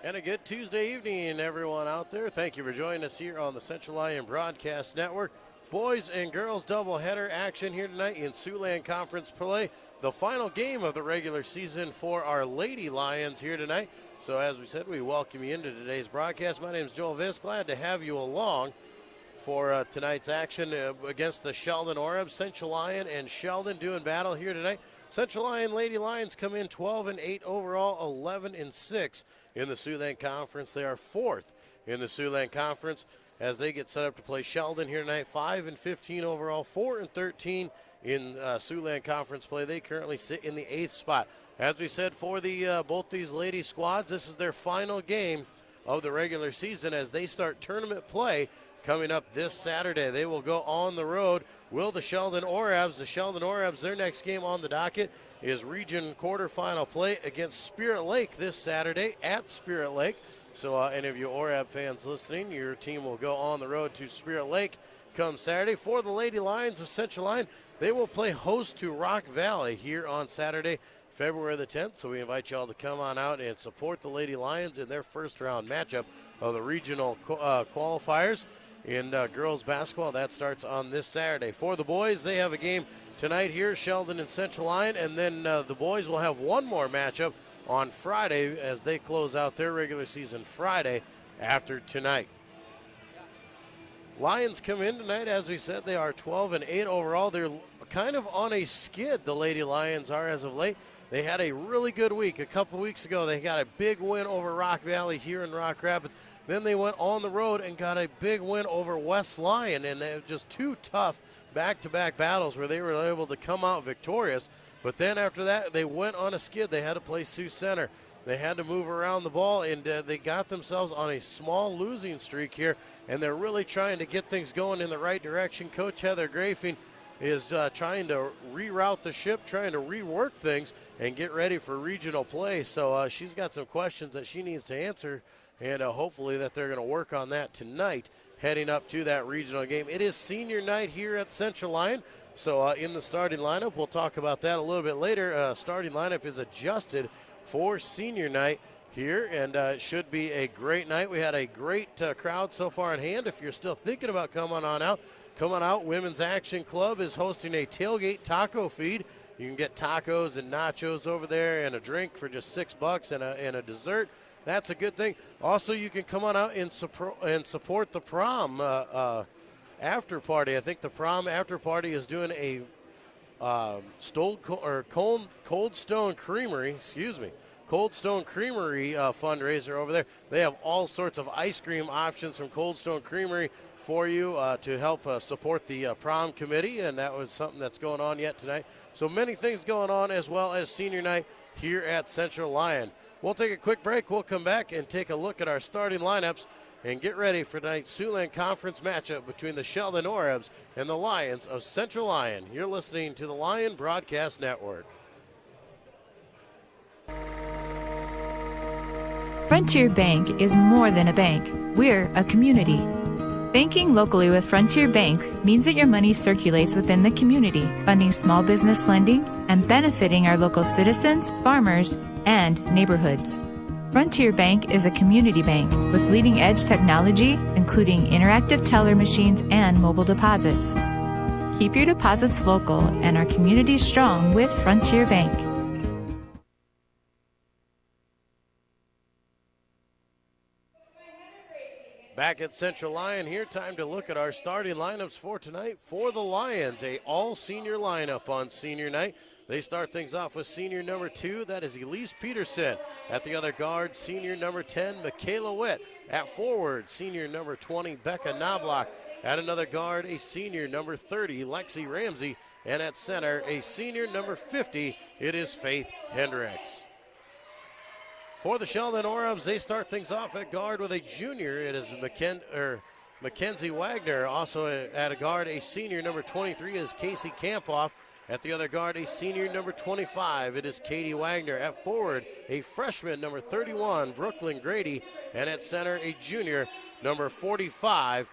And a good Tuesday evening, everyone out there. Thank you for joining us here on the Central Lyon Broadcast Network. Boys and girls doubleheader action here tonight in Siouxland Conference play. The final game of the regular season for our Lady Lions here tonight. So as we said, we welcome you into today's broadcast. My name is Joel Viss. Glad to have you along for tonight's action against the Sheldon Orebs. Central Lyon and Sheldon doing battle here tonight. Central Lyon Lady Lions come in 12-8 overall, 11-6 in the Siouxland Conference. They are fourth in the Siouxland Conference as they get set up to play Sheldon here tonight. 5-15 overall, 4-13 in Siouxland Conference play. They currently sit in the 8th spot. As we said, for the both these lady squads, this is their final game of the regular season as they start tournament play coming up this Saturday. They will go on the road. Will the Sheldon Orebs? The Sheldon Orebs, their next game on the docket is region quarterfinal play against Spirit Lake this Saturday at Spirit Lake. So any of you Oreb fans listening, your team will go on the road to Spirit Lake come Saturday. For the Lady Lions of Central Lyon, they will play host to Rock Valley here on Saturday, February the 10th. So we invite you all to come on out and support the Lady Lions in their first round matchup of the regional qualifiers. In girls basketball, that starts on this Saturday. For the boys, they have a game tonight here, Sheldon and Central Lyon, and then the boys will have one more matchup on Friday as they close out their regular season Friday after tonight. Lions come in tonight, as we said, they are 12-8 overall. They're kind of on a skid, the Lady Lions are as of late. They had a really good week. A couple weeks ago, they got a big win over Rock Valley here in Rock Rapids. Then they went on the road and got a big win over West Lyon, and they were just two tough back-to-back battles where they were able to come out victorious. But then after that, they went on a skid. They had to play Sioux Center. They had to move around the ball, and they got themselves on a small losing streak here, and they're really trying to get things going in the right direction. Coach Heather Grafing is trying to reroute the ship, trying to rework things, and get ready for regional play. So she's got some questions that she needs to answer, and hopefully that they're going to work on that tonight heading up to that regional game. It is senior night here at Central Lyon, so in the starting lineup, we'll talk about that a little bit later. Starting lineup is adjusted for senior night here, and it should be a great night. We had a great crowd so far in hand. If you're still thinking about coming on out, Women's Action Club is hosting a tailgate taco feed. You can get tacos and nachos over there and a drink for just $6 and a dessert. That's a good thing. Also, you can come on out and support the prom after party. I think the prom after party is doing a Cold Stone Creamery fundraiser over there. They have all sorts of ice cream options from Cold Stone Creamery for you to help support the prom committee, and that was something that's going on yet tonight. So many things going on, as well as senior night here at Central Lyon. We'll take a quick break. We'll come back and take a look at our starting lineups and get ready for tonight's Siouxland Conference matchup between the Sheldon Orebs and the Lions of Central Lyon. You're listening to the Lyon Broadcast Network. Frontier Bank is more than a bank. We're a community. Banking locally with Frontier Bank means that your money circulates within the community, funding small business lending and benefiting our local citizens, farmers, and neighborhoods. Frontier Bank is a community bank with leading-edge technology, including interactive teller machines and mobile deposits. Keep your deposits local and our community strong with Frontier Bank. Back at Central Lyon here, time to look at our starting lineups for tonight. For the Lions, a all-senior lineup on senior night. They start things off with senior number 2, that is Elise Peterson. At the other guard, senior number 10, Michaela Witt. At forward, senior number 20, Becca Knobloch. At another guard, a senior number 30, Lexi Ramsey. And at center, a senior number 50, it is Faith Hendricks. For the Sheldon Orebs, they start things off at guard with a junior. It is Mackenzie Wagner. Also at a guard, a senior number 23 is Casey Kampoff. At the other guard, a senior number 25, it is Katie Wagner. At forward, a freshman number 31, Brooklyn Grady. And at center, a junior number 45,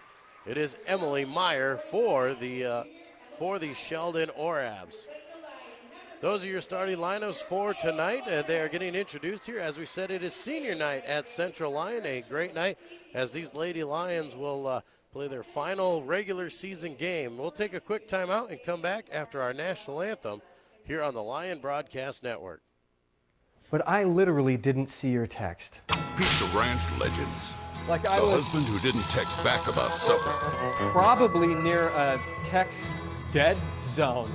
it is Emily Meyer for the Sheldon Orebs. Those are your starting lineups for tonight. They are getting introduced here. As we said, it is senior night at Central Lyon. A great night as these Lady Lions will play their final regular season game. We'll take a quick timeout and come back after our national anthem here on the Lyon Broadcast Network. But I literally didn't see your text. Pizza Ranch legends. Like The I was husband who didn't text back about supper. probably near a text dead zone.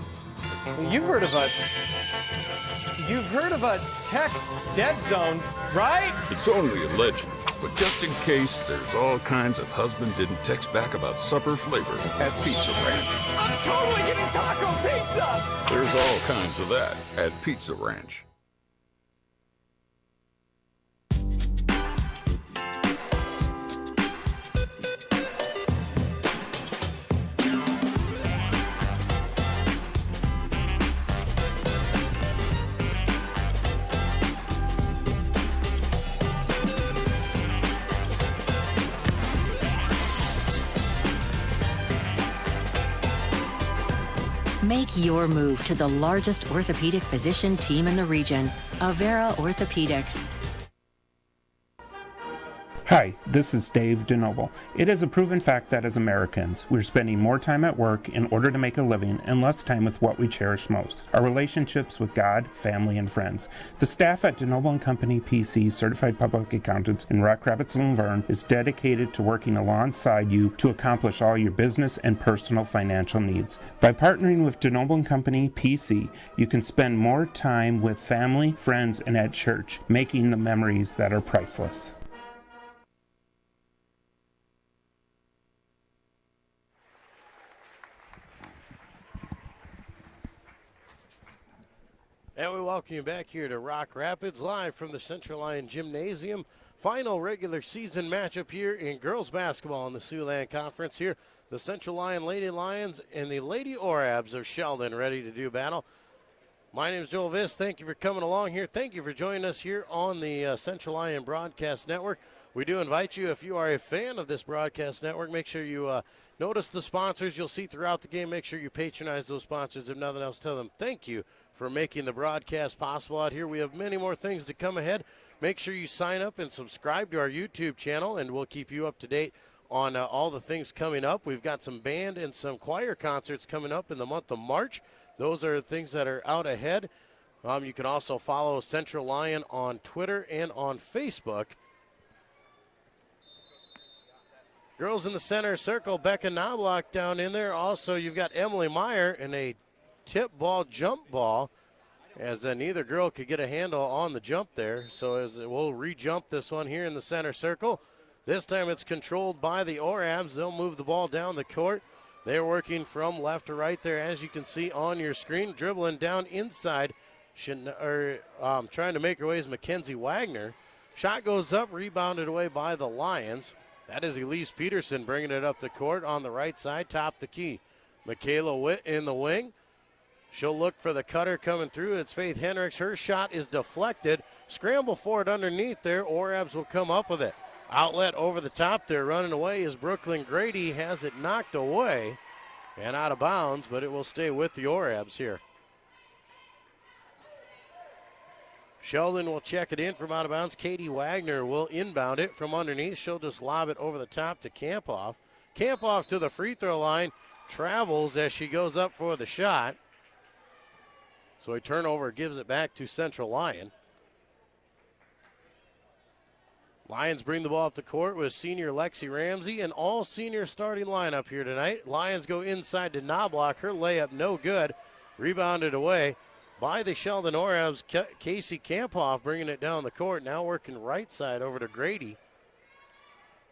You've heard of a text dead zone, right? It's only a legend, but just in case, there's all kinds of husband didn't text back about supper flavor at Pizza Ranch. I'm totally getting taco pizza! There's all kinds of that at Pizza Ranch. Make your move to the largest orthopedic physician team in the region, Avera Orthopedics. Hi, this is Dave DeNoble. It is a proven fact that as Americans, we're spending more time at work in order to make a living and less time with what we cherish most, our relationships with God, family, and friends. The staff at DeNoble & Company PC, Certified Public Accountants in Rock Rapids and Laverne, is dedicated to working alongside you to accomplish all your business and personal financial needs. By partnering with DeNoble & Company PC, you can spend more time with family, friends, and at church, making the memories that are priceless. And we welcome you back here to Rock Rapids, live from the Central Lyon Gymnasium. Final regular season matchup here in girls basketball in the Siouxland Conference here. The Central Lyon Lady Lions and the Lady Orabs of Sheldon ready to do battle. My name is Joel Viss. Thank you for coming along here. Thank you for joining us here on the Central Lyon Broadcast Network. We do invite you, if you are a fan of this broadcast network, make sure you notice the sponsors you'll see throughout the game. Make sure you patronize those sponsors. If nothing else, tell them thank you for making the broadcast possible out here. We have many more things to come ahead. Make sure you sign up and subscribe to our YouTube channel, and we'll keep you up to date on all the things coming up. We've got some band and some choir concerts coming up in the month of March. Those are things that are out ahead. You can also follow Central Lyon on Twitter and on Facebook. Girls in the center circle, Becca Knobloch down in there. Also, you've got Emily Meyer in a tip ball, jump ball, as neither girl could get a handle on the jump there. So as we'll re-jump this one here in the center circle. This time it's controlled by the Orabs. They'll move the ball down the court. They're working from left to right there, as you can see on your screen. Dribbling down inside, trying to make her way is Mackenzie Wagner. Shot goes up, rebounded away by the Lions. That is Elise Peterson bringing it up the court on the right side, top the key. Michaela Witt in the wing. She'll look for the cutter coming through. It's Faith Hendricks. Her shot is deflected. Scramble for it underneath there. Orabs will come up with it. Outlet over the top there. Running away is Brooklyn Grady. Has it knocked away and out of bounds, but it will stay with the Orabs here. Sheldon will check it in from out of bounds. Katie Wagner will inbound it from underneath. She'll just lob it over the top to Kampoff. Kampoff to the free throw line. Travels as she goes up for the shot. So a turnover gives it back to Central Lyon. Lions bring the ball up the court with senior Lexi Ramsey and all senior starting lineup here tonight. Lions go inside to Knobloch. Her layup no good. Rebounded away by the Sheldon Orabs. Casey Kampoff bringing it down the court. Now working right side over to Grady.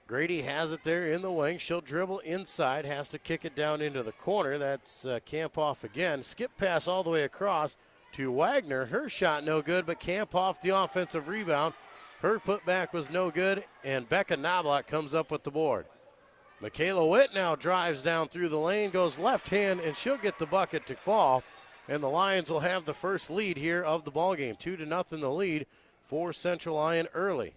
Grady has it there in the wing. She'll dribble inside. Has to kick it down into the corner. That's Kampoff again. Skip pass all the way across to Wagner. Her shot no good, but Kampoff the offensive rebound. Her putback was no good, and Becca Knobloch comes up with the board. Michaela Witt now drives down through the lane, goes left hand, and she'll get the bucket to fall. And the Lions will have the first lead here of the ballgame. 2-0 the lead for Central Lyon early.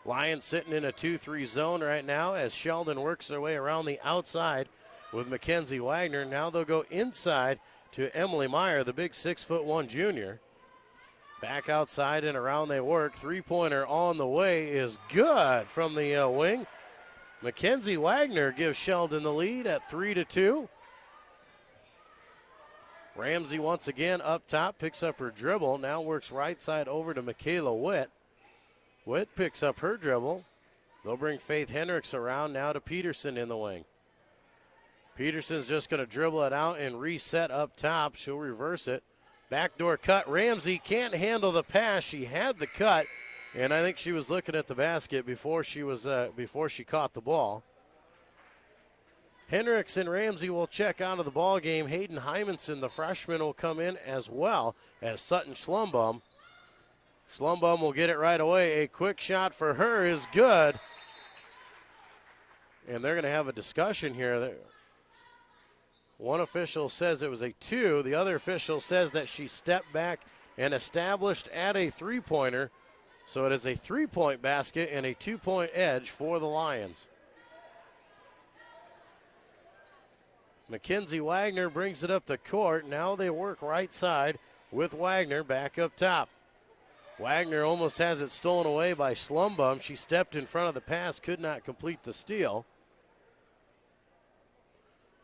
Lions sitting in a 2-3 zone right now as Sheldon works their way around the outside with Mackenzie Wagner. Now they'll go inside to Emily Meyer, the big 6'1" junior. Back outside and around they work. Three-pointer on the way is good from the wing. Mackenzie Wagner gives Sheldon the lead at 3-2. Ramsey once again up top, picks up her dribble. Now works right side over to Michaela Witt. Witt picks up her dribble. They'll bring Faith Hendricks around now to Peterson in the wing. Peterson's just going to dribble it out and reset up top. She'll reverse it. Backdoor cut. Ramsey can't handle the pass. She had the cut, and I think she was looking at the basket before she caught the ball. Hendricks and Ramsey will check out of the ball game. Hayden Hymanson, the freshman, will come in as well as Sutton Schlumbaum. Schlumbaum will get it right away. A quick shot for her is good. And they're going to have a discussion here. One official says it was a 2. The other official says that she stepped back and established at a three-pointer. So it is a three-point basket and a 2-point edge for the Lions. Mackenzie Wagner brings it up the court. Now they work right side with Wagner back up top. Wagner almost has it stolen away by Schlumbaum. She stepped in front of the pass, could not complete the steal.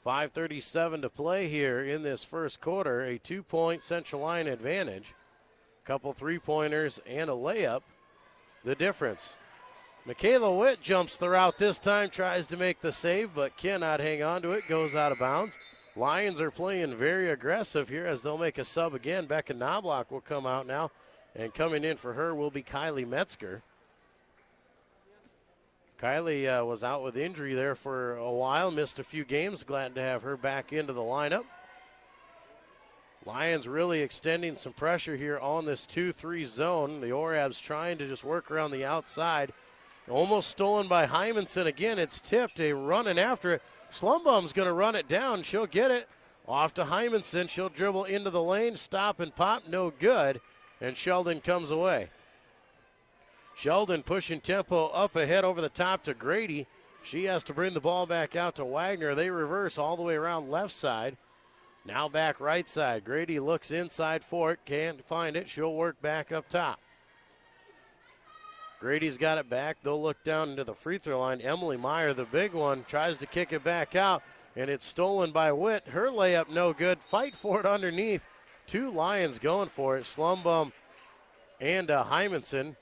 5:37 to play here in this first quarter. A 2-point Central Lyon advantage. Couple three-pointers and a layup. The difference. Michaela Witt jumps the route this time, tries to make the save, but cannot hang on to it, goes out of bounds. Lions are playing very aggressive here as they'll make a sub again. Becca Knobloch will come out now, and coming in for her will be Kylie Metzger. Kylie was out with injury there for a while, missed a few games. Glad to have her back into the lineup. Lions really extending some pressure here on this 2-3 zone. The Orabs trying to just work around the outside. Almost stolen by Hymanson again. It's tipped. A running after it. Schlumbaum's going to run it down. She'll get it. Off to Hymanson. She'll dribble into the lane. Stop and pop. No good. And Sheldon comes away. Sheldon pushing tempo up ahead over the top to Grady. She has to bring the ball back out to Wagner. They reverse all the way around left side. Now back right side. Grady looks inside for it. Can't find it. She'll work back up top. Grady's got it back. They'll look down into the free throw line. Emily Meyer, the big one, tries to kick it back out, and it's stolen by Witt. Her layup no good. Fight for it underneath. Two Lions going for it. Schlumbaum and Hymanson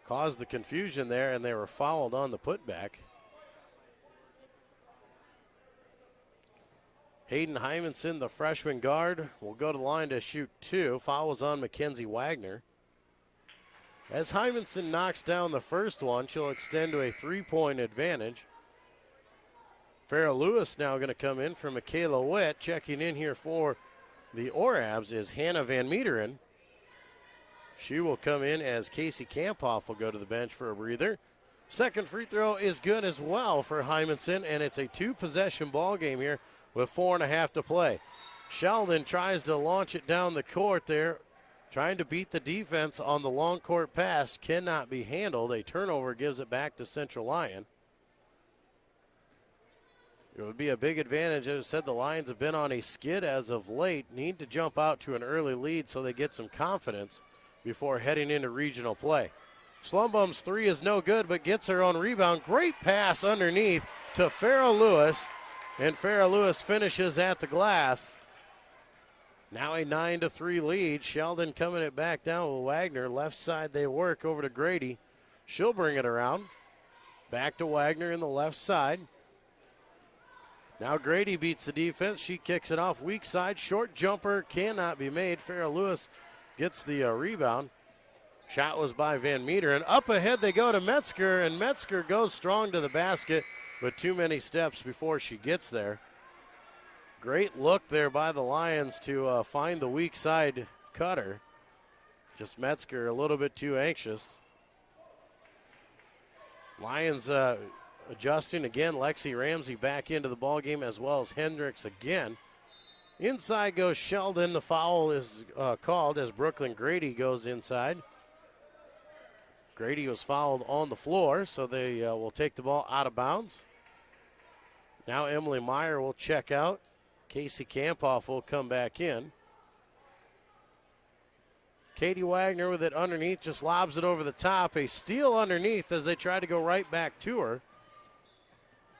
caused the confusion there, and they were fouled on the putback. Hayden Hymanson, the freshman guard, will go to the line to shoot 2. Foul was on Mackenzie Wagner. As Hymanson knocks down the first one, she'll extend to a 3-point advantage. Farrah Lewis now going to come in for Michaela Witt. Checking in here for the Orabs is Hannah Van Meteren. She will come in as Casey Kamphoff will go to the bench for a breather. Second free throw is good as well for Hymanson, and it's a 2-possession ball game here with 4.5 to play. Sheldon tries to launch it down the court there, trying to beat the defense on the long court pass. Cannot be handled. A turnover gives it back to Central Lyon. It would be a big advantage. As I said, the Lions have been on a skid as of late. Need to jump out to an early lead so they get some confidence before heading into regional play. Schlumbaum's 3 is no good, but gets her own rebound. Great pass underneath to Farrah Lewis, and Farrah Lewis finishes at the glass. Now a 9-3 lead. Sheldon coming it back down with Wagner. Left side they work over to Grady. She'll bring it around. Back to Wagner in the left side. Now Grady beats the defense. She kicks it off weak side. Short jumper cannot be made. Farrah Lewis gets the rebound. Shot was by Van Meteren. Up ahead they go to Metzger, and Metzger goes strong to the basket, but too many steps before she gets there. Great look there by the Lions to find the weak side cutter. Just Metzger a little bit too anxious. Lions adjusting again. Lexi Ramsey back into the ballgame as well as Hendricks again. Inside goes Sheldon. The foul is called as Brooklyn Grady goes inside. Grady was fouled on the floor, so they will take the ball out of bounds. Now Emily Meyer will check out. Casey Kampoff will come back in. Katie Wagner with it underneath, just lobs it over the top. A steal underneath as they try to go right back to her.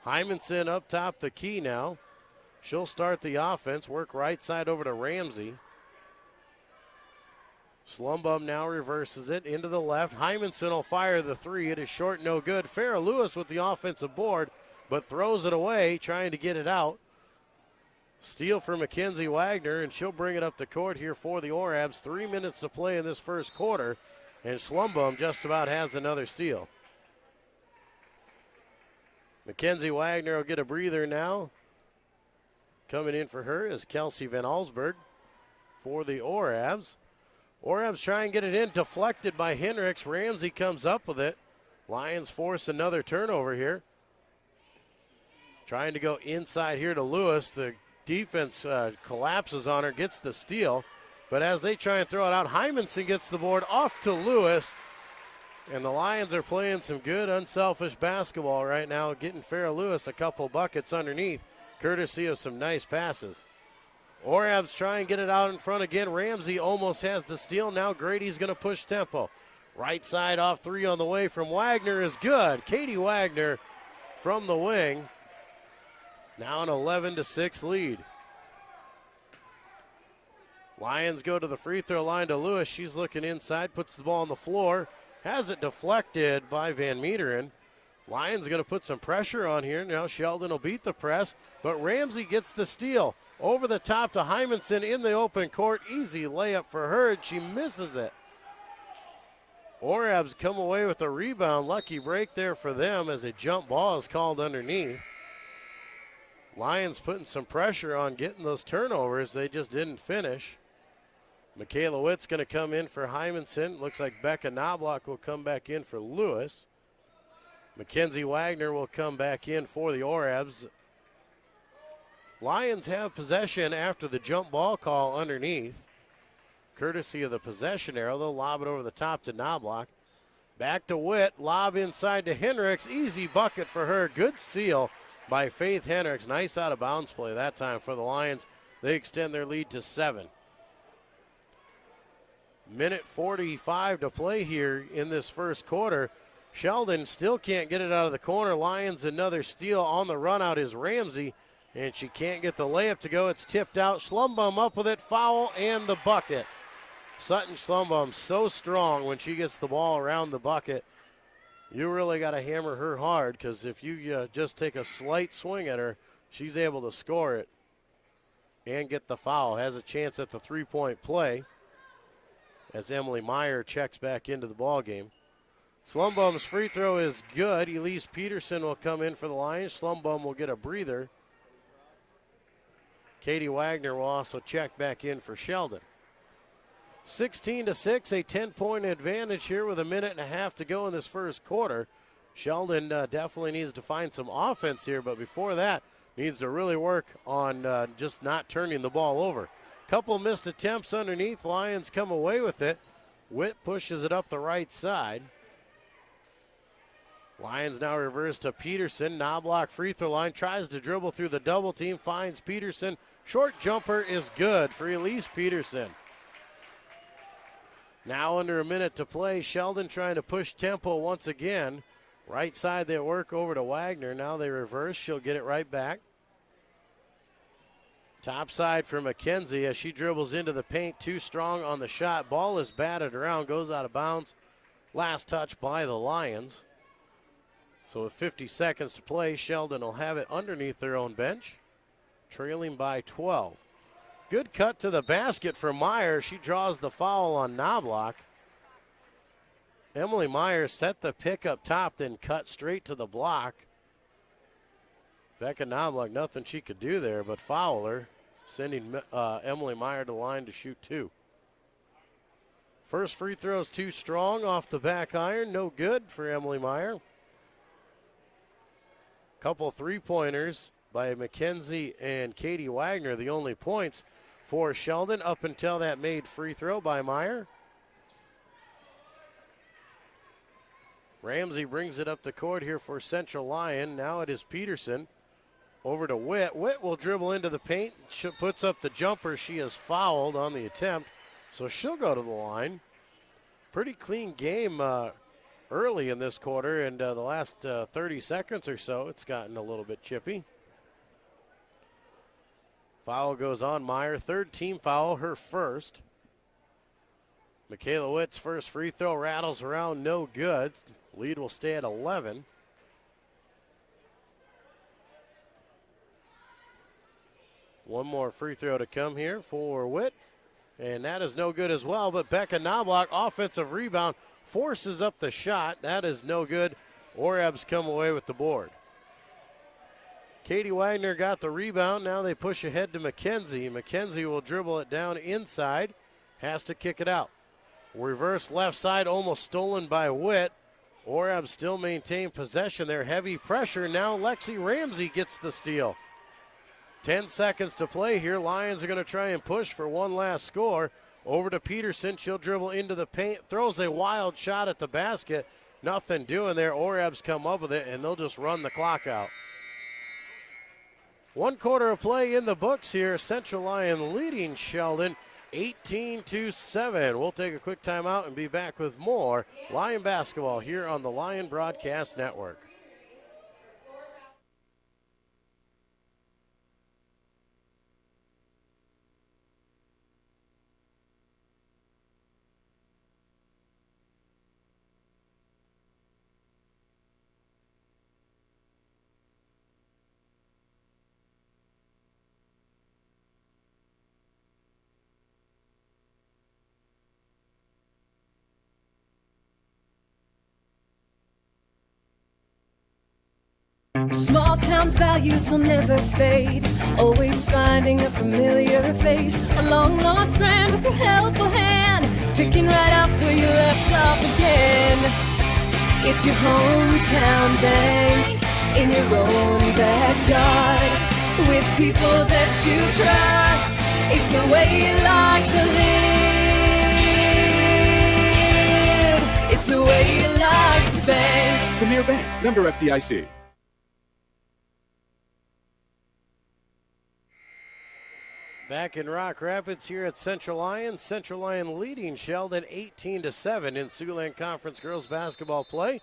Hymanson up top the key now. She'll start the offense, work right side over to Ramsey. Slumbum now reverses it into the left. Hymanson will fire the three. It is short, no good. Farrah Lewis with the offensive board, but throws it away, trying to get it out. Steal for Mackenzie Wagner, and she'll bring it up the court here for the Orabs. 3 minutes to play in this first quarter, and Slumbum just about has another steal. Mackenzie Wagner will get a breather now. Coming in for her is Kelsey Van Allsburg for the Orabs. Orabs try and get it in, deflected by Hendricks. Ramsey comes up with it. Lions force another turnover here. Trying to go inside here to Lewis. The defense collapses on her, gets the steal. But as they try and throw it out, Hymanson gets the board off to Lewis. And the Lions are playing some good, unselfish basketball right now, getting Farrah Lewis a couple buckets underneath, courtesy of some nice passes. Orabs try and get it out in front again. Ramsey almost has the steal. Now Grady's going to push tempo. Right side off three on the way from Wagner is good. Katie Wagner from the wing. Now an 11-6 lead. Lions go to the free throw line to Lewis. She's looking inside, puts the ball on the floor. Has it deflected by Van Meeteren. Lions going to put some pressure on here. Now Sheldon will beat the press, but Ramsey gets the steal. Over the top to Hymanson in the open court. Easy layup for her, and she misses it. Orabs come away with a rebound. Lucky break there for them as a jump ball is called underneath. Lions putting some pressure on getting those turnovers. They just didn't finish. Michaela Witt's going to come in for Hymanson. Looks like Becca Knobloch will come back in for Lewis. Mackenzie Wagner will come back in for the Orabs. Lions have possession after the jump ball call underneath. Courtesy of the possession arrow, they'll lob it over the top to Knobloch. Back to Witt, lob inside to Hendricks. Easy bucket for her. Good seal by Faith Hendricks. Nice out of bounds play that time for the Lions. They extend their lead to 7. Minute 45 to play here in this first quarter. Sheldon still can't get it out of the corner. Lions another steal on the run out is Ramsey, and she can't get the layup to go. It's tipped out. Slumbum up with it, foul, and the bucket. Sutton Slumbum so strong when she gets the ball around the bucket. You really got to hammer her hard, because if you just take a slight swing at her, she's able to score it and get the foul. Has a chance at the three-point play as Emily Meyer checks back into the ball game. Slumbum's free throw is good. Elise Peterson will come in for the Lions. Slumbum will get a breather. Katie Wagner will also check back in for Sheldon. 16-6, a 10-point advantage here with a minute and a half to go in this first quarter. Sheldon definitely needs to find some offense here, but before that, needs to really work on just not turning the ball over. Couple missed attempts underneath. Lions come away with it. Witt pushes it up the right side. Lions now reverse to Peterson. Knobloch free throw line, tries to dribble through the double team, finds Peterson. Short jumper is good for Elise Peterson. Now under a minute to play. Sheldon trying to push tempo once again. Right side they work over to Wagner. Now they reverse. She'll get it right back. Top side for Mackenzie as she dribbles into the paint. Too strong on the shot. Ball is batted around, goes out of bounds. Last touch by the Lions. So with 50 seconds to play, Sheldon will have it underneath their own bench, trailing by 12. Good cut to the basket for Meyer. She draws the foul on Knobloch. Emily Meyer set the pick up top, then cut straight to the block. Becca Knobloch, nothing she could do there but foul her, sending Emily Meyer to the line to shoot 2. First free throw's too strong off the back iron. No good for Emily Meyer. Couple three-pointers by Mackenzie and Katie Wagner, the only points for Sheldon up until that made free throw by Meyer. Ramsey brings it up the court here for Central Lyon. Now it is Peterson. Over to Witt. Witt will dribble into the paint. She puts up the jumper. She is fouled on the attempt, so she'll go to the line. Pretty clean game early in this quarter, and the last 30 seconds or so, it's gotten a little bit chippy. Foul goes on Meyer. Third team foul, her first. Michaela Witt's first free throw rattles around, no good. Lead will stay at 11. One more free throw to come here for Witt, and that is no good as well, but Becca Knobloch, offensive rebound, forces up the shot. That is no good. Orebs come away with the board. Katie Wagner got the rebound. Now they push ahead to McKenzie. McKenzie will dribble it down inside, has to kick it out. Reverse left side, almost stolen by Witt. Orebs still maintain possession there. Heavy pressure. Now Lexi Ramsey gets the steal. 10 seconds to play here. Lions are going to try and push for one last score. Over to Peterson. She'll dribble into the paint. Throws a wild shot at the basket. Nothing doing there. Orebs come up with it, and they'll just run the clock out. 1 quarter of play in the books here. Central Lyon leading Sheldon 18-7. We'll take a quick timeout and be back with more Lyon basketball here on the Lyon Broadcast Network. Small town values will never fade. Always finding a familiar face. A long lost friend with a helpful hand. Picking right up where you left off again. It's your hometown bank. In your own backyard. With people that you trust. It's the way you like to live. It's the way you like to bank. Premier Bank, member FDIC. Back in Rock Rapids here at Central Lyon. Central Lyon leading Sheldon 18-7 in Siouxland Conference girls basketball play.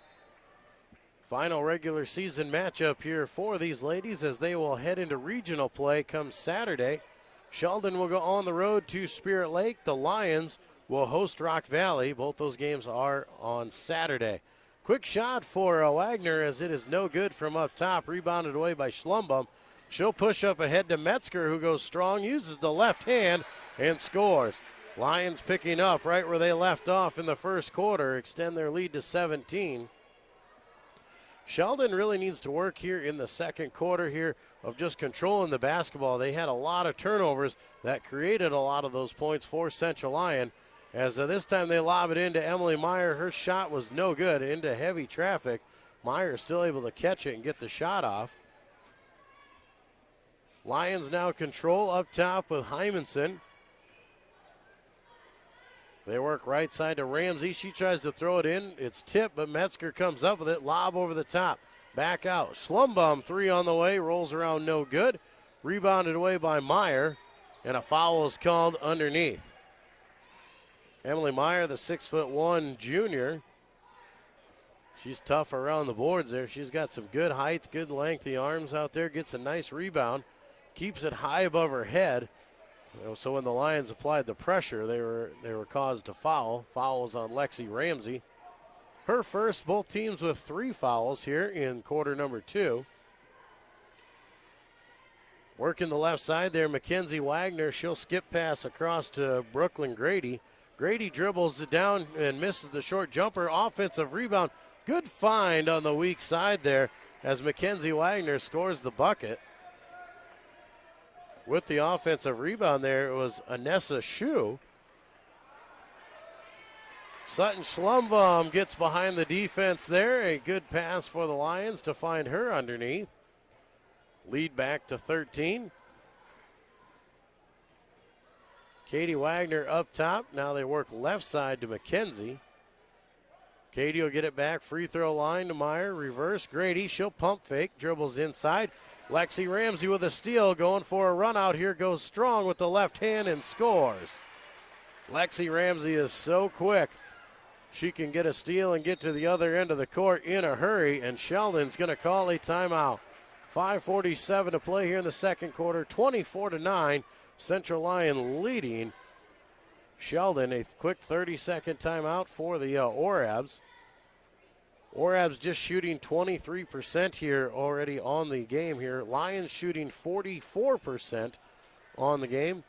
Final regular season matchup here for these ladies as they will head into regional play come Saturday. Sheldon will go on the road to Spirit Lake. The Lions will host Rock Valley. Both those games are on Saturday. Quick shot for Wagner as it is no good from up top. Rebounded away by Schlumbum. She'll push up ahead to Metzger, who goes strong, uses the left hand, and scores. Lions picking up right where they left off in the first quarter, extend their lead to 17. Sheldon really needs to work here in the second quarter here of just controlling the basketball. They had a lot of turnovers that created a lot of those points for Central Lyon. As this time they lob it into Emily Meyer. Her shot was no good, into heavy traffic. Meyer still able to catch it and get the shot off. Lions now control up top with Hymanson. They work right side to Ramsey. She tries to throw it in. It's tipped, but Metzger comes up with it. Lob over the top. Back out. Schlumbum, 3 on the way. Rolls around, no good. Rebounded away by Meyer, and a foul is called underneath. Emily Meyer, the 6'1" junior. She's tough around the boards there. She's got some good height, good lengthy arms out there. Gets a nice rebound. Keeps it high above her head. So when the Lions applied the pressure, they were caused to foul. Fouls on Lexi Ramsey. Her first, both teams with 3 fouls here in quarter number 2. Working the left side there, Mackenzie Wagner. She'll skip pass across to Brooklyn Grady. Grady dribbles it down and misses the short jumper. Offensive rebound. Good find on the weak side there as Mackenzie Wagner scores the bucket. With the offensive rebound there, it was Anessa Shue. Sutton Schlumbum gets behind the defense there. A good pass for the Lions to find her underneath. Lead back to 13. Katie Wagner up top. Now they work left side to McKenzie. Katie will get it back. Free throw line to Meyer. Reverse. Grady. She'll pump fake. Dribbles inside. Lexi Ramsey with a steal, going for a run out here, goes strong with the left hand and scores. Lexi Ramsey is so quick. She can get a steal and get to the other end of the court in a hurry, and Sheldon's going to call a timeout. 5:47 to play here in the second quarter, 24-9. Central Lyon leading Sheldon. A quick 30-second timeout for the Orabs. Orabs just shooting 23% here already on the game here. Lions shooting 44% on the game.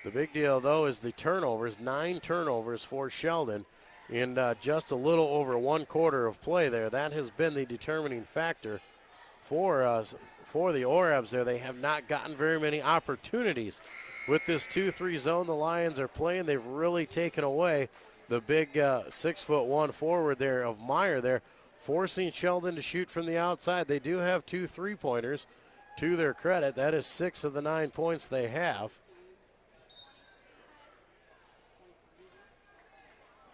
The big deal, though, is the turnovers. 9 turnovers for Sheldon in just a little over 1 quarter of play there. That has been the determining factor for the Orabs there. They have not gotten very many opportunities. With this 2-3 zone the Lions are playing, they've really taken away the big 6'1" forward there of Meyer there, forcing Sheldon to shoot from the outside. They do have 2 3-pointers to their credit. That is 6 of the 9 points they have.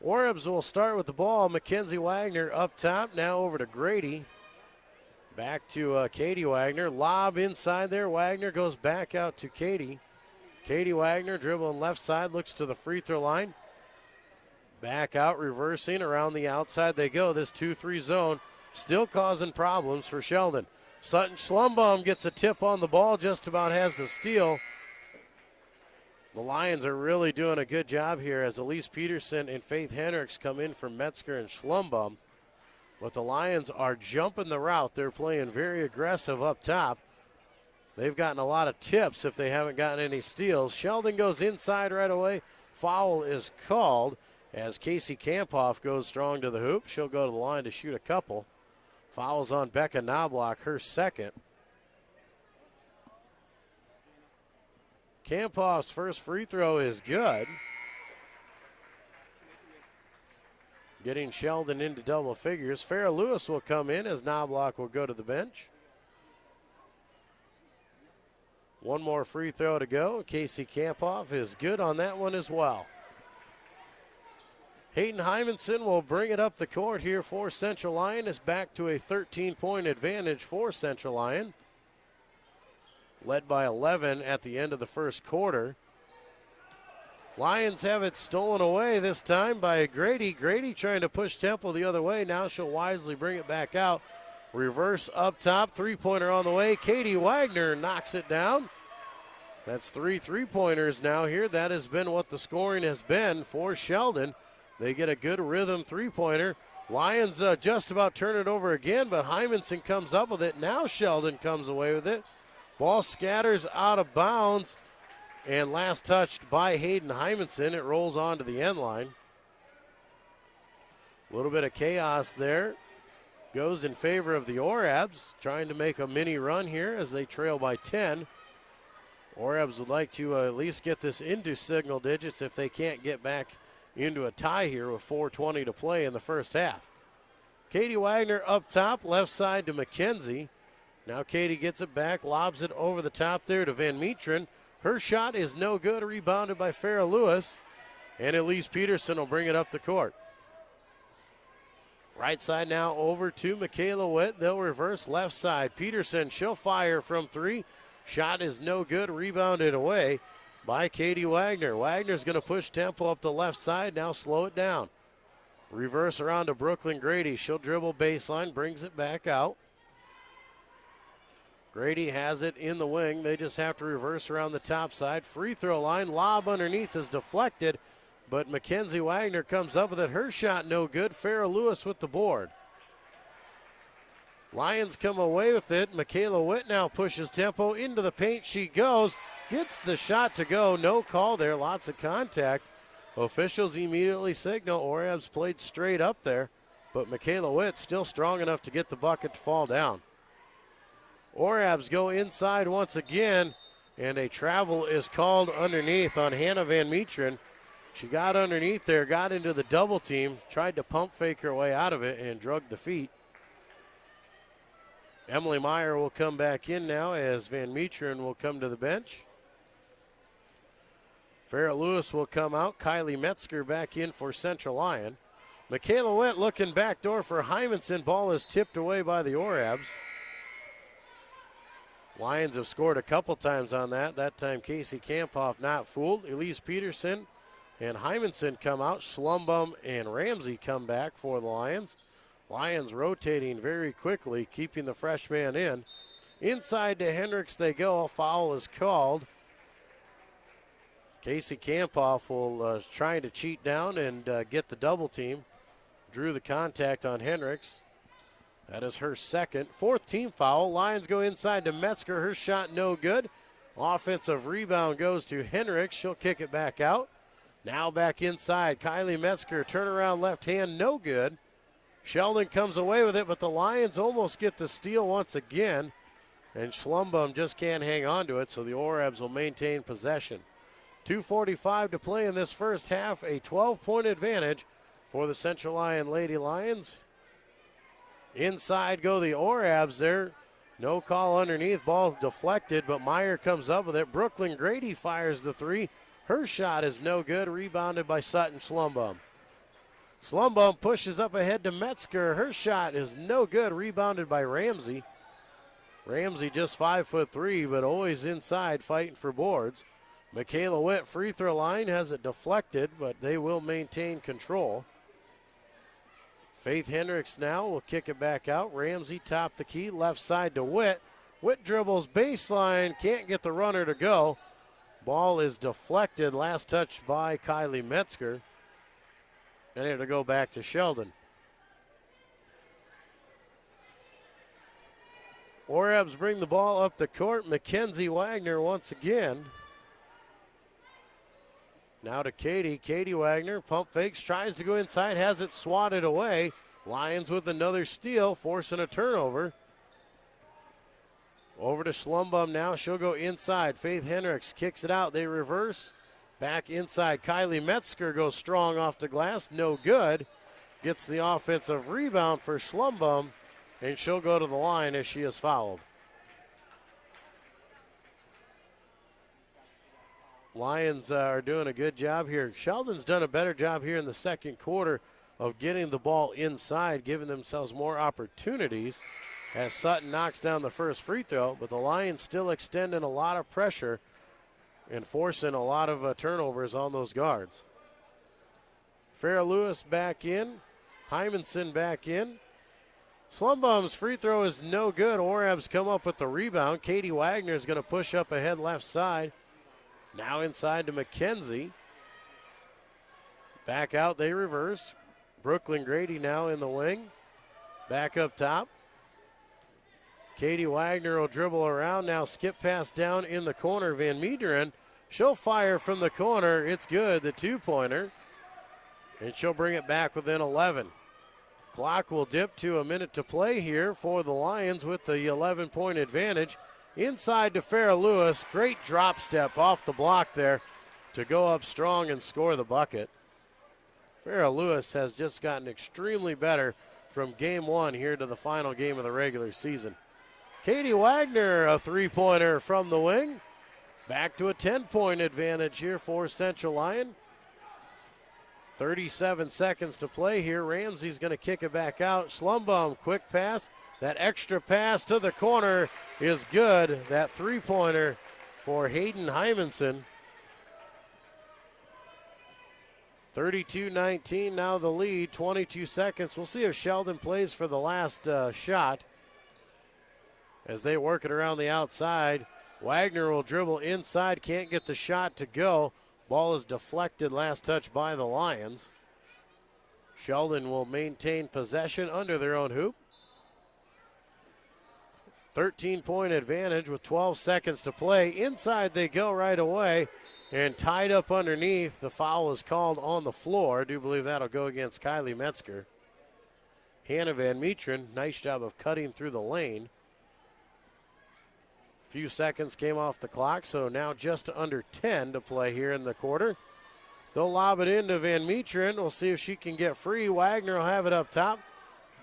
Orabs will start with the ball. Mackenzie Wagner up top, now over to Grady. Back to Katie Wagner. Lob inside there. Wagner goes back out to Katie. Katie Wagner dribbling left side, looks to the free throw line. Back out, reversing around the outside they go. This 2-3 zone still causing problems for Sheldon. Sutton Schlumbaum gets a tip on the ball, just about has the steal. The Lions are really doing a good job here as Elise Peterson and Faith Hendricks come in for Metzger and Schlumbaum. But the Lions are jumping the route. They're playing very aggressive up top. They've gotten a lot of tips if they haven't gotten any steals. Sheldon goes inside right away. Foul is called as Casey Kamphoff goes strong to the hoop. She'll go to the line to shoot a couple. Fouls on Becca Knobloch, her second. Kamphoff's first free throw is good. Getting Sheldon into double figures. Farrah Lewis will come in as Knobloch will go to the bench. One more free throw to go. Casey Kamphoff is good on that one as well. Hayden Hymanson will bring it up the court here for Central Lyon. It's back to a 13-point advantage for Central Lyon. Led by 11 at the end of the first quarter. Lions have it stolen away this time by Grady. Grady trying to push tempo the other way. Now she'll wisely bring it back out. Reverse up top, 3-pointer on the way. Katie Wagner knocks it down. That's 3 3-pointers now here. That has been what the scoring has been for Sheldon. They get a good rhythm 3-pointer. Lions just about turn it over again, but Hymanson comes up with it. Now Sheldon comes away with it. Ball scatters out of bounds, and last touched by Hayden Hymanson. It rolls on to the end line. A little bit of chaos there. Goes in favor of the Orabs, trying to make a mini run here as they trail by 10. Orabs would like to at least get this into single digits if they can't get back into a tie here with 4:20 to play in the first half. Katie Wagner up top, left side to McKenzie. Now Katie gets it back, lobs it over the top there to Van Metren. Her shot is no good, rebounded by Farrah Lewis. And Elise Peterson will bring it up the court. Right side now over to Michaela Witt. They'll reverse left side. Peterson, she'll fire from 3. Shot is no good, rebounded away by Katie Wagner. Wagner's going to push tempo up the left side, now slow it down. Reverse around to Brooklyn Grady. She'll dribble baseline, brings it back out. Grady has it in the wing. They just have to reverse around the top side. Free throw line, lob underneath is deflected, but Mackenzie Wagner comes up with it. Her shot no good. Farrah Lewis with the board. Lions come away with it. Michaela Witt now pushes tempo into the paint. She goes, gets the shot to go. No call there, lots of contact. Officials immediately signal Orabs played straight up there, but Michaela Witt still strong enough to get the bucket to fall down. Orabs go inside once again, and a travel is called underneath on Hannah Van Metren. She got underneath there, got into the double team, tried to pump fake her way out of it, and drugged the feet. Emily Meyer will come back in now as Van Metren will come to the bench. Farrah Lewis will come out. Kylie Metzger back in for Central Lyon. Michaela Witt looking backdoor for Hymanson. Ball is tipped away by the Orabs. Lions have scored a couple times on that. That time Casey Kampoff not fooled. Elise Peterson and Hymanson come out. Schlumbum and Ramsey come back for the Lions. Lions rotating very quickly, keeping the freshman in. Inside to Hendricks they go. A foul is called. Casey Kampoff will trying to cheat down and get the double team. Drew the contact on Hendricks. That is her second. Fourth team foul. Lions go inside to Metzger. Her shot no good. Offensive rebound goes to Hendricks. She'll kick it back out. Now back inside. Kylie Metzger, turnaround left hand, no good. Sheldon comes away with it, but the Lions almost get the steal once again. And Schlumbum just can't hang on to it, so the Orebs will maintain possession. 2:45 to play in this first half. A 12-point advantage for the Central Lyon Lady Lions. Inside go the Orebs there. No call underneath. Ball deflected, but Meyer comes up with it. Brooklyn Grady fires the three. Her shot is no good. Rebounded by Sutton Schlumbum. Schlumbum pushes up ahead to Metzger. Her shot is no good. Rebounded by Ramsey. Ramsey just 5'3", but always inside fighting for boards. Michaela Witt, free throw line, has it deflected, but they will maintain control. Faith Hendricks now will kick it back out. Ramsey top the key, left side to Witt. Witt dribbles baseline, can't get the runner to go. Ball is deflected, last touch by Kylie Metzger. And it'll go back to Sheldon. Orebs bring the ball up the court. Mackenzie Wagner once again. Now to Katie. Katie Wagner, pump fakes, tries to go inside, has it swatted away. Lions with another steal, forcing a turnover. Over to Schlumbum now. She'll go inside. Faith Hendricks kicks it out. They reverse. Back inside. Kylie Metzger goes strong off the glass. No good. Gets the offensive rebound for Schlumbum, and she'll go to the line as she is fouled. Lions are doing a good job here. Sheldon's done a better job here in the second quarter of getting the ball inside, giving themselves more opportunities as Sutton knocks down the first free throw, but the Lions still extending a lot of pressure and forcing a lot of turnovers on those guards. Farrah Lewis back in. Hymanson back in. Schlumbum's free throw is no good. Orebs come up with the rebound. Katie Wagner is going to push up ahead left side. Now inside to McKenzie. Back out, they reverse. Brooklyn Grady now in the wing. Back up top. Katie Wagner will dribble around. Now skip pass down in the corner. Van Meederen. She'll fire from the corner. It's good, the two-pointer. And she'll bring it back within 11. Clock will dip to a minute to play here for the Lions with the 11-point advantage. Inside to Farrah Lewis. Great drop step off the block there to go up strong and score the bucket. Farrah Lewis has just gotten extremely better from game one here to the final game of the regular season. Katie Wagner, a three-pointer from the wing. Back to a 10-point advantage here for Central Lyon. 37 seconds to play here. Ramsey's going to kick it back out. Schlumbum, quick pass. That extra pass to the corner is good. That three-pointer for Hayden Hymanson. 32-19 now the lead, 22 seconds. We'll see if Sheldon plays for the last shot as they work it around the outside. Wagner will dribble inside, can't get the shot to go. Ball is deflected, last touch by the Lions. Sheldon will maintain possession under their own hoop. 13-point advantage with 12 seconds to play. Inside they go right away and tied up underneath. The foul is called on the floor. I do believe that'll go against Kylie Metzger. Hannah Van Meeteren, nice job of cutting through the lane. Few seconds came off the clock, so now just under 10 to play here in the quarter. They'll lob it into Van Meeteren. We'll see if she can get free. Wagner will have it up top.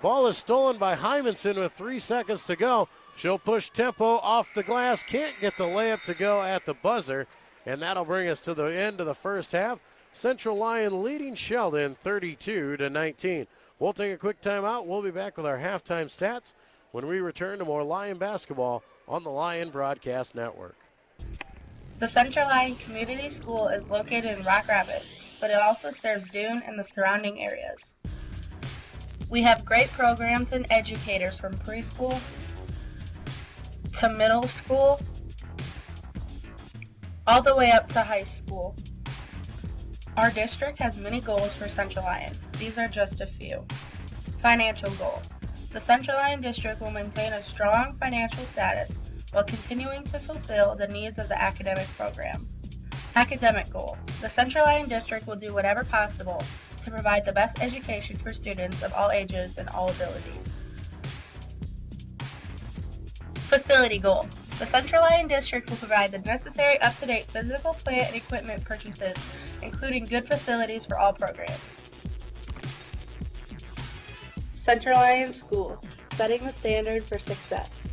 Ball is stolen by Hymanson with 3 seconds to go. She'll push tempo off the glass. Can't get the layup to go at the buzzer. And that'll bring us to the end of the first half. Central Lyon leading Sheldon 32-19. We'll take a quick timeout. We'll be back with our halftime stats when we return to more Lyon basketball on the Lyon Broadcast Network. The Central Lyon Community School is located in Rock Rapids, but it also serves Dune and the surrounding areas. We have great programs and educators from preschool to middle school, all the way up to high school. Our district has many goals for Central Lyon. These are just a few. Financial goal. The Central Lyon District will maintain a strong financial status while continuing to fulfill the needs of the academic program. Academic goal. The Central Lyon District will do whatever possible to provide the best education for students of all ages and all abilities. Facility goal. The Central Lyon District will provide the necessary up-to-date physical plant and equipment purchases, including good facilities for all programs. Central Lyon School, setting the standard for success.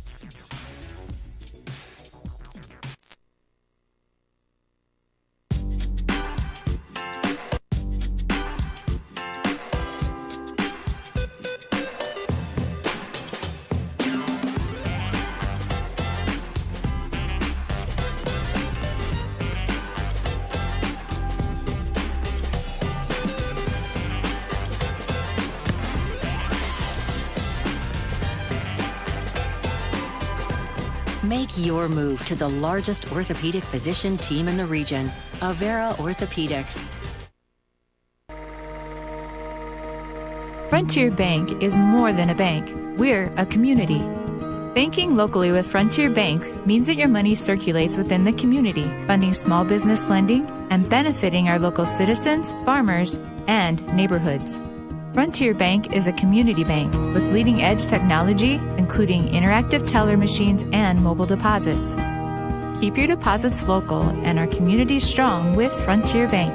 Make your move to the largest orthopedic physician team in the region, Avera Orthopedics. Frontier Bank is more than a bank. We're a community. Banking locally with Frontier Bank means that your money circulates within the community, funding small business lending and benefiting our local citizens, farmers, and neighborhoods. Frontier Bank is a community bank with leading-edge technology, including interactive teller machines and mobile deposits. Keep your deposits local and our community strong with Frontier Bank.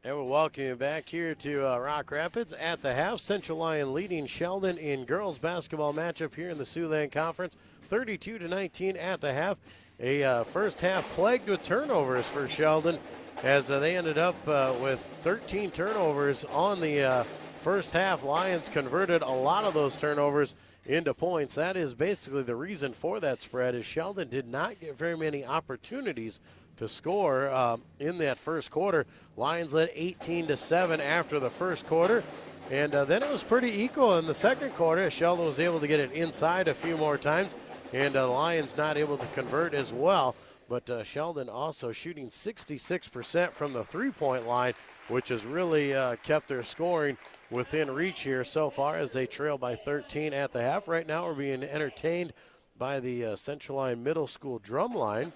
And we'll welcome you back here to Rock Rapids at the half. Central Lyon leading Sheldon in girls basketball matchup here in the Siouxland Conference, 32-19 at the half. A first half plagued with turnovers for Sheldon as they ended up with 13 turnovers on the first half. Lions converted a lot of those turnovers into points. That is basically the reason for that spread, is Sheldon did not get very many opportunities to score in that first quarter. Lions led 18-7 after the first quarter, and then it was pretty equal in the second quarter. Sheldon was able to get it inside a few more times, and the Lions not able to convert as well. But Sheldon also shooting 66% from the three-point line, which has really kept their scoring within reach here so far as they trail by 13 at the half. Right now we're being entertained by the Central Lyon Middle School drum line.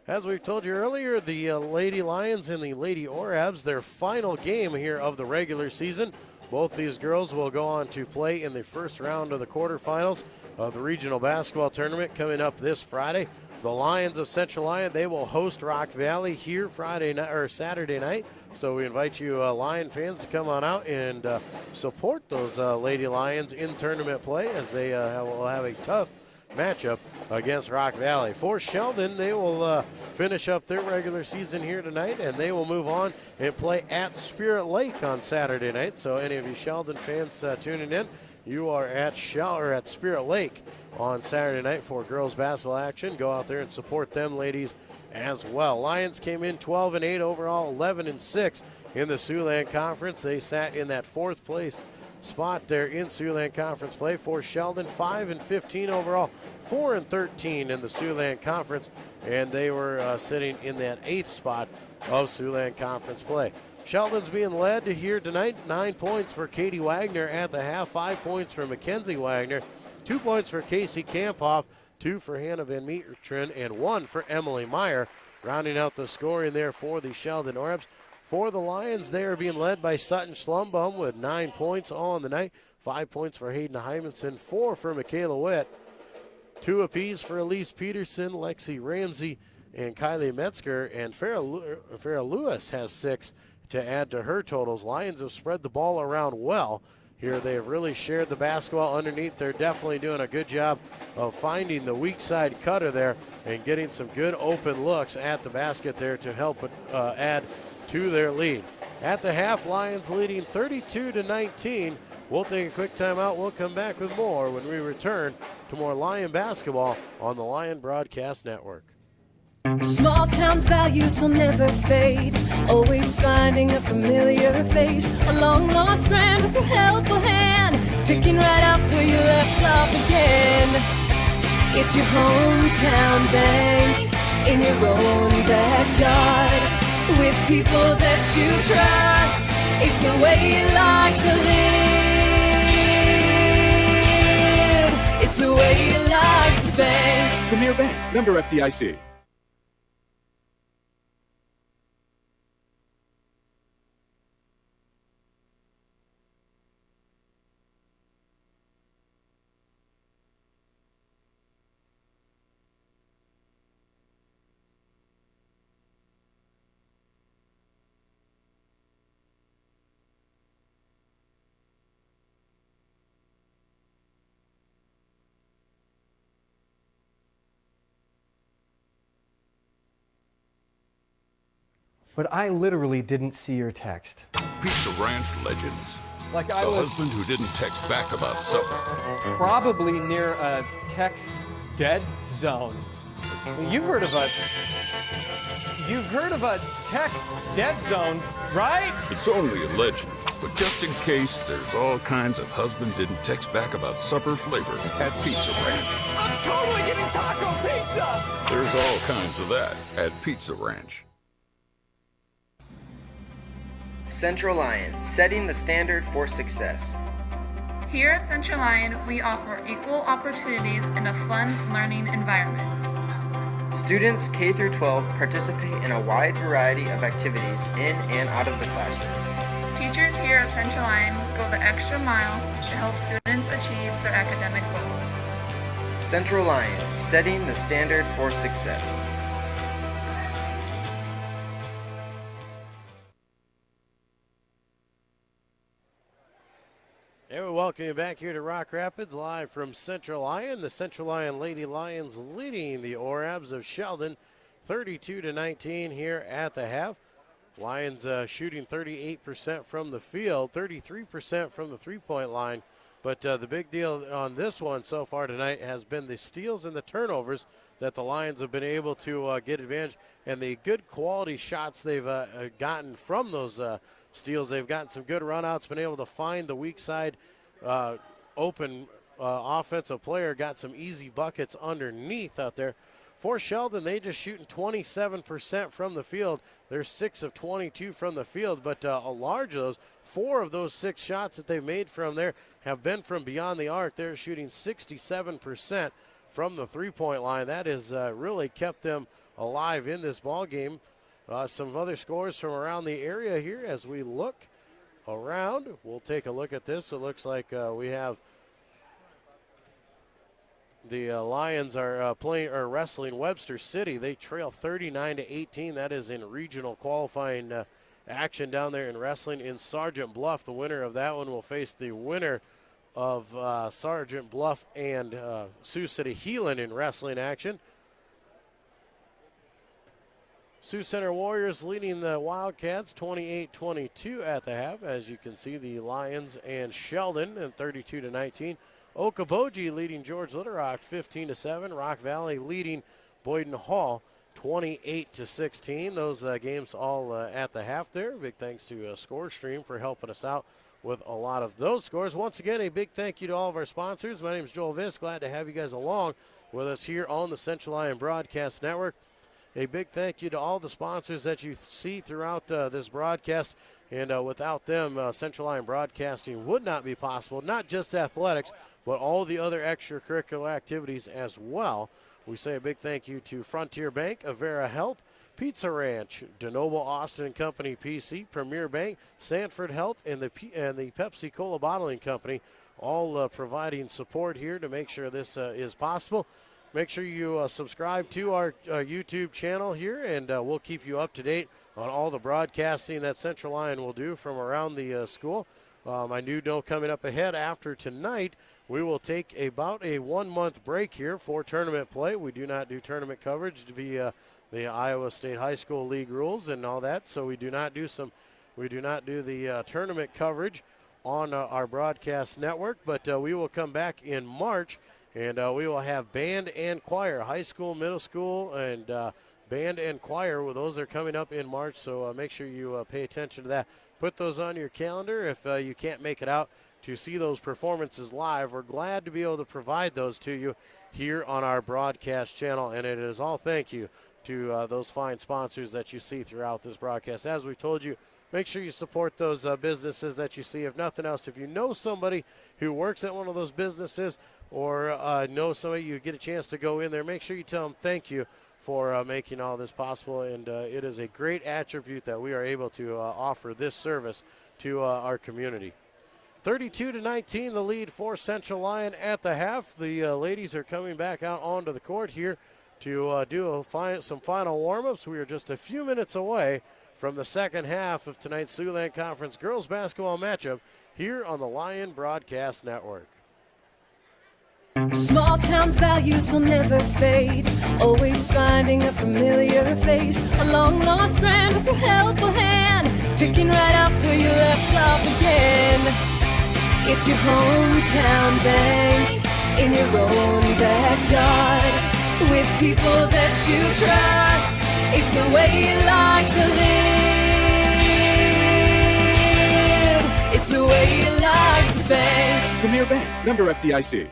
As we told you earlier, the Lady Lions and the Lady Orabs, their final game here of the regular season. Both these girls will go on to play in the first round of the quarterfinals of the regional basketball tournament coming up this Friday. The Lions of Central Lyon, they will host Rock Valley here Friday night or Saturday night. So we invite you Lion fans to come on out and support those Lady Lions in tournament play, as they will have a tough matchup against Rock Valley. For Sheldon, they will finish up their regular season here tonight, and they will move on and play at Spirit Lake on Saturday night. So any of you Sheldon fans tuning in, you are at Spirit Lake on Saturday night for girls basketball action. Go out there and support them ladies as well. Lions came in 12-8 overall, 11-6 in the Siouxland Conference. They sat in that fourth place spot there in Siouxland Conference play. For Sheldon, 5-15 overall, 4-13 in the Siouxland Conference, and they were sitting in that eighth spot of Siouxland Conference play. Sheldon's being led to here tonight. 9 points for Katie Wagner at the half, 5 points for Mackenzie Wagner, 2 points for Casey Kamphoff, 2 for Hannah Van Metertren, and 1 for Emily Meyer, rounding out the scoring there for the Sheldon Orbs. For the Lions, they are being led by Sutton Schlumbum with 9 points on the night, 5 points for Hayden Hymanson, 4 for Michaela Witt, 2 apiece for Elise Peterson, Lexi Ramsey, and Kylie Metzger, and Farrah Lewis has 6 to add to her totals. Lions have spread the ball around well here. They have really shared the basketball underneath. They're definitely doing a good job of finding the weak side cutter there and getting some good open looks at the basket there to help add to their lead. at the half. Lions leading 32-19. We'll take a quick timeout. We'll come back with more when we return to more Lion basketball on the Lion Broadcast Network. Small town values will never fade. Always finding a familiar face. A long lost friend with a helpful hand. Picking right up where you left off again. It's your hometown bank. In your own backyard. With people that you trust. It's the way you like to live. It's the way you like to bank. Premier Bank, member FDIC. But I literally didn't see your text. Pizza Ranch legends. Like The I was husband who didn't text back about supper. probably near a text dead zone. You've heard of a text dead zone, right? It's only a legend, but just in case, there's all kinds of husband didn't text back about supper flavor at Pizza Ranch. I'm totally getting taco pizza! There's all kinds of that at Pizza Ranch. Central Lyon, setting the standard for success. Here at Central Lyon, we offer equal opportunities in a fun learning environment. Students K through 12 participate in a wide variety of activities in and out of the classroom. Teachers here at Central Lyon go the extra mile to help students achieve their academic goals. Central Lyon, setting the standard for success. And we welcome you back here to Rock Rapids, live from Central Lyon. The Central Lyon Lady Lions leading the Orabs of Sheldon 32-19 here at the half. Lions shooting 38% from the field, 33% from the three-point line. But the big deal on this one so far tonight has been the steals and the turnovers that the Lions have been able to get advantage, and the good quality shots they've gotten from those steals. They've gotten some good runouts, been able to find the weak side open offensive player, got some easy buckets underneath out there. For Sheldon, they just shooting 27% from the field. They're 6 of 22 from the field, but a large of those, 4 of those 6 shots that they've made from there have been from beyond the arc. They're shooting 67% from the three-point line. That has really kept them alive in this ball game. Some other scores from around the area here as we look around. We'll take a look at this. It looks like we have the Lions are wrestling Webster City. They trail 39-18. That is in regional qualifying action down there in wrestling in Sergeant Bluff. The winner of that one will face the winner of Sergeant Bluff and Sioux City Heelan in wrestling action. Sioux Center Warriors leading the Wildcats 28-22 at the half. As you can see, the Lions and Sheldon in 32-19. Okoboji leading George Little Rock 15-7. Rock Valley leading Boyden Hall 28-16. Those games all at the half there. Big thanks to ScoreStream for helping us out with a lot of those scores. Once again, a big thank you to all of our sponsors. My name is Joel Viss. Glad to have you guys along with us here on the Central Lyon Broadcast Network. A big thank you to all the sponsors that you see throughout this broadcast. And without them, Central Lyon Broadcasting would not be possible. Not just athletics, but all the other extracurricular activities as well. We say a big thank you to Frontier Bank, Avera Health, Pizza Ranch, DeNoble Austin Company PC, Premier Bank, Sanford Health, and the Pepsi Cola Bottling Company, all providing support here to make sure this is possible. Make sure you subscribe to our YouTube channel here, and we'll keep you up to date on all the broadcasting that Central Lyon will do from around the school. I do know coming up ahead after tonight, we will take about a 1-month break here for tournament play. We do not do tournament coverage via the Iowa State High School League rules and all that, so we do not do some We do not do the tournament coverage on our broadcast network, but we will come back in March, and we will have band and choir, high school, middle school, and band and choir. Well, those are coming up in March, so make sure you pay attention to that. Put those on your calendar if you can't make it out to see those performances live. We're glad to be able to provide those to you here on our broadcast channel, and it is all thank you to those fine sponsors that you see throughout this broadcast. As we told you, make sure you support those businesses that you see. If nothing else, if you know somebody who works at one of those businesses or know somebody, you get a chance to go in there, make sure you tell them thank you for making all this possible. And it is a great attribute that we are able to offer this service to our community. 32-19, the lead for Central Lyon at the half. The ladies are coming back out onto the court here to do some final warm-ups. We are just a few minutes away from the second half of tonight's Siouxland Conference girls basketball matchup here on the Lyon Broadcast Network. Small town values will never fade. Always finding a familiar face. A long lost friend with a helpful hand. Picking right up where you left off again. It's your hometown bank in your own backyard. With people that you trust, it's the way you like to live. It's the way you like to bank. Premier Bank, member FDIC.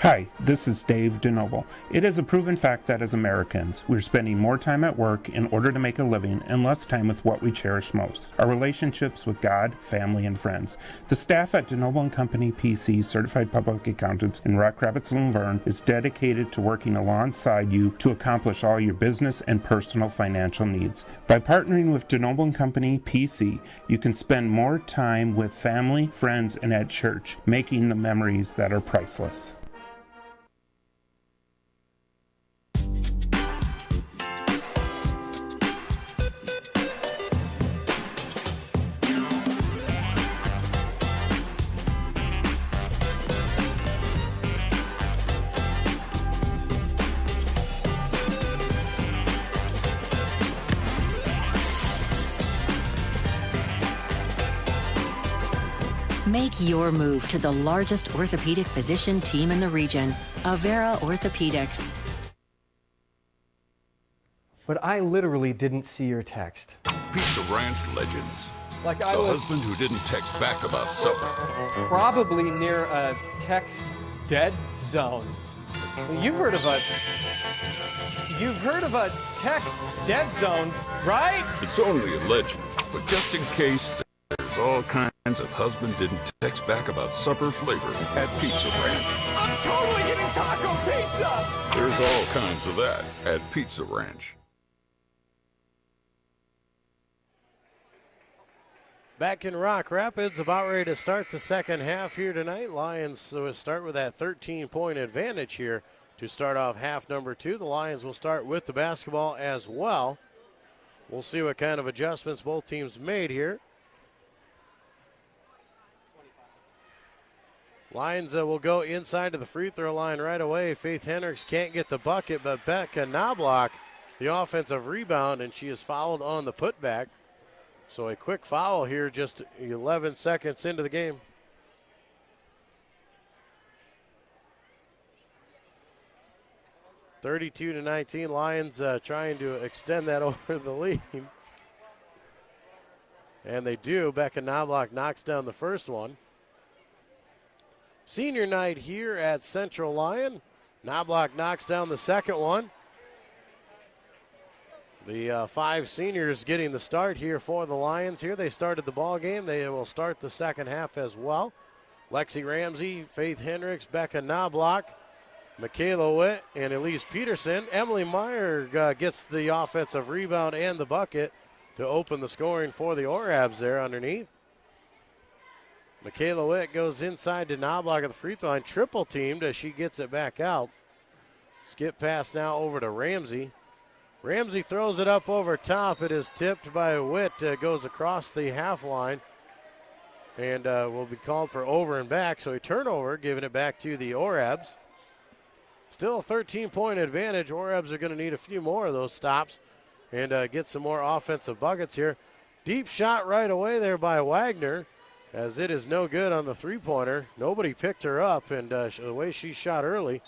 Hi, this is Dave DeNoble. It is a proven fact that as Americans, we're spending more time at work in order to make a living and less time with what we cherish most, our relationships with God, family, and friends. The staff at DeNoble & Company PC, Certified Public Accountants in Rock Rapids, Luverne, is dedicated to working alongside you to accomplish all your business and personal financial needs. By partnering with DeNoble & Company PC, you can spend more time with family, friends, and at church, making the memories that are priceless. Make your move to the largest orthopedic physician team in the region, Avera Orthopedics. But I literally didn't see your text. Pizza Ranch legends. Like I the was husband who didn't text back about supper. probably near a text dead zone. You've heard of a text dead zone, right? It's only a legend, but just in case, there's all kinds of husband didn't text back about supper flavor at Pizza Ranch. I'm totally getting taco pizza! There's all kinds of that at Pizza Ranch. Back in Rock Rapids, about ready to start the second half here tonight. Lions will start with that 13-point advantage here to start off half number 2. The Lions will start with the basketball as well. We'll see what kind of adjustments both teams made here. Lions will go inside to the free throw line right away. Faith Hendricks can't get the bucket, but Becca Knobloch, the offensive rebound, and she is fouled on the putback. So a quick foul here just 11 seconds into the game. (32-19), Lions trying to extend that over the lead. And they do. Becca Knobloch knocks down the first one. Senior night here at Central Lyon. Knobloch knocks down the second one. The 5 seniors getting the start here for the Lions here. They started the ball game. They will start the second half as well. Lexi Ramsey, Faith Hendricks, Becca Knobloch, Michaela Witt, and Elise Peterson. Emily Meyer gets the offensive rebound and the bucket to open the scoring for the Orabs there underneath. Michaela Witt goes inside to Knobloch at the free throw line. Triple teamed as she gets it back out. Skip pass now over to Ramsey. Ramsey throws it up over top. It is tipped by Witt. Goes across the half line and will be called for over and back. So a turnover, giving it back to the Orabs. Still a 13-point advantage. Orabs are going to need a few more of those stops and get some more offensive buckets here. Deep shot right away there by Wagner, as it is no good on the three-pointer. Nobody picked her up, and the way she shot early.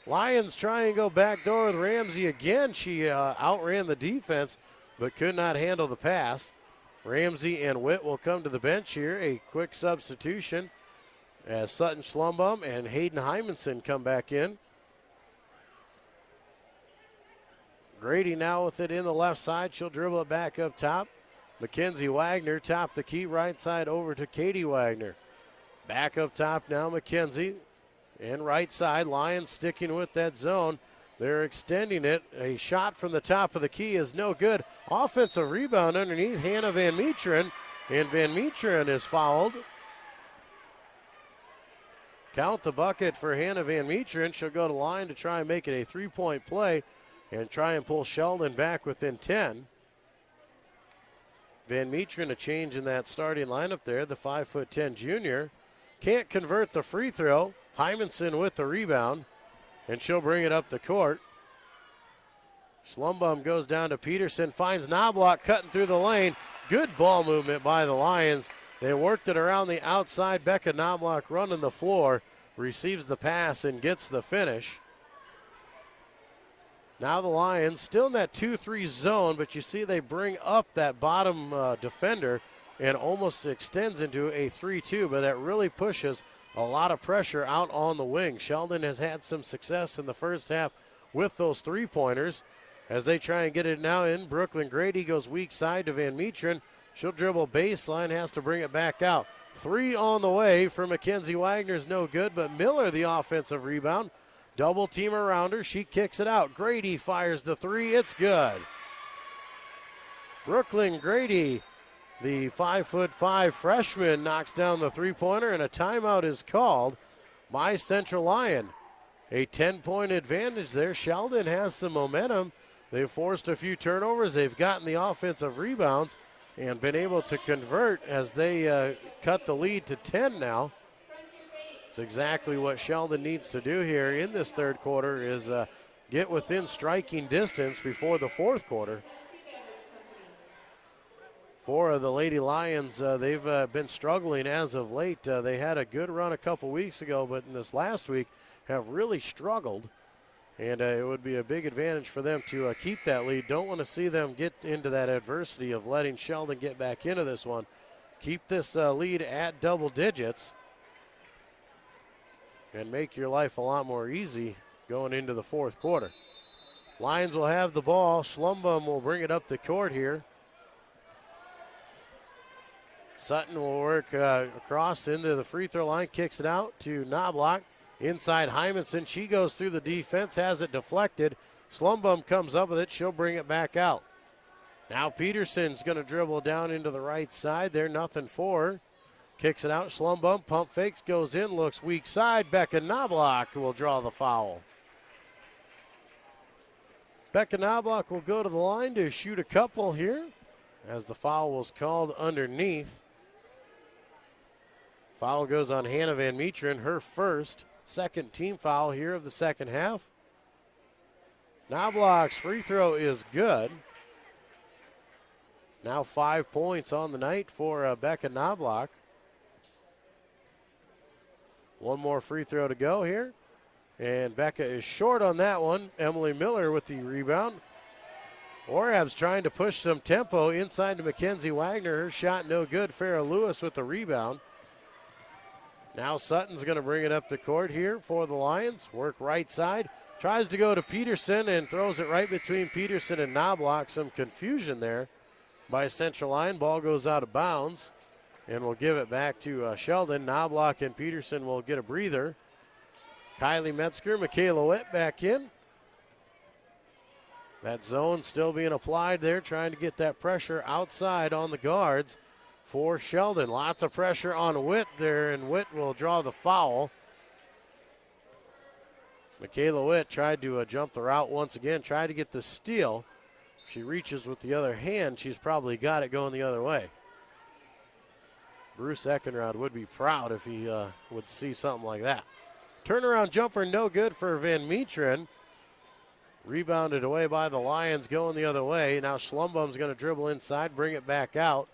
Lions try and go backdoor with Ramsey again. She outran the defense, but could not handle the pass. Ramsey and Witt will come to the bench here. A quick substitution as Sutton Schlumbum and Hayden Hymanson come back in. Grady now with it in the left side. She'll dribble it back up top. Mackenzie Wagner top the key, right side over to Katie Wagner. Back up top now, Mackenzie. And right side, Lions sticking with that zone. They're extending it. A shot from the top of the key is no good. Offensive rebound underneath Hannah Van Meteren, and Van Meteren is fouled. Count the bucket for Hannah Van Meteren. She'll go to line to try and make it a three-point play and try and pull Sheldon back within 10. Van Meteren, a change in that starting lineup there, the 5'10" junior. Can't convert the free throw. Hymanson with the rebound, and she'll bring it up the court. Schlumbum goes down to Peterson, finds Knobloch cutting through the lane. Good ball movement by the Lions. They worked it around the outside. Becca Knobloch running the floor, receives the pass and gets the finish. Now the Lions still in that 2-3 zone, but you see they bring up that bottom defender and almost extends into a 3-2, but that really pushes a lot of pressure out on the wing. Sheldon has had some success in the first half with those three-pointers as they try and get it now in. Brooklyn Grady goes weak side to Van Meteren. She'll dribble baseline, has to bring it back out. Three on the way for Mackenzie Wagner's no good, but Miller the offensive rebound. Double team around her, she kicks it out. Grady fires the three, it's good. Brooklyn Grady, the 5'5" freshman, knocks down the three-pointer, and a timeout is called by Central Lyon. A 10-point advantage there. Sheldon has some momentum. They've forced a few turnovers. They've gotten the offensive rebounds and been able to convert as they cut the lead to 10 now. It's exactly what Sheldon needs to do here in this third quarter is get within striking distance before the fourth quarter. For the Lady Lions, they've been struggling as of late. They had a good run a couple weeks ago, but in this last week have really struggled. And it would be a big advantage for them to keep that lead. Don't want to see them get into that adversity of letting Sheldon get back into this one. Keep this lead at double digits and make your life a lot more easy going into the fourth quarter. Lions will have the ball. Schlumbum will bring it up the court here. Sutton will work across into the free throw line, kicks it out to Knobloch. Inside Hymanson, she goes through the defense, has it deflected. Schlumbum comes up with it, she'll bring it back out. Now Peterson's gonna dribble down into the right side there, nothing for her. Kicks it out, Schlumbum, pump fakes, goes in, looks weak side. Becca Knobloch will draw the foul. Becca Knobloch will go to the line to shoot a couple here as the foul was called underneath. Foul goes on Hannah Van Meteren, her second team foul here of the second half. Knobloch's free throw is good. Now 5 points on the night for Becca Knobloch. One more free throw to go here. And Becca is short on that one. Emily Miller with the rebound. Orab's trying to push some tempo inside to Mackenzie Wagner. Her shot no good. Farrah Lewis with the rebound. Now Sutton's going to bring it up the court here for the Lions. Work right side. Tries to go to Peterson and throws it right between Peterson and Knobloch. Some confusion there by Central Lyon. Ball goes out of bounds. And we'll give it back to Sheldon. Knobloch and Peterson will get a breather. Kylie Metzger, Michaela Witt back in. That zone still being applied there, trying to get that pressure outside on the guards for Sheldon. Lots of pressure on Witt there, and Witt will draw the foul. Michaela Witt tried to jump the route once again, tried to get the steal. She reaches with the other hand. She's probably got it going the other way. Bruce Eckenrod would be proud if he would see something like that. Turnaround jumper no good for Van Meteren. Rebounded away by the Lions, going the other way. Now Schlumbum's going to dribble inside, bring it back out.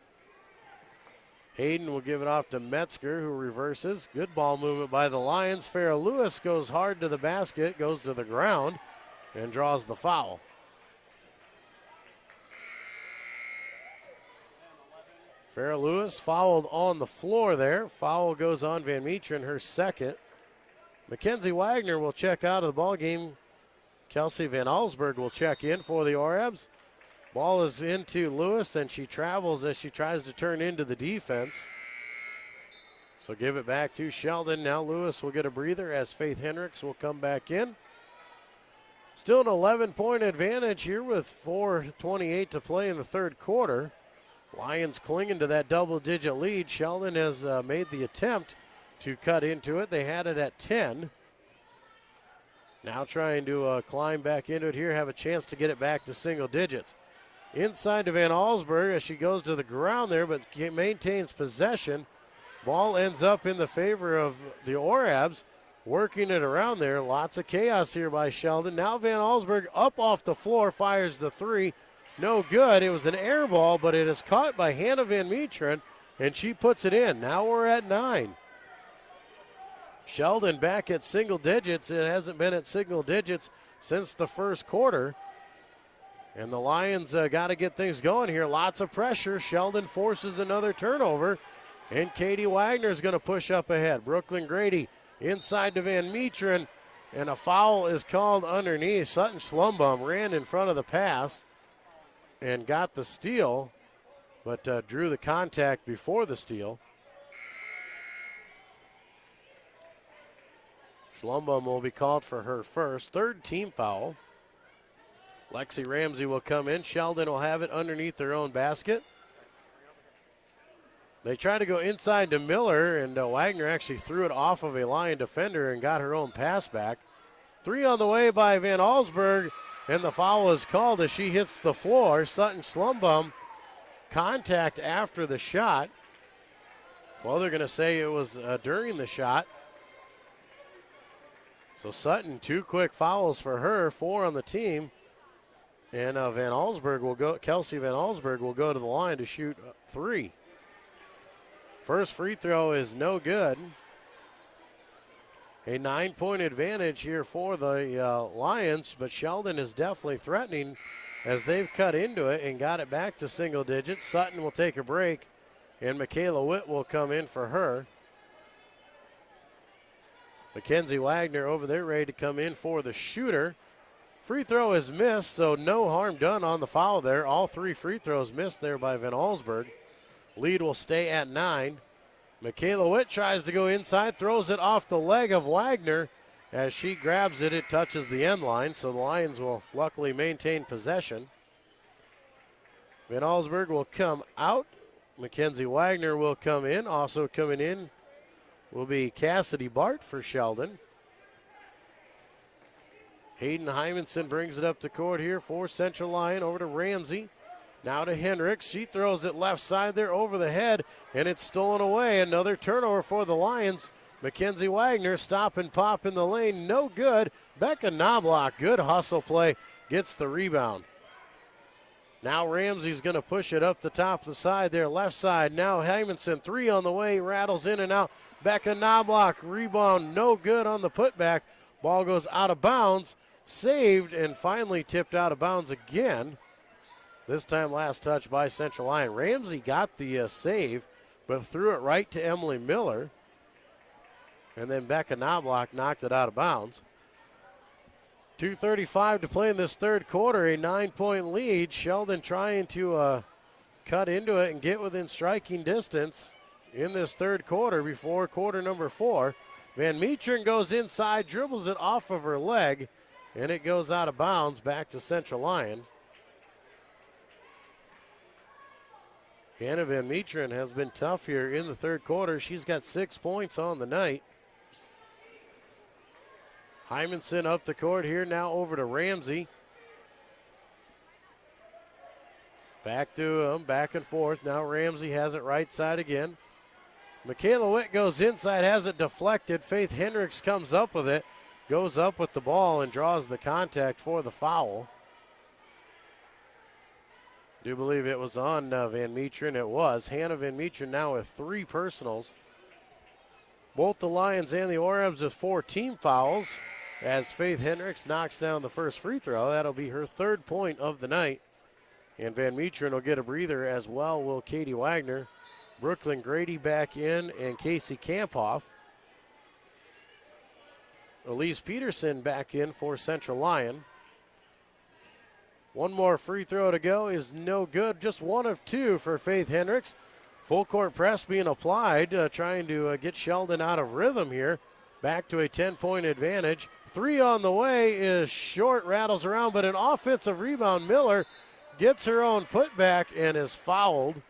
Hayden will give it off to Metzger, who reverses. Good ball movement by the Lions. Farrah Lewis goes hard to the basket, goes to the ground, and draws the foul. Farrah Lewis fouled on the floor there. Foul goes on Van Meteren, her second. Mackenzie Wagner will check out of the ball game. Kelsey Van Allsburg will check in for the Orebs. Ball is into Lewis, and she travels as she tries to turn into the defense. So give it back to Sheldon. Now Lewis will get a breather as Faith Hendricks will come back in. Still an 11-point advantage here with 4:28 to play in the third quarter. Lions clinging to that double-digit lead. Sheldon has made the attempt to cut into it. They had it at 10. Now trying to climb back into it here, have a chance to get it back to single digits. Inside to Van Allsburg as she goes to the ground there, but maintains possession. Ball ends up in the favor of the Orebs, working it around there. Lots of chaos here by Sheldon. Now Van Allsburg up off the floor, fires the three. No good. It was an air ball, but it is caught by Hannah Van Meteren, and she puts it in. Now we're at 9. Sheldon back at single digits. It hasn't been at single digits since the first quarter. And the Lions got to get things going here. Lots of pressure. Sheldon forces another turnover. And Katie Wagner is going to push up ahead. Brooklyn Grady inside to Van Meteren. And a foul is called underneath. Sutton Schlumbum ran in front of the pass and got the steal, but drew the contact before the steal. Schlumbum will be called for her first. Third team foul. Lexi Ramsey will come in. Sheldon will have it underneath their own basket. They try to go inside to Miller, and Wagner actually threw it off of a Lion defender and got her own pass back. 3 on the way by Van Allsburg, and the foul is called as she hits the floor. Sutton Schlumbum, contact after the shot. Well, they're going to say it was during the shot. So Sutton, 2 quick fouls for her, 4 on the team. And Kelsey Van Allsburg will go to the line to shoot 3. First free throw is no good. A 9-point advantage here for the Lions, but Sheldon is definitely threatening as they've cut into it and got it back to single digits. Sutton will take a break, and Michaela Witt will come in for her. Mackenzie Wagner over there ready to come in for the shooter. Free throw is missed, so no harm done on the foul there. All 3 free throws missed there by Van Allsburg. Lead will stay at 9. Michaela Witt tries to go inside, throws it off the leg of Wagner. As she grabs it, it touches the end line, so the Lions will luckily maintain possession. Van Allsburg will come out. Mackenzie Wagner will come in. Also coming in will be Cassidy Bart for Sheldon. Hayden Hymanson brings it up the court here for Central Lyon. Over to Ramsey. Now to Hendricks. She throws it left side there over the head, and it's stolen away. Another turnover for the Lions. Mackenzie Wagner stop and pop in the lane. No good. Becca Knobloch, good hustle play, gets the rebound. Now Ramsey's going to push it up the top of the side there, left side. Now Hymanson, 3 on the way, rattles in and out. Becca Knobloch, rebound, no good on the putback. Ball goes out of bounds, saved, and finally tipped out of bounds again. This time last touch by Central Lyon. Ramsey got the save, but threw it right to Emily Miller. And then Becca Knobloch knocked it out of bounds. 2:35 to play in this third quarter, a 9-point lead. Sheldon trying to cut into it and get within striking distance in this third quarter before quarter number 4. Van Meteren goes inside, dribbles it off of her leg, and it goes out of bounds back to Central Lyon. Hannah Van Meteren has been tough here in the third quarter. She's got 6 points on the night. Hymanson up the court here, now over to Ramsey. Back to him, back and forth. Now Ramsey has it right side again. Michaela Witt goes inside, has it deflected. Faith Hendricks comes up with it. goes up with the ball and draws the contact for the foul. Do believe it was on Van Meteren. It was. Hannah Van Meteren now with 3 personals. Both the Lions and the Orebs with 4 team fouls as Faith Hendricks knocks down the first free throw. That'll be her 3rd point of the night. And Van Meteren will get a breather, as well will Katie Wagner. Brooklyn Grady back in, and Casey Kampoff. Elise Peterson back in for Central Lyon. One more free throw to go is no good. Just 1 of 2 for Faith Hendricks. Full court press being applied, trying to get Sheldon out of rhythm here. Back to a 10-point advantage. 3 on the way is short, rattles around, but an offensive rebound. Miller gets her own putback and is fouled.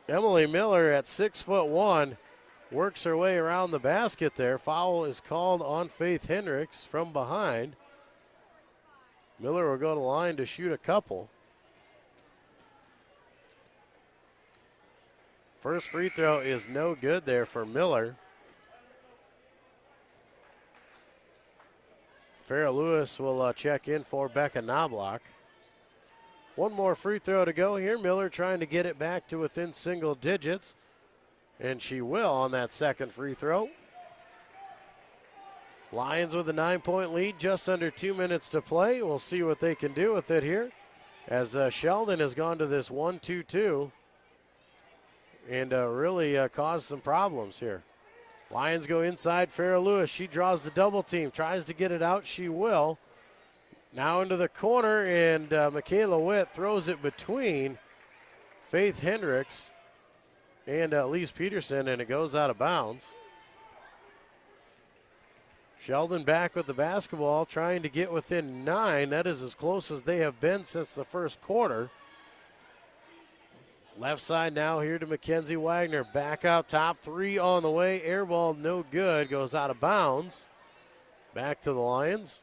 Emily Miller at 6'1" works her way around the basket there. Foul is called on Faith Hendricks from behind. Miller will go to the line to shoot a couple. First free throw is no good there for Miller. Farrah Lewis will check in for Becca Knobloch. One more free throw to go here. Miller trying to get it back to within single digits, and she will on that second free throw. Lions with a 9-point lead, just under 2 minutes to play. We'll see what they can do with it here, as Sheldon has gone to this 1-2-2 and really caused some problems here. Lions go inside. Farrah Lewis, she draws the double team, tries to get it out. She will. Now into the corner, and Michaela Witt throws it between Faith Hendricks and Elise Peterson, and it goes out of bounds. Sheldon back with the basketball, trying to get within 9. That is as close as they have been since the first quarter. Left side now here to Mackenzie Wagner. Back out top, 3 on the way. Air ball no good, goes out of bounds. Back to the Lions.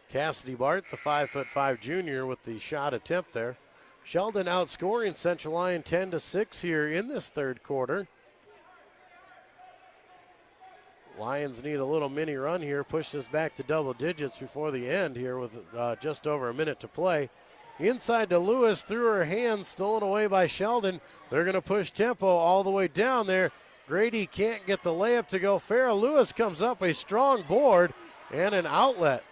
Cassidy Bart, the 5'5" junior, with the shot attempt there. Sheldon outscoring Central Lyon 10-6 here in this third quarter. Lions need a little mini run here, push this back to double digits before the end here with just over a minute to play. Inside to Lewis, through her hands, stolen away by Sheldon. They're going to push tempo all the way down there. Grady can't get the layup to go. Farrah Lewis comes up, a strong board and an outlet.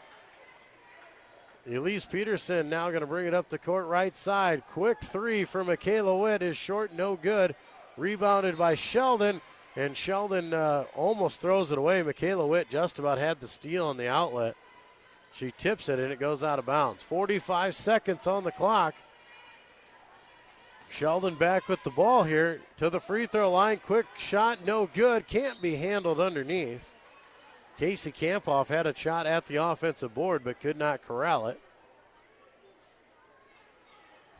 Elise Peterson now going to bring it up the court right side. Quick 3 for Michaela Witt is short, no good. Rebounded by Sheldon. And Sheldon almost throws it away. Michaela Witt just about had the steal on the outlet. She tips it, and it goes out of bounds. 45 seconds on the clock. Sheldon back with the ball here to the free throw line. Quick shot, no good. Can't be handled underneath. Casey Kampoff had a shot at the offensive board, but could not corral it.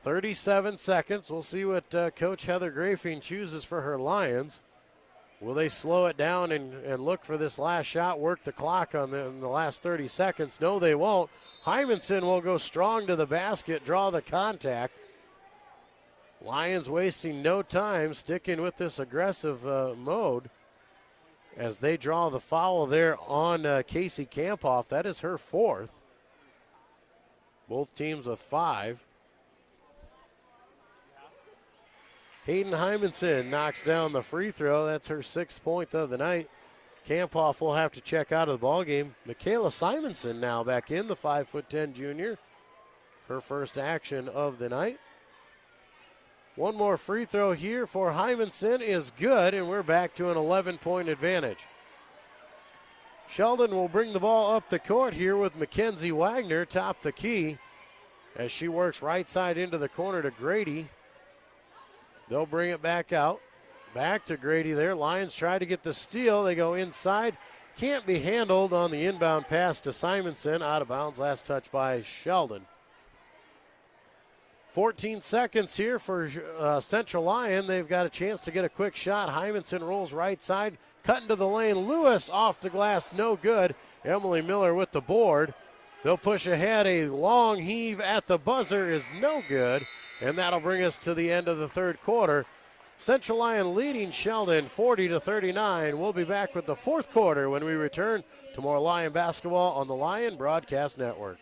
37 seconds. We'll see what Coach Heather Grafing chooses for her Lions. Will they slow it down and look for this last shot, work the clock on in the last 30 seconds? No, they won't. Hymanson will go strong to the basket, draw the contact. Lions wasting no time, sticking with this aggressive mode as they draw the foul there on Casey Kampoff. That is her 4th. Both teams with 5. Hayden Hymanson knocks down the free throw. That's her 6th point of the night. Kampoff will have to check out of the ballgame. Michaela Simonson now back in, the 5'10" junior. Her first action of the night. One more free throw here for Hymanson is good, and we're back to an 11-point advantage. Sheldon will bring the ball up the court here with Mackenzie Wagner top the key as she works right side into the corner to Grady. They'll bring it back out. Back to Grady there. Lions try to get the steal. They go inside. Can't be handled on the inbound pass to Simonson. Out of bounds. Last touch by Sheldon. 14 seconds here for Central Lyon. They've got a chance to get a quick shot. Hymanson rolls right side. Cut into the lane. Lewis off the glass. No good. Emily Miller with the board. They'll push ahead. A long heave at the buzzer is no good. And that'll bring us to the end of the third quarter. Central Lyon leading Sheldon 40-39. We'll be back with the fourth quarter when we return to more Lyon basketball on the Lyon Broadcast Network.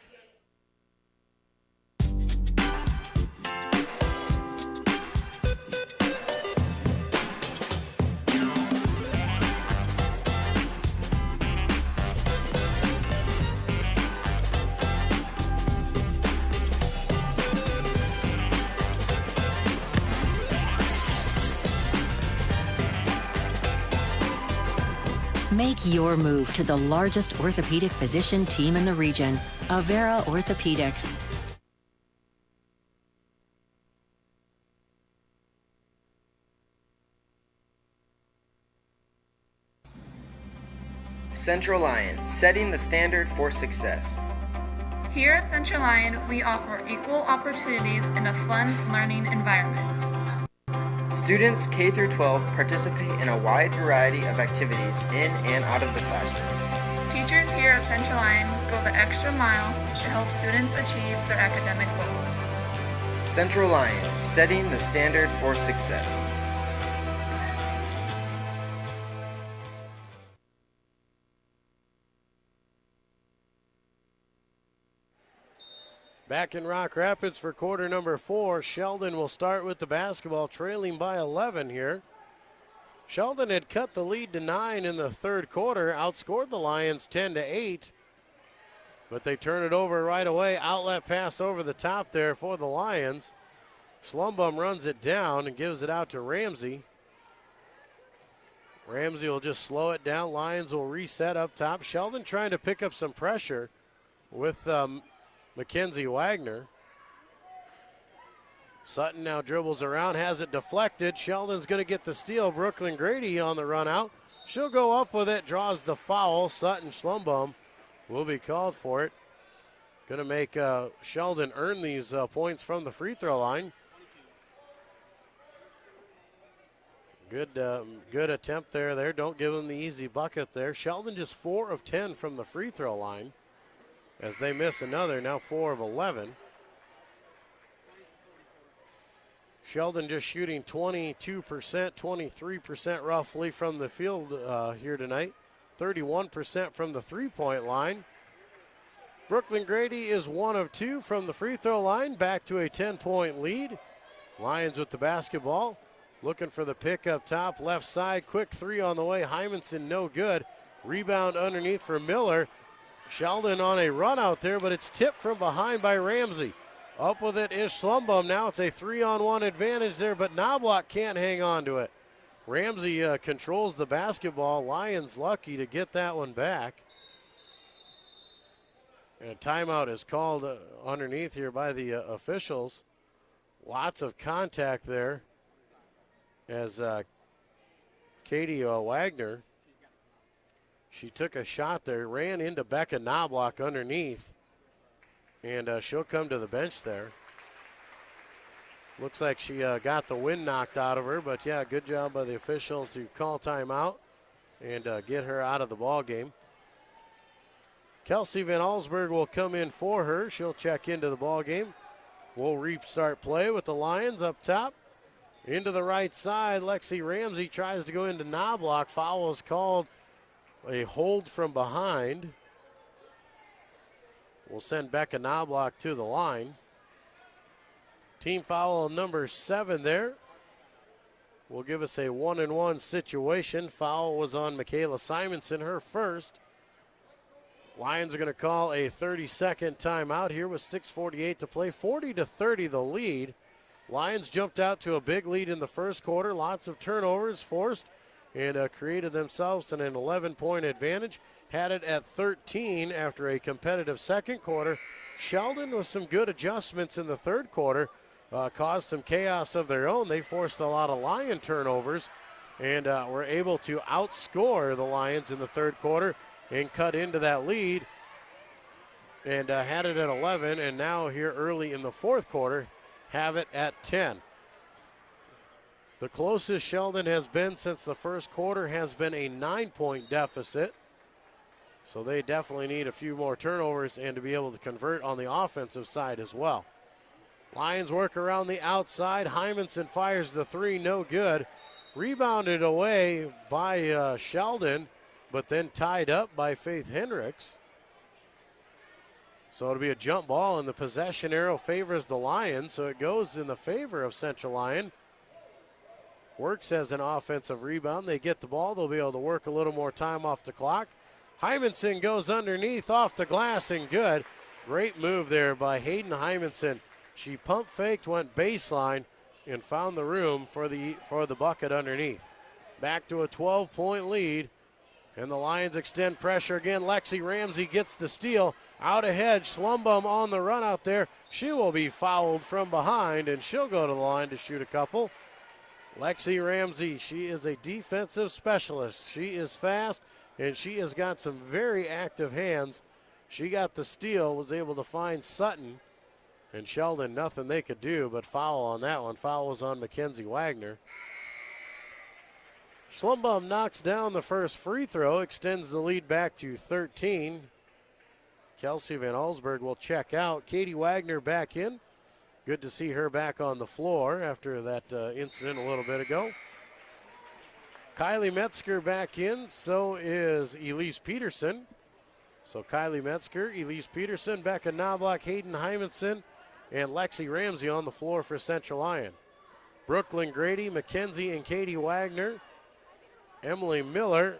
Make your move to the largest orthopedic physician team in the region, Avera Orthopedics. Central Lyon, setting the standard for success. Here at Central Lyon, we offer equal opportunities in a fun learning environment. Students K through 12 participate in a wide variety of activities in and out of the classroom. Teachers here at Central Lyon go the extra mile to help students achieve their academic goals. Central Lyon, setting the standard for success. Back in Rock Rapids for quarter number 4. Sheldon will start with the basketball, trailing by 11 here. Sheldon had cut the lead to 9 in the third quarter, outscored the Lions 10-8, but they turn it over right away. Outlet pass over the top there for the Lions. Schlumbum runs it down and gives it out to Ramsey. Ramsey will just slow it down. Lions will reset up top. Sheldon trying to pick up some pressure with Mackenzie Wagner. Sutton now dribbles around, has it deflected. Sheldon's going to get the steal. Brooklyn Grady on the run out. She'll go up with it, draws the foul. Sutton Schlumbum will be called for it. Going to make Sheldon earn these points from the free throw line. Good attempt there. Don't give them the easy bucket there. Sheldon just 4 of 10 from the free throw line as they miss another, now 4 of 11. Sheldon just shooting 22%, 23% roughly from the field here tonight. 31% from the three-point line. Brooklyn Grady is 1 of 2 from the free throw line, back to a 10-point lead. Lions with the basketball, looking for the pick up top, left side, quick three on the way. Hymanson no good. Rebound underneath for Miller. Sheldon on a run out there, but it's tipped from behind by Ramsey. Up with it is Schlumbum. Now it's a 3-on-1 advantage there, but Knobloch can't hang on to it. Ramsey controls the basketball. Lions lucky to get that one back. And timeout is called underneath here by the officials. Lots of contact there as Katie Wagner, she took a shot there, ran into Becca Knobloch underneath, and she'll come to the bench there. Looks like she got the wind knocked out of her, but yeah, good job by the officials to call timeout and get her out of the ball game. Kelsey Van Allsburg will come in for her. She'll check into the ball game. We'll restart play with the Lions up top. Into the right side, Lexi Ramsey tries to go into Knobloch. Foul is called. A hold from behind. We'll send Becca Knobloch to the line. Team foul number 7 there. Will give us a 1-and-1 situation. Foul was on Michaela Simonson, her first. Lions are going to call a 30-second timeout here with 6:48 to play. 40-30 the lead. Lions jumped out to a big lead in the first quarter. Lots of turnovers forced and created themselves an 11-point advantage. Had it at 13 after a competitive second quarter. Sheldon with some good adjustments in the third quarter caused some chaos of their own. They forced a lot of Lion turnovers and were able to outscore the Lions in the third quarter and cut into that lead and had it at 11, and now here early in the fourth quarter have it at 10. The closest Sheldon has been since the first quarter has been a 9-point deficit. So they definitely need a few more turnovers and to be able to convert on the offensive side as well. Lions work around the outside. Hymanson fires the three, no good. Rebounded away by Sheldon, but then tied up by Faith Hendricks. So it'll be a jump ball, and the possession arrow favors the Lions, so it goes in the favor of Central Lyon. Works as an offensive rebound. They get the ball. They'll be able to work a little more time off the clock. Hymanson goes underneath off the glass and good. Great move there by Hayden Hymanson. She pump faked, went baseline, and found the room for the bucket underneath. Back to a 12-point lead, and the Lions extend pressure again. Lexi Ramsey gets the steal. Out ahead, Schlumbum on the run out there. She will be fouled from behind, and she'll go to the line to shoot a couple. Lexi Ramsey, she is a defensive specialist. She is fast, and she has got some very active hands. She got the steal, was able to find Sutton, and Sheldon, nothing they could do but foul on that one. Foul was on Mackenzie Wagner. Schlumbum knocks down the first free throw, extends the lead back to 13. Kelsey Van Allsburg will check out. Katie Wagner back in. Good to see her back on the floor after that incident a little bit ago. Kylie Metzger back in, so is Elise Peterson. So Kylie Metzger, Elise Peterson, Becca Knobloch, Hayden Hymanson, and Lexi Ramsey on the floor for Central Lyon. Brooklyn Grady, Mackenzie and Katie Wagner, Emily Miller,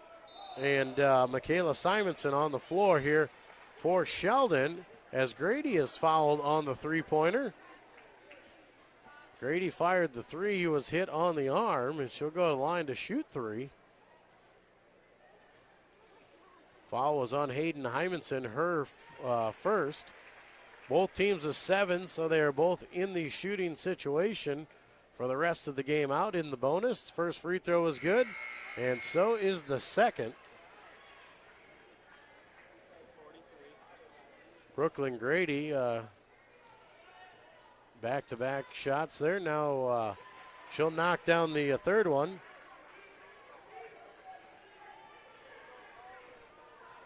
and Michaela Simonson on the floor here for Sheldon, as Grady is fouled on the three-pointer. Grady fired the three. He was hit on the arm, and she'll go to the line to shoot three. Foul was on Hayden Hymanson, her first. Both teams with 7, so they are both in the shooting situation for the rest of the game out in the bonus. First free throw was good, and so is the second. Brooklyn Grady, back-to-back shots there. Now she'll knock down the third one.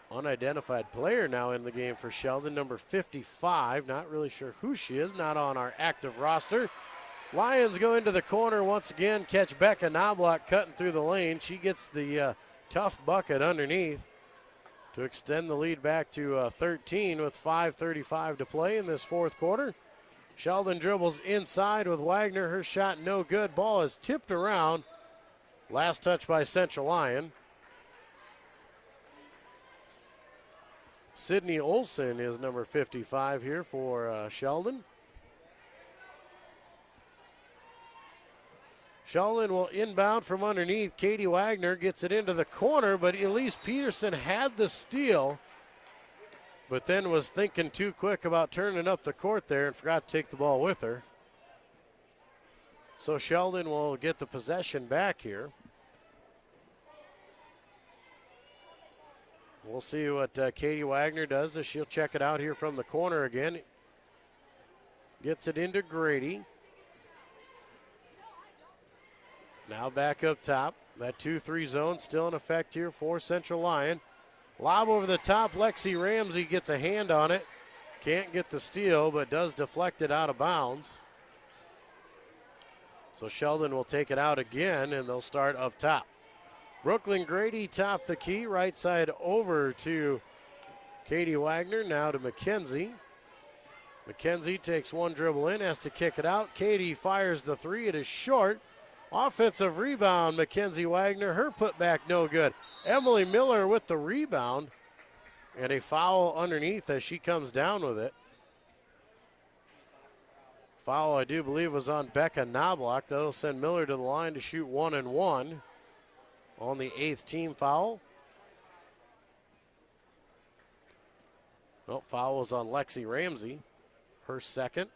Unidentified player now in the game for Sheldon, number 55. Not really sure who she is, not on our active roster. Lions go into the corner once again, catch Becca Knobloch cutting through the lane. She gets the tough bucket underneath to extend the lead back to 13 with 5:35 to play in this fourth quarter. Sheldon dribbles inside with Wagner. Her shot no good. Ball is tipped around. Last touch by Central Lyon. Sydney Olson is number 55 here for Sheldon. Sheldon will inbound from underneath. Katie Wagner gets it into the corner, but Elise Peterson had the steal, but then was thinking too quick about turning up the court there and forgot to take the ball with her. So Sheldon will get the possession back here. We'll see what Katie Wagner does as she'll check it out here from the corner again. Gets it into Grady. Now back up top. That 2-3 zone still in effect here for Central Lyon. Lob over the top. Lexi Ramsey gets a hand on it. Can't get the steal, but does deflect it out of bounds. So Sheldon will take it out again, and they'll start up top. Brooklyn Grady top the key. Right side over to Katie Wagner. Now to Mackenzie. Mackenzie takes one dribble in, has to kick it out. Katie fires the three. It is short. Offensive rebound, Mackenzie Wagner. Her putback no good. Emily Miller with the rebound. And a foul underneath as she comes down with it. Foul, I do believe, was on Becca Knobloch. That'll send Miller to the line to shoot 1-1 on the 8th team foul. Well, foul was on Lexi Ramsey, her second.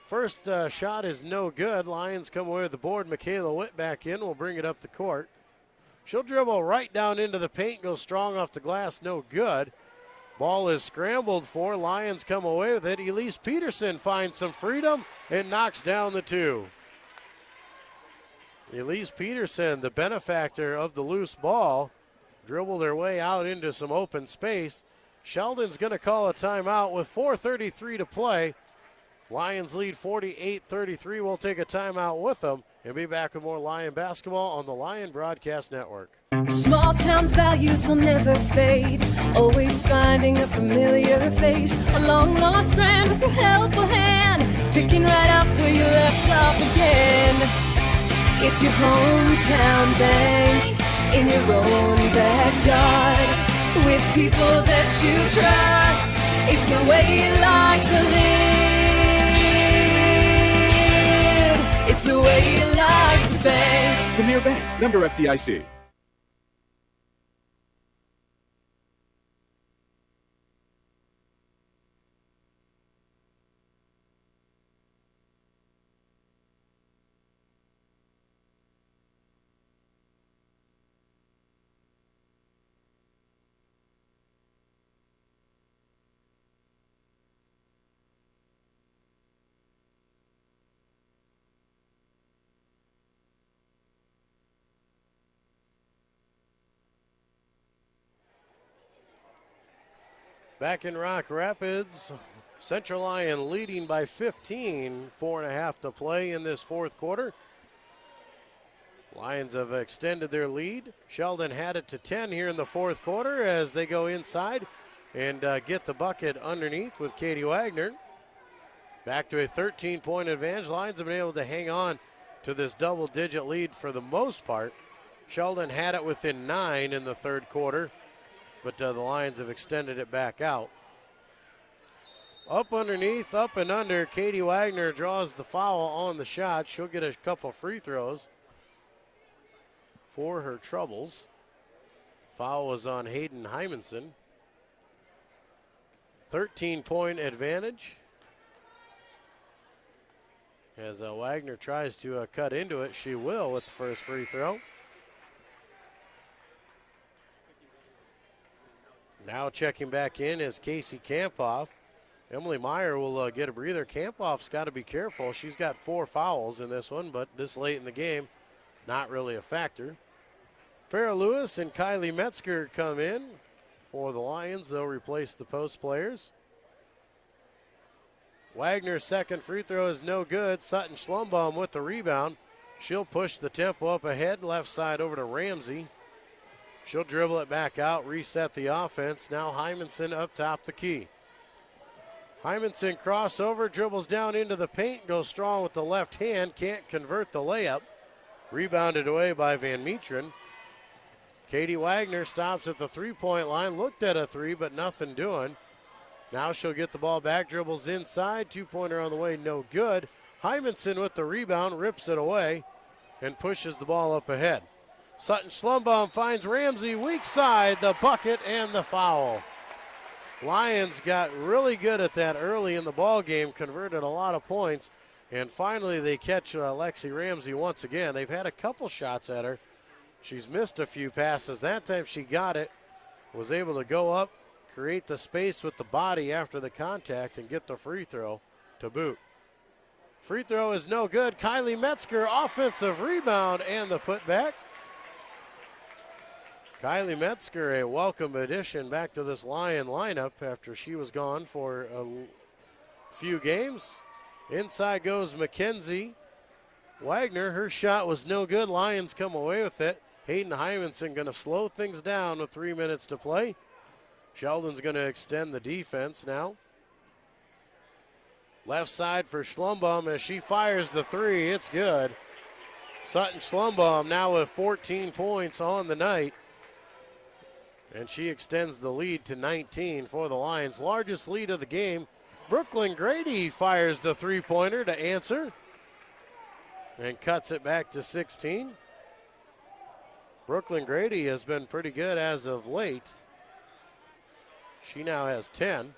First shot is no good. Lions come away with the board. Michaela Witt back in, will bring it up the court. She'll dribble right down into the paint, go strong off the glass, no good. Ball is scrambled for. Lions come away with it. Elise Peterson finds some freedom and knocks down the two. Elise Peterson, the benefactor of the loose ball, dribbled her way out into some open space. Sheldon's going to call a timeout with 4:33 to play. Lions lead 48-33. We'll take a timeout with them and be back with more Lion basketball on the Lion Broadcast Network. Small town values will never fade. Always finding a familiar face. A long lost friend with a helpful hand. Picking right up where you left off again. It's your hometown bank in your own backyard. With people that you trust. It's the way you like to live. It's the way you like to bank. Premier Bank, member FDIC. Back in Rock Rapids, Central Lyon leading by 15, 4.5 to play in this fourth quarter. Lions have extended their lead. Sheldon had it to 10 here in the fourth quarter as they go inside and get the bucket underneath with Katie Wagner. Back to a 13-point advantage. Lions have been able to hang on to this double-digit lead for the most part. Sheldon had it within 9 in the third quarter, but the Lions have extended it back out. Up underneath, up and under. Katie Wagner draws the foul on the shot. She'll get a couple free throws for her troubles. Foul was on Hayden Hymanson. 13-point advantage. As Wagner tries to cut into it, she will with the first free throw. Now checking back in is Casey Kampoff. Emily Meyer will get a breather. Kampoff's got to be careful. She's got 4 fouls in this one, but this late in the game, not really a factor. Farrah Lewis and Kylie Metzger come in for the Lions. They'll replace the post players. Wagner's second free throw is no good. Sutton Schlumbaum with the rebound. She'll push the tempo up ahead, left side over to Ramsey. She'll dribble it back out, reset the offense. Now Hymanson up top the key. Hymanson crossover, dribbles down into the paint, goes strong with the left hand, can't convert the layup. Rebounded away by Van Metren. Katie Wagner stops at the three-point line, looked at a three, but nothing doing. Now she'll get the ball back, dribbles inside, two-pointer on the way, no good. Hymanson with the rebound, rips it away, and pushes the ball up ahead. Sutton Schlumbaum finds Ramsey, weak side, the bucket and the foul. Lions got really good at that early in the ball game, converted a lot of points, and finally they catch Lexi Ramsey once again. They've had a couple shots at her. She's missed a few passes. That time she got it, was able to go up, create the space with the body after the contact, and get the free throw to boot. Free throw is no good. Kylie Metzger, offensive rebound and the putback. Kylie Metzger, a welcome addition back to this Lion lineup after she was gone for a few games. Inside goes Mackenzie Wagner. Her shot was no good. Lions come away with it. Hayden Hymanson going to slow things down with 3 minutes to play. Sheldon's going to extend the defense now. Left side for Schlumbaum as she fires the three. It's good. Sutton Schlumbaum now with 14 points on the night. And she extends the lead to 19 for the Lions. Largest lead of the game. Brooklyn Grady fires the three-pointer to answer and cuts it back to 16. Brooklyn Grady has been pretty good as of late. She now has 10.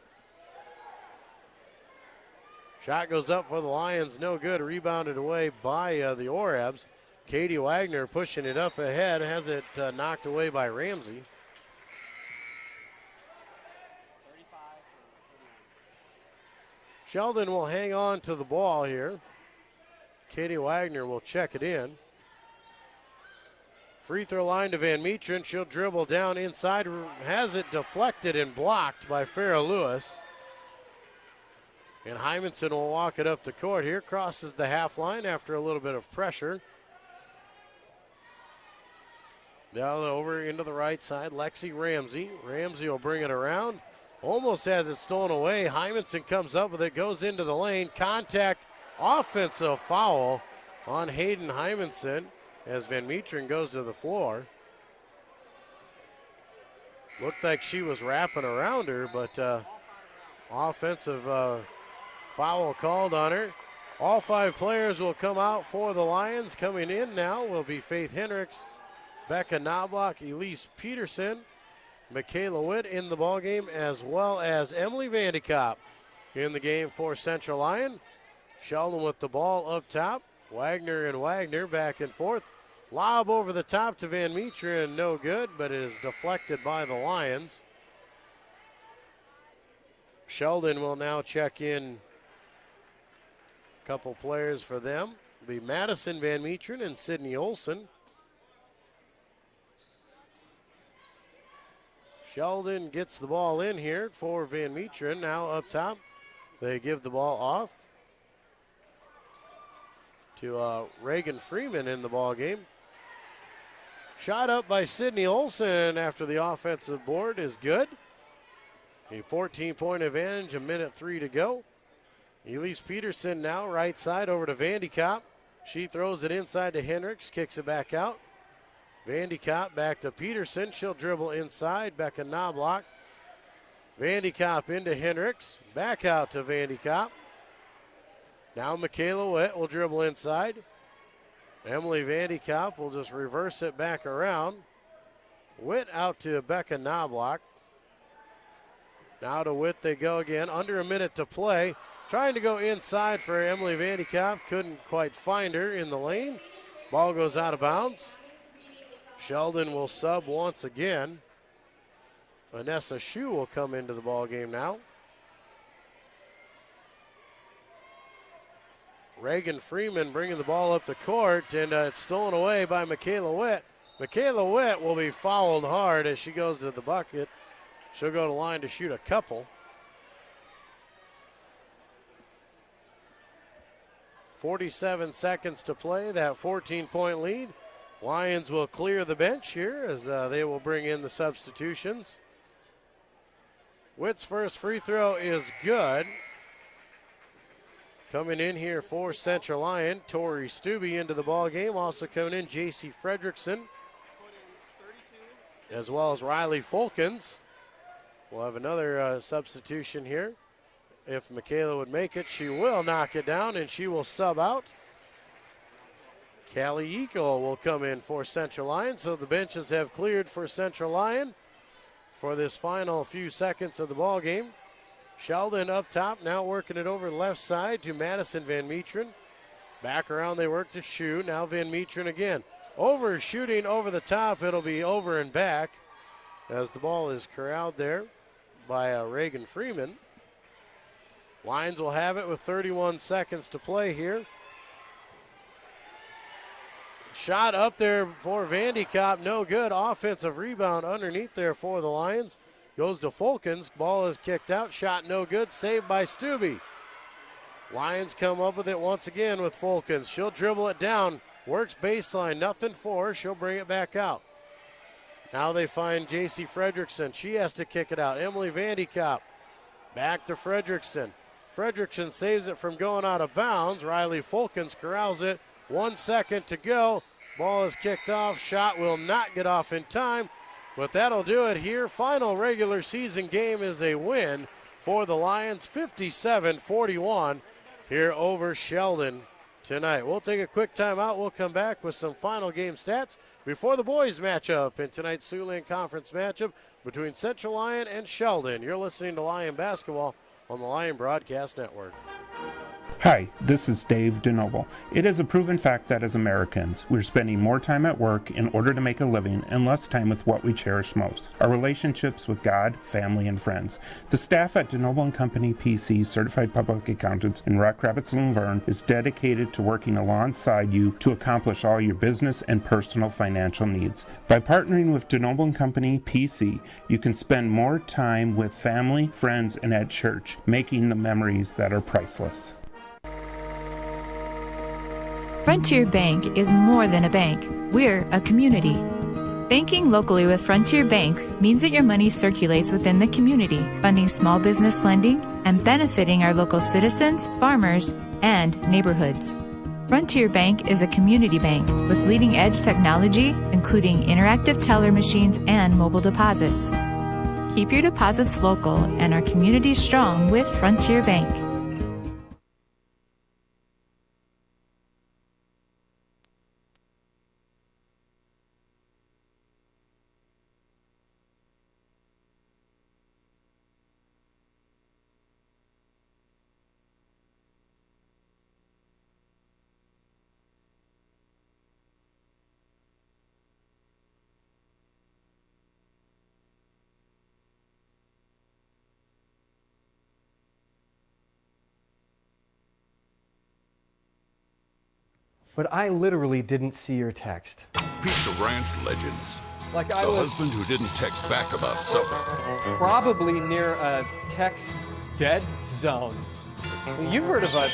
Shot goes up for the Lions, no good. Rebounded away by the Orabs. Katie Wagner pushing it up ahead, has it knocked away by Ramsey. Sheldon will hang on to the ball here. Katie Wagner will check it in. Free throw line to Van Metren. She'll dribble down inside, has it deflected and blocked by Farrah Lewis. And Hymanson will walk it up the court here, crosses the half line after a little bit of pressure. Now over into the right side, Lexi Ramsey. Ramsey will bring it around. Almost has it stolen away. Hymanson comes up with it, goes into the lane. Contact, offensive foul on Hayden Hymanson as Van Meteren goes to the floor. Looked like she was wrapping around her, but offensive foul called on her. All 5 players will come out for the Lions. Coming in now will be Faith Hendricks, Becca Knobloch, Elise Peterson, Michaela Witt in the ballgame, as well as Emily Vandekop in the game for Central Lyon. Sheldon with the ball up top. Wagner and Wagner back and forth. Lob over the top to Van Meteren, no good, but it is deflected by the Lions. Sheldon will now check in a couple players for them. It'll be Madison Van Meteren and Sydney Olson. Sheldon gets the ball in here for Van Meteren. Now up top, they give the ball off to Reagan Freeman in the ball game. Shot up by Sydney Olson after the offensive board is good. A 14-point advantage, 1:03 to go. Elise Peterson now right side over to Vandekop. She throws it inside to Hendricks, kicks it back out. Vandekop back to Peterson. She'll dribble inside. Becca Knobloch. Vandekop into Hendricks. Back out to Vandekop. Now Michaela Witt will dribble inside. Emily Vandekop will just reverse it back around. Witt out to Becca Knobloch. Now to Witt they go again. Under a minute to play. Trying to go inside for Emily Vandekop. Couldn't quite find her in the lane. Ball goes out of bounds. Sheldon will sub once again. Vanessa Shue will come into the ball game now. Reagan Freeman bringing the ball up the court, and it's stolen away by Michaela Witt. Michaela Witt will be fouled hard as she goes to the bucket. She'll go to the line to shoot a couple. 47 seconds to play, that 14-point lead. Lions will clear the bench here as they will bring in the substitutions. Witt's first free throw is good. Coming in here for Central Lyon, Tori Stubbe into the ball game. Also coming in, J.C. Fredrickson, as well as Riley Fulkins. We'll have another substitution here. If Michaela would make it, she will knock it down, and she will sub out. Callie Eco will come in for Central Lyon, so the benches have cleared for Central Lyon for this final few seconds of the ball game. Sheldon up top, now working it over the left side to Madison Van Meteren. Back around they work to Shue, now Van Meteren again. Overshooting over the top, it'll be over and back as the ball is corralled there by Reagan Freeman. Lions will have it with 31 seconds to play here. Shot up there for Vandekop, no good. Offensive rebound underneath there for the Lions. Goes to Fulkins, ball is kicked out, shot no good, saved by Stubbe. Lions come up with it once again with Fulkins. She'll dribble it down, works baseline, nothing for her, she'll bring it back out. Now they find J.C. Fredrickson, she has to kick it out. Emily Vandekop, back to Fredrickson. Fredrickson saves it from going out of bounds. Riley Fulkins corrals it. 1 second to go. Ball is kicked off. Shot will not get off in time, but that'll do it here. Final regular season game is a win for the Lions, 57-41 here over Sheldon tonight. We'll take a quick timeout. We'll come back with some final game stats before the boys matchup in tonight's Siouxland Conference matchup between Central Lyon and Sheldon. You're listening to Lion Basketball on the Lion Broadcast Network. Hi, this is Dave DeNoble. It is a proven fact that as Americans, we're spending more time at work in order to make a living and less time with what we cherish most, our relationships with God, family, and friends. The staff at DeNoble & Company PC, Certified Public Accountants in Rock Rapids, Luverne, is dedicated to working alongside you to accomplish all your business and personal financial needs. By partnering with DeNoble & Company PC, you can spend more time with family, friends, and at church, making the memories that are priceless. Frontier Bank is more than a bank. We're a community. Banking locally with Frontier Bank means that your money circulates within the community, funding small business lending and benefiting our local citizens, farmers, and neighborhoods. Frontier Bank is a community bank with leading-edge technology, including interactive teller machines and mobile deposits. Keep your deposits local and our community strong with Frontier Bank. But I literally didn't see your text. Pizza Ranch legends. Like the husband who didn't text back about supper. Probably near a text dead zone. You've heard of a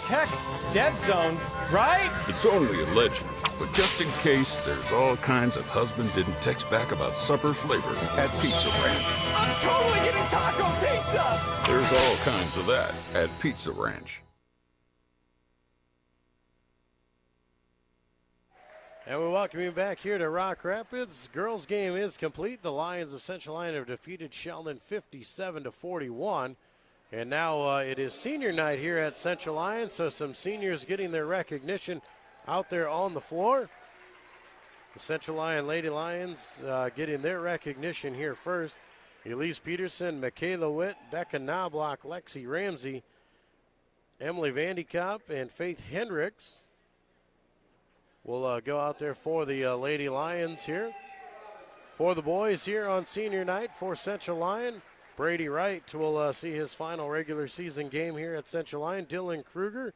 text dead zone, right? It's only a legend, but just in case, there's all kinds of husband didn't text back about supper flavor at Pizza Ranch. I'm totally getting taco pizza! There's all kinds of that at Pizza Ranch. And we welcome you back here to Rock Rapids. Girls game is complete. The Lions of Central Lyon have defeated Sheldon 57-41. And now it is senior night here at Central Lyon, so some seniors getting their recognition out there on the floor. The Central Lyon Lady Lions getting their recognition here first. Elise Peterson, Michaela Witt, Becca Knobloch, Lexi Ramsey, Emily Vandekop, and Faith Hendricks will go out there for the Lady Lions here. For the boys here on senior night for Central Lyon, Brady Wright will see his final regular season game here at Central Lyon. Dylan Kruger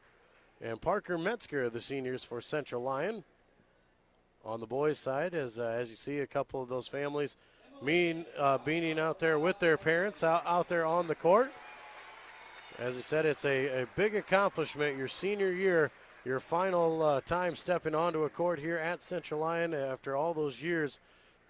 and Parker Metzger, the seniors for Central Lyon. On the boys' side, as you see a couple of those families being out there with their parents out there on the court. As we said, it's a big accomplishment, your senior year, your final time stepping onto a court here at Central Lyon after all those years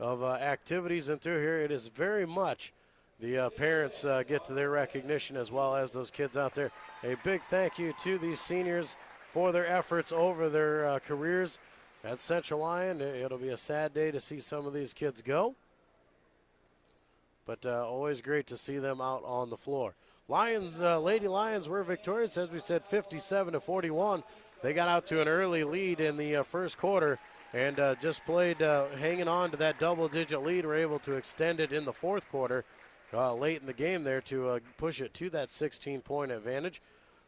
of activities and through here. It is very much the parents get to their recognition as well as those kids out there. A big thank you to these seniors for their efforts over their careers at Central Lyon. It'll be a sad day to see some of these kids go, but always great to see them out on the floor. Lady Lions were victorious, as we said, 57-41. They got out to an early lead in the first quarter and just played hanging on to that double-digit lead. Were able to extend it in the fourth quarter late in the game there to push it to that 16-point advantage.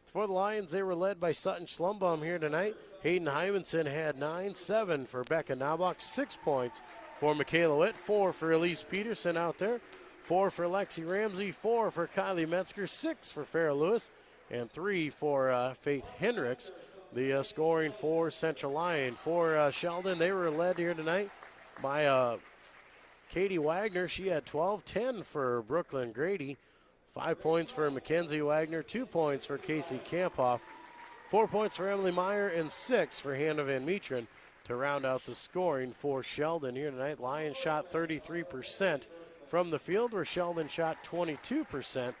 For the Lions, they were led by Sutton Schlumbaum here tonight. Hayden Hymanson had 9, 7 for Becca Knobloch, 6 points for Michaela Witt, 4 for Elise Peterson out there, 4 for Lexi Ramsey, 4 for Kylie Metzger, 6 for Farrah Lewis, and 3 for Faith Hendricks. The scoring for Central Lyon. For Sheldon, they were led here tonight by Katie Wagner. She had 12, 10 for Brooklyn Grady, 5 points for Mackenzie Wagner, 2 points for Casey Kamphoff, 4 points for Emily Meyer, and 6 for Hannah Van Metren to round out the scoring for Sheldon here tonight. Lions shot 33% from the field, where Sheldon shot 22%.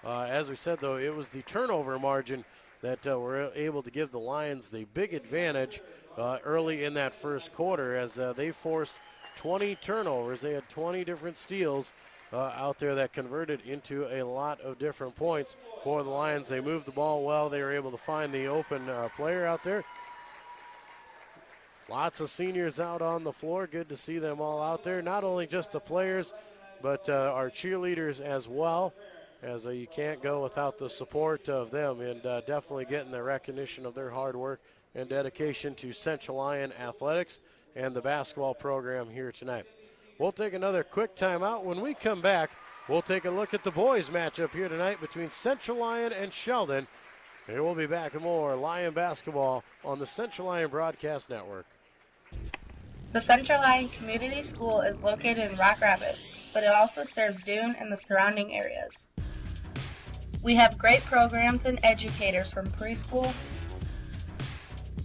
As we said, though, it was the turnover margin that were able to give the Lions the big advantage early in that first quarter, as they forced 20 turnovers. They had 20 different steals out there that converted into a lot of different points for the Lions. They moved the ball well. They were able to find the open player out there. Lots of seniors out on the floor. Good to see them all out there. Not only just the players, but our cheerleaders as well. as you can't go without the support of them, and definitely getting the recognition of their hard work and dedication to Central Lyon athletics and the basketball program here tonight. We'll take another quick timeout. When we come back, we'll take a look at the boys matchup here tonight between Central Lyon and Sheldon. And we'll be back with more Lyon basketball on the Central Lyon Broadcast Network. The Central Lyon Community School is located in Rock Rapids, but it also serves Dune and the surrounding areas. We have great programs and educators from preschool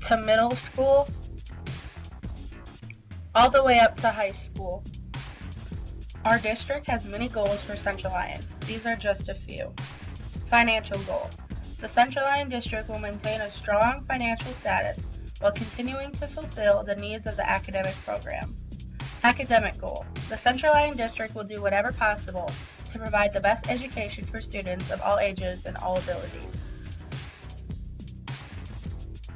to middle school, all the way up to high school. Our district has many goals for Central Lyon. These are just a few. Financial goal. The Central Lyon district will maintain a strong financial status while continuing to fulfill the needs of the academic program. Academic goal. The Central Lyon district will do whatever possible to provide the best education for students of all ages and all abilities.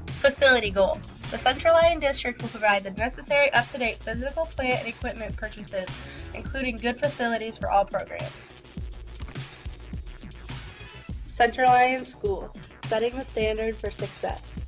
Facility goal. The Central Lyon district will provide the necessary up-to-date physical plant and equipment purchases, including good facilities for all programs. Central Lyon School, setting the standard for success.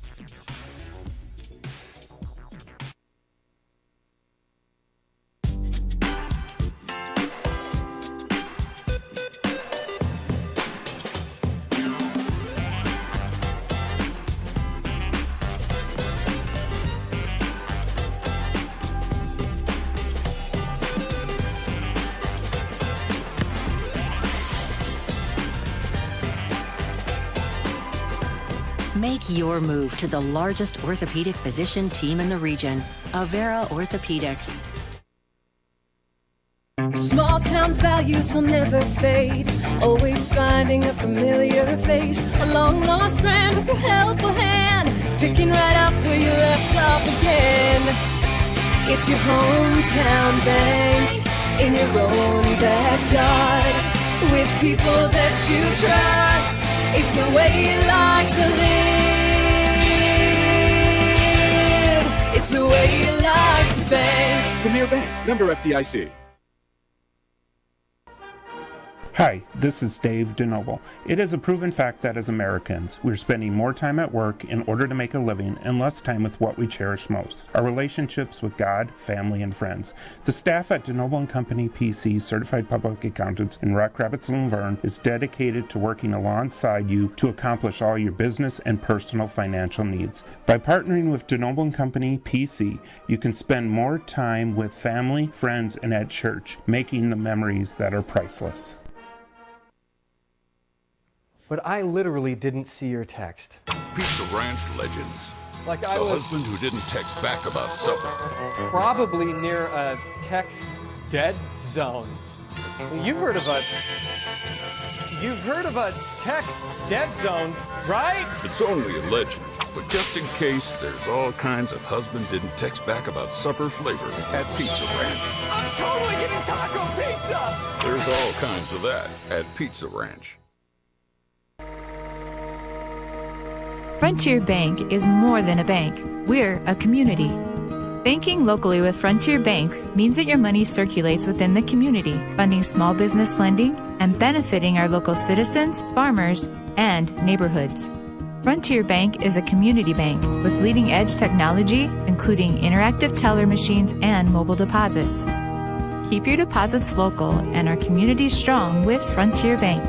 Make your move to the largest orthopedic physician team in the region, Avera Orthopedics. Small town values will never fade. Always finding a familiar face, a long lost friend with a helpful hand, picking right up where you left off again. It's your hometown bank in your own backyard, with people that you trust. It's the way you like to live. It's the way you like to bank. Premier Bank, member FDIC. Hi, this is Dave DeNoble. It is a proven fact that as Americans, we're spending more time at work in order to make a living and less time with what we cherish most, our relationships with God, family, and friends. The staff at DeNoble & Company PC, Certified Public Accountants in Rock Rapids and Laverne, is dedicated to working alongside you to accomplish all your business and personal financial needs. By partnering with DeNoble & Company PC, you can spend more time with family, friends, and at church, making the memories that are priceless. But I literally didn't see your text. Pizza Ranch legends. Like I the was husband who didn't text back about supper. probably near a text dead zone. You've heard of a text dead zone, right? It's only a legend, but just in case, there's all kinds of husband didn't text back about supper flavor at Pizza Ranch. I'm totally getting taco pizza! There's all kinds of that at Pizza Ranch. Frontier Bank is more than a bank. We're a community. Banking locally with Frontier Bank means that your money circulates within the community, funding small business lending and benefiting our local citizens, farmers, and neighborhoods. Frontier Bank is a community bank with leading-edge technology, including interactive teller machines and mobile deposits. Keep your deposits local and our community strong with Frontier Bank.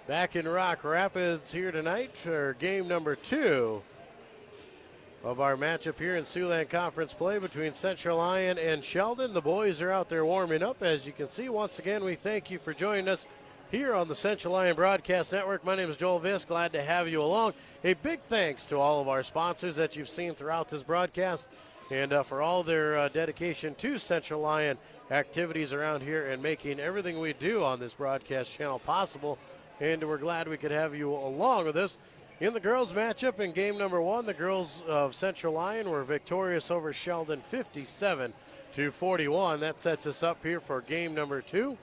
Back in Rock Rapids here tonight for game number 2 of our matchup here in Siouxland Conference play between Central Lyon and Sheldon. The boys are out there warming up. As you can see, once again, we thank you for joining us here on the Central Lyon Broadcast Network. My name is Joel Viss. Glad to have you along. A big thanks to all of our sponsors that you've seen throughout this broadcast and for all their dedication to Central Lyon activities around here and making everything we do on this broadcast channel possible. And we're glad we could have you along with us. In the girls matchup in game number 1, the girls of Central Lyon were victorious over Sheldon 57-41. That sets us up here for game number 2.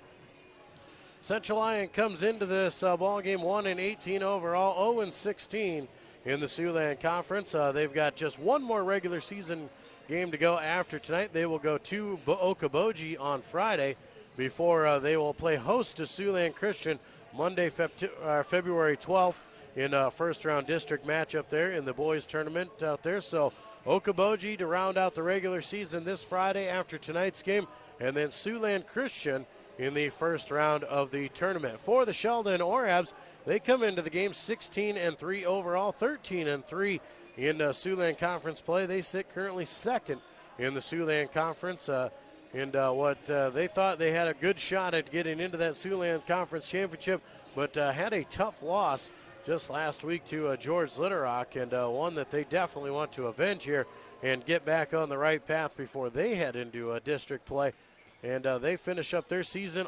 Central Lyon comes into this ball game 1-18 overall, 0-16 in the Siouxland Conference. They've got just one more regular season game to go after tonight. They will go to Okoboji on Friday before they will play host to Siouxland Christian Monday, February 12th in a first-round district matchup there in the boys tournament out there. So Okoboji to round out the regular season this Friday after tonight's game, and then Siouxland Christian in the first round of the tournament. For the Sheldon Orabs, they come into the game 16-3 overall, 13-3 in Siouxland Conference play. They sit currently second in the Siouxland Conference. They thought they had a good shot at getting into that Siouxland Conference championship, but had a tough loss just last week to George Litterock, and one that they definitely want to avenge here and get back on the right path before they head into district play. And they finish up their season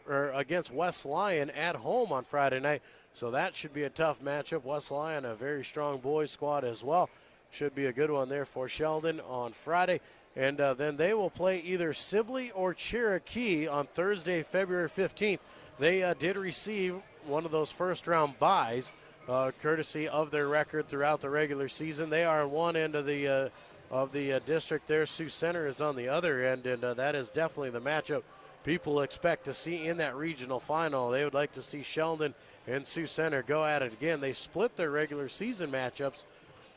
against West Lyon at home on Friday night. So that should be a tough matchup. West Lyon, a very strong boys squad as well. Should be a good one there for Sheldon on Friday. And then they will play either Sibley or Cherokee on Thursday, February 15th. They did receive one of those first-round byes, courtesy of their record throughout the regular season. They are on one end of the district there. Sioux Center is on the other end, and that is definitely the matchup people expect to see in that regional final. They would like to see Sheldon and Sioux Center go at it again. They split their regular season matchups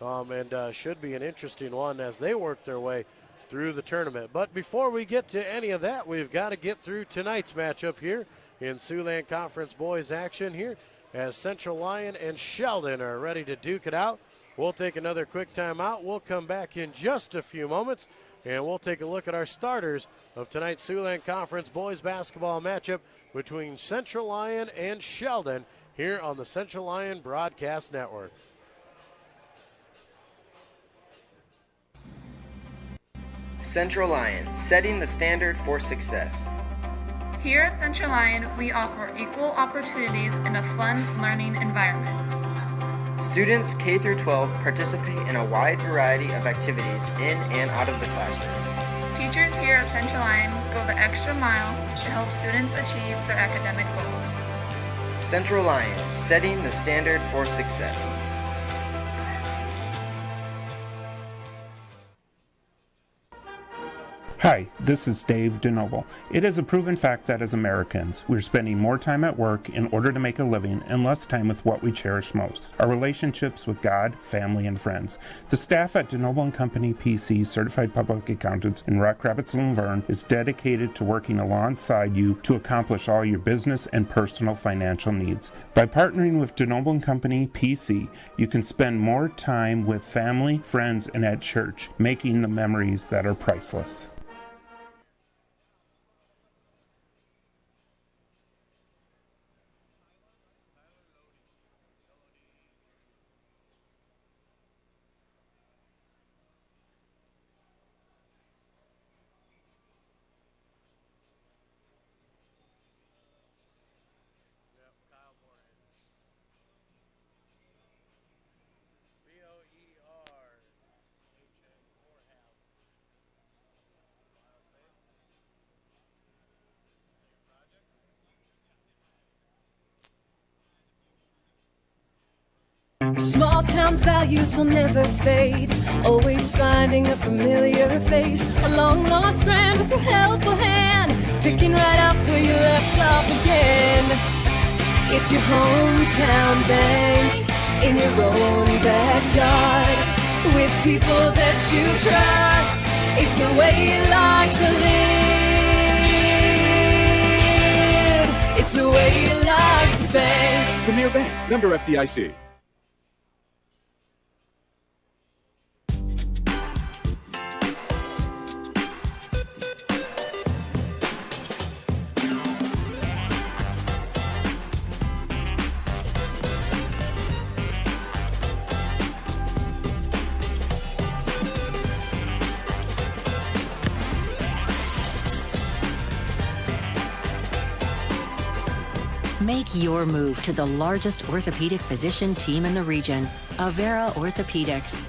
and should be an interesting one as they work their way through the tournament. But before we get to any of that, we've got to get through tonight's matchup here in Siouxland Conference boys action here as Central Lyon and Sheldon are ready to duke it out. We'll take another quick timeout. We'll come back in just a few moments, and we'll take a look at our starters of tonight's Siouxland Conference boys basketball matchup between Central Lyon and Sheldon here on the Central Lyon Broadcast Network. Central Lyon, setting the standard for success. Here at Central Lyon, we offer equal opportunities in a fun learning environment. Students K through 12 participate in a wide variety of activities in and out of the classroom. Teachers here at Central Lyon go the extra mile to help students achieve their academic goals. Central Lyon, setting the standard for success. Hi, this is Dave DeNoble. It is a proven fact that as Americans, we're spending more time at work in order to make a living and less time with what we cherish most, our relationships with God, family, and friends. The staff at DeNoble & Company PC, Certified Public Accountants in Rock Rapids and Laverne, is dedicated to working alongside you to accomplish all your business and personal financial needs. By partnering with DeNoble & Company PC, you can spend more time with family, friends, and at church, making the memories that are priceless. Small town values will never fade. Always finding a familiar face, a long lost friend with a helpful hand, picking right up where you left off again. It's your hometown bank in your own backyard, with people that you trust. It's the way you like to live. It's the way you like to bank. Premier Bank, member FDIC. Make your move to the largest orthopedic physician team in the region, Avera Orthopedics.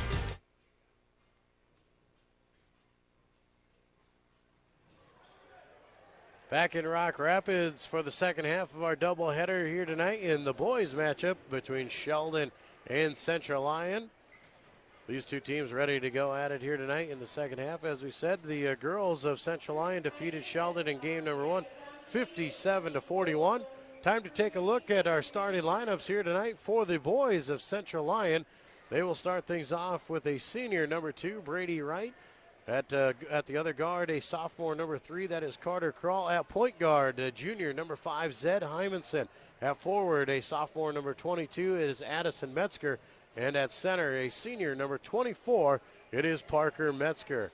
Back in Rock Rapids for the second half of our doubleheader here tonight in the boys matchup between Sheldon and Central Lyon. These two teams ready to go at it here tonight in the second half. As we said, the girls of Central Lyon defeated Sheldon in game number 1, 57-41. Time to take a look at our starting lineups here tonight for the boys of Central Lyon. They will start things off with a senior, number 2, Brady Wright. At the other guard, a sophomore, number 3, that is Carter Krall. At point guard, a junior, number 5, Zed Hymanson. At forward, a sophomore, number 22, it is Addison Metzger. And at center, a senior, number 24, it is Parker Metzger.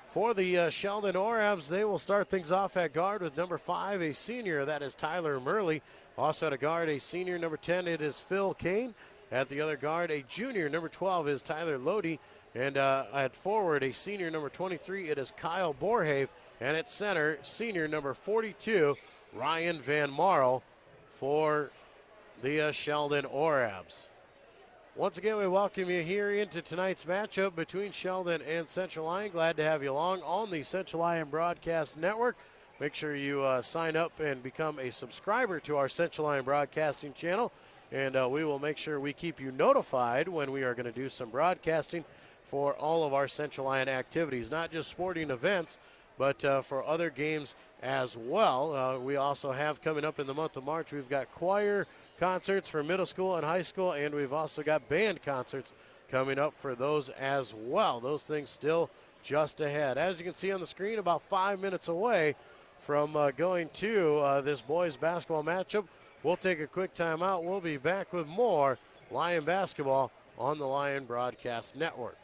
For the Sheldon Orabs, they will start things off at guard with number 5, a senior, that is Tyler Murley. Also at a guard, a senior, number 10, it is Phil Kane. At the other guard, a junior, number 12, is Tyler Lodi. And at forward, a senior, number 23, it is Kyle Borhave. And at center, senior, number 42, Ryan Van Marl for the Sheldon Orabs. Once again, we welcome you here into tonight's matchup between Sheldon and Central Lyon. Glad to have you along on the Central Lyon Broadcast Network. Make sure you sign up and become a subscriber to our Central Lyon Broadcasting channel. And we will make sure we keep you notified when we are going to do some broadcasting for all of our Central Lyon activities, not just sporting events, but for other games as well. We also have coming up in the month of March, we've got choir concerts for middle school and high school, and we've also got band concerts coming up for those as well. Those things still just ahead. As you can see on the screen, about 5 minutes away from going to this boys basketball matchup. We'll take a quick timeout. We'll be back with more Lyon basketball on the Lyon Broadcast Network.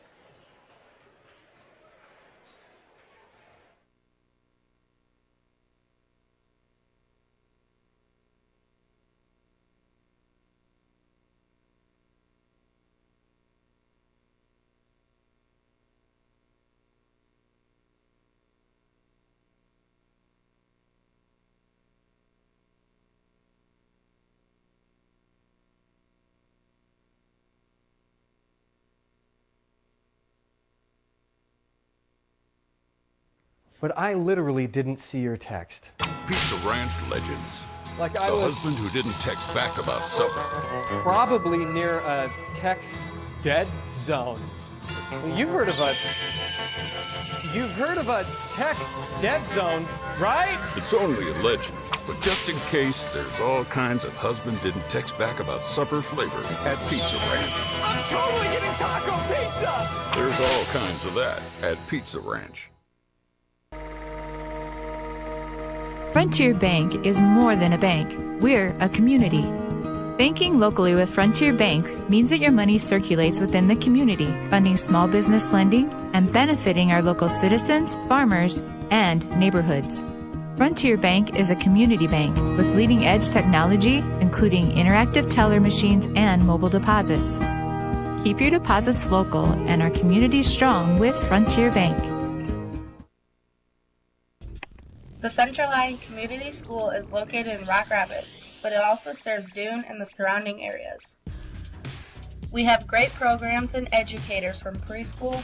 But I literally didn't see your text. Pizza Ranch legends. Like I the was husband who didn't text back about supper. probably near a text dead zone. You've heard of a text dead zone, right? It's only a legend, but just in case, there's all kinds of husband didn't text back about supper flavor at Pizza Ranch. I'm totally getting taco pizza! There's all kinds of that at Pizza Ranch. Frontier Bank is more than a bank. We're a community. Banking locally with Frontier Bank means that your money circulates within the community, funding small business lending and benefiting our local citizens, farmers, and neighborhoods. Frontier Bank is a community bank with leading-edge technology, including interactive teller machines and mobile deposits. Keep your deposits local and our community strong with Frontier Bank. The Central Lyon Community School is located in Rock Rapids, but it also serves Dune and the surrounding areas. We have great programs and educators from preschool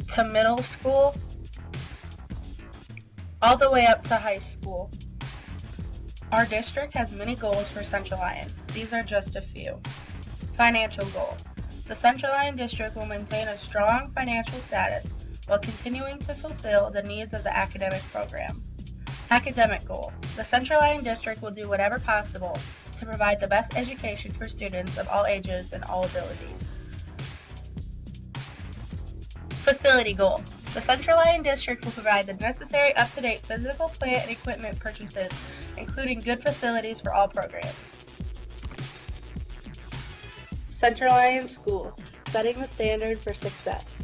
to middle school, all the way up to high school. Our district has many goals for Central Lyon. These are just a few. Financial goal. The Central Lyon district will maintain a strong financial status while continuing to fulfill the needs of the academic program. Academic goal. The Central Lyon district will do whatever possible to provide the best education for students of all ages and all abilities. Facility goal. The Central Lyon district will provide the necessary up-to-date physical plant and equipment purchases, including good facilities for all programs. Central Lyon School, setting the standard for success.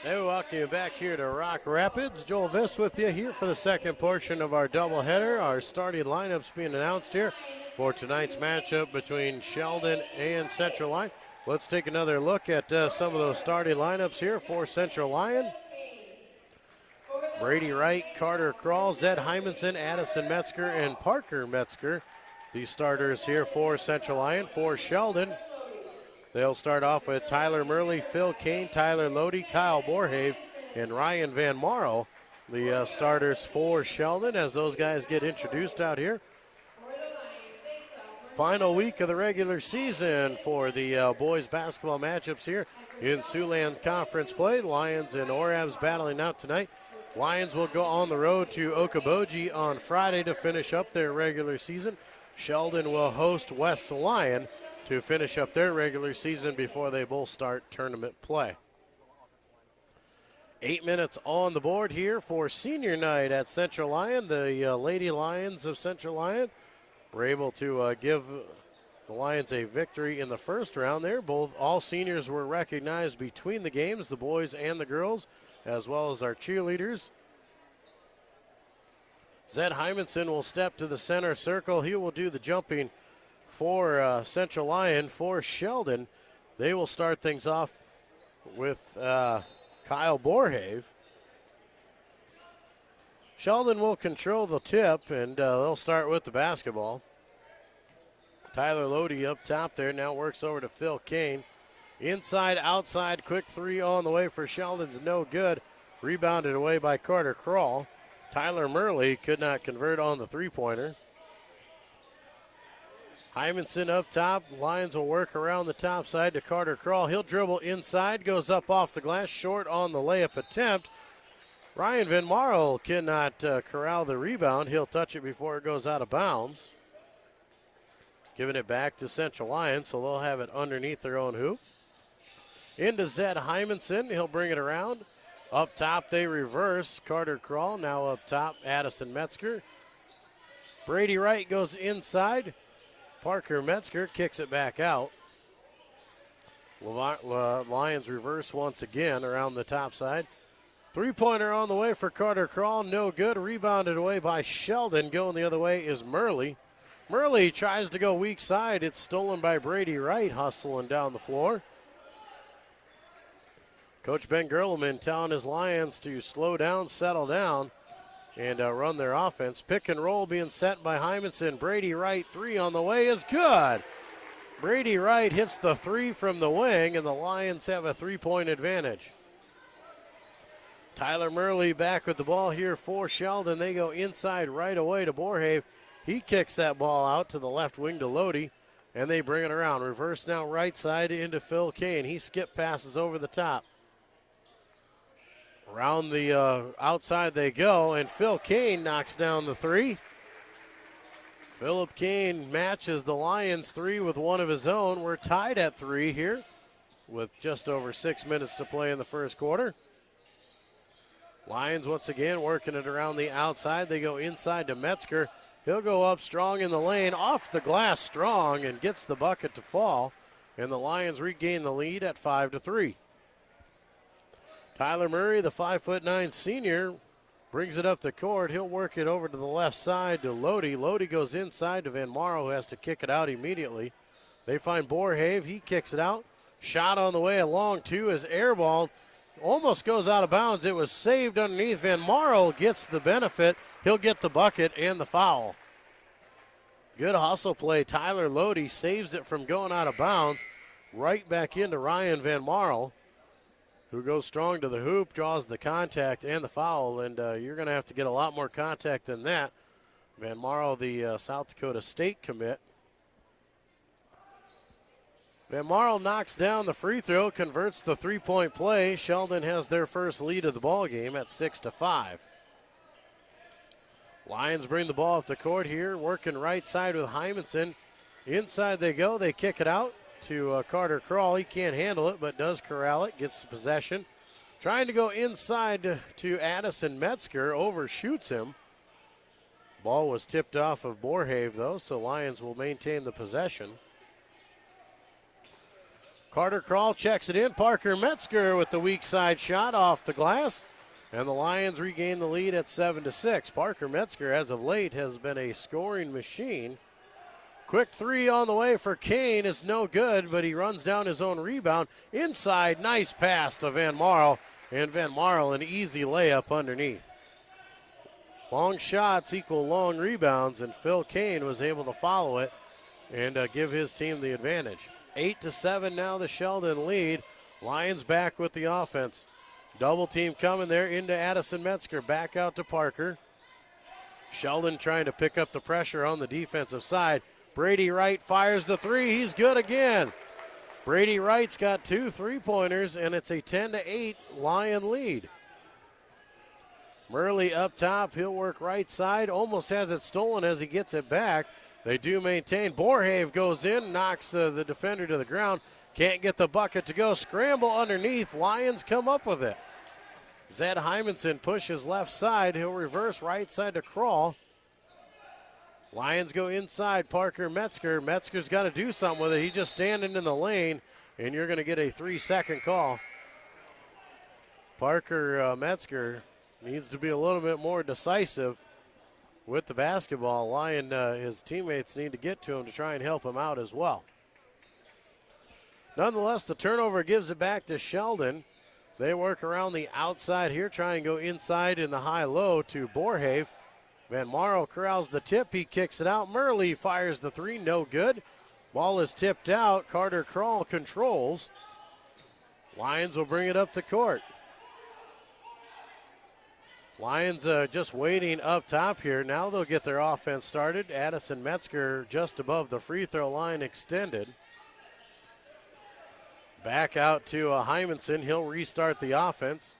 Hey, welcome you back here to Rock Rapids. Joel Viss with you here for the second portion of our doubleheader. Our starting lineups being announced here for tonight's matchup between Sheldon and Central Lyon. Let's take another look at some of those starting lineups here for Central Lyon. Brady Wright, Carter Krall, Zed Hymanson, Addison Metzger, and Parker Metzger. These starters here for Central Lyon. For Sheldon, they'll start off with Tyler Murley, Phil Kane, Tyler Lodi, Kyle Borhave, and Ryan Van Morrow. The starters for Sheldon as those guys get introduced out here. Final week of the regular season for the boys basketball matchups here in Siouxland Conference play. Lions and Orabs battling out tonight. Lions will go on the road to Okoboji on Friday to finish up their regular season. Sheldon will host West Lyon to finish up their regular season before they both start tournament play. 8 minutes on the board here for senior night at Central Lyon. The Lady Lions of Central Lyon were able to give the Lions a victory in the first round there. All seniors were recognized between the games, the boys and the girls, as well as our cheerleaders. Zed Hymanson will step to the center circle. He will do the jumping for Central Lyon. For Sheldon, they will start things off with Kyle Borhave. Sheldon will control the tip, and they'll start with the basketball. Tyler Lodi up top there, now works over to Phil Kane. Inside, outside, quick three on the way for Sheldon's no good. Rebounded away by Carter Krall. Tyler Murley could not convert on the three-pointer. Hymanson up top. Lions will work around the top side to Carter Krall. He'll dribble inside, goes up off the glass, short on the layup attempt. Ryan Van Morrow cannot corral the rebound. He'll touch it before it goes out of bounds. Giving it back to Central Lyon, so they'll have it underneath their own hoop. Into Zed Hymanson. He'll bring it around. Up top, they reverse. Carter Krall now up top. Addison Metzger. Brady Wright goes inside. Parker Metzger kicks it back out. Lions reverse once again around the top side. Three-pointer on the way for Carter Krall. No good. Rebounded away by Sheldon. Going the other way is Murley. Murley tries to go weak side. It's stolen by Brady Wright, hustling down the floor. Coach Ben Gerleman telling his Lions to slow down, settle down, and run their offense. Pick and roll being set by Hymanson. Brady Wright, three on the way is good. Brady Wright hits the three from the wing, and the Lions have a three-point advantage. Tyler Murley back with the ball here for Sheldon. They go inside right away to Borhave. He kicks that ball out to the left wing to Lodi, and they bring it around. Reverse now right side into Phil Kane. He skip passes over the top. Around the outside they go, and Phil Kane knocks down the three. Philip Kane matches the Lions three with one of his own. We're tied at three here with just over 6 minutes to play in the first quarter. Lions once again working it around the outside. They go inside to Metzger. He'll go up strong in the lane, off the glass strong, and gets the bucket to fall. And the Lions regain the lead at 5-3. Tyler Murray, the 5'9" senior, brings it up the court. He'll work it over to the left side to Lodi. Lodi goes inside to Van Morrow, who has to kick it out immediately. They find Borhave. He kicks it out. Shot on the way along, too, is airballed. Almost goes out of bounds. It was saved underneath. Van Morrow gets the benefit. He'll get the bucket and the foul. Good hustle play. Tyler Lodi saves it from going out of bounds. Right back into Ryan Van Morrow, who goes strong to the hoop, draws the contact and the foul, and you're going to have to get a lot more contact than that. Van Morrow, the South Dakota State commit. Van Morrow knocks down the free throw, converts the three-point play. Sheldon has their first lead of the ball game at 6-5. Lions bring the ball up the court here, working right side with Hymanson. Inside they go, they kick it out to Carter Krall. He can't handle it, but does corral it, gets the possession. Trying to go inside to Addison Metzger, overshoots him. Ball was tipped off of Borhave, though, so Lions will maintain the possession. Carter Crawl checks it in. Parker Metzger with the weak side shot off the glass. And the Lions regain the lead at 7-6. Parker Metzger, as of late, has been a scoring machine. Quick three on the way for Kane is no good, but he runs down his own rebound. Inside, nice pass to Van Marl. And Van Marl, an easy layup underneath. Long shots equal long rebounds, and Phil Kane was able to follow it and give his team the advantage. 8-7 now, the Sheldon lead. Lions back with the offense. Double team coming there into Addison Metzger. Back out to Parker. Sheldon trying to pick up the pressure on the defensive side. Brady Wright fires the three. He's good again. Brady Wright's got 2 3-pointers, and it's a 10-8 Lion lead. Murley up top. He'll work right side. Almost has it stolen as he gets it back. They do maintain. Borhave goes in, knocks the defender to the ground. Can't get the bucket to go. Scramble underneath. Lions come up with it. Zed Hymanson pushes left side. He'll reverse right side to Crawl. Lions go inside. Parker Metzger. Metzger's got to do something with it. He's just standing in the lane, and you're going to get a 3-second call. Parker Metzger needs to be a little bit more decisive with the basketball. His teammates need to get to him to try and help him out as well. Nonetheless, the turnover gives it back to Sheldon. They work around the outside here, try and go inside in the high-low to Borhave. Van Marl corrals the tip. He kicks it out. Murley fires the three. No good. Ball is tipped out. Carter Crawl controls. Lions will bring it up the court. Lions just waiting up top here. Now they'll get their offense started. Addison Metzger just above the free throw line extended. Back out to Hymanson. He'll restart the offense.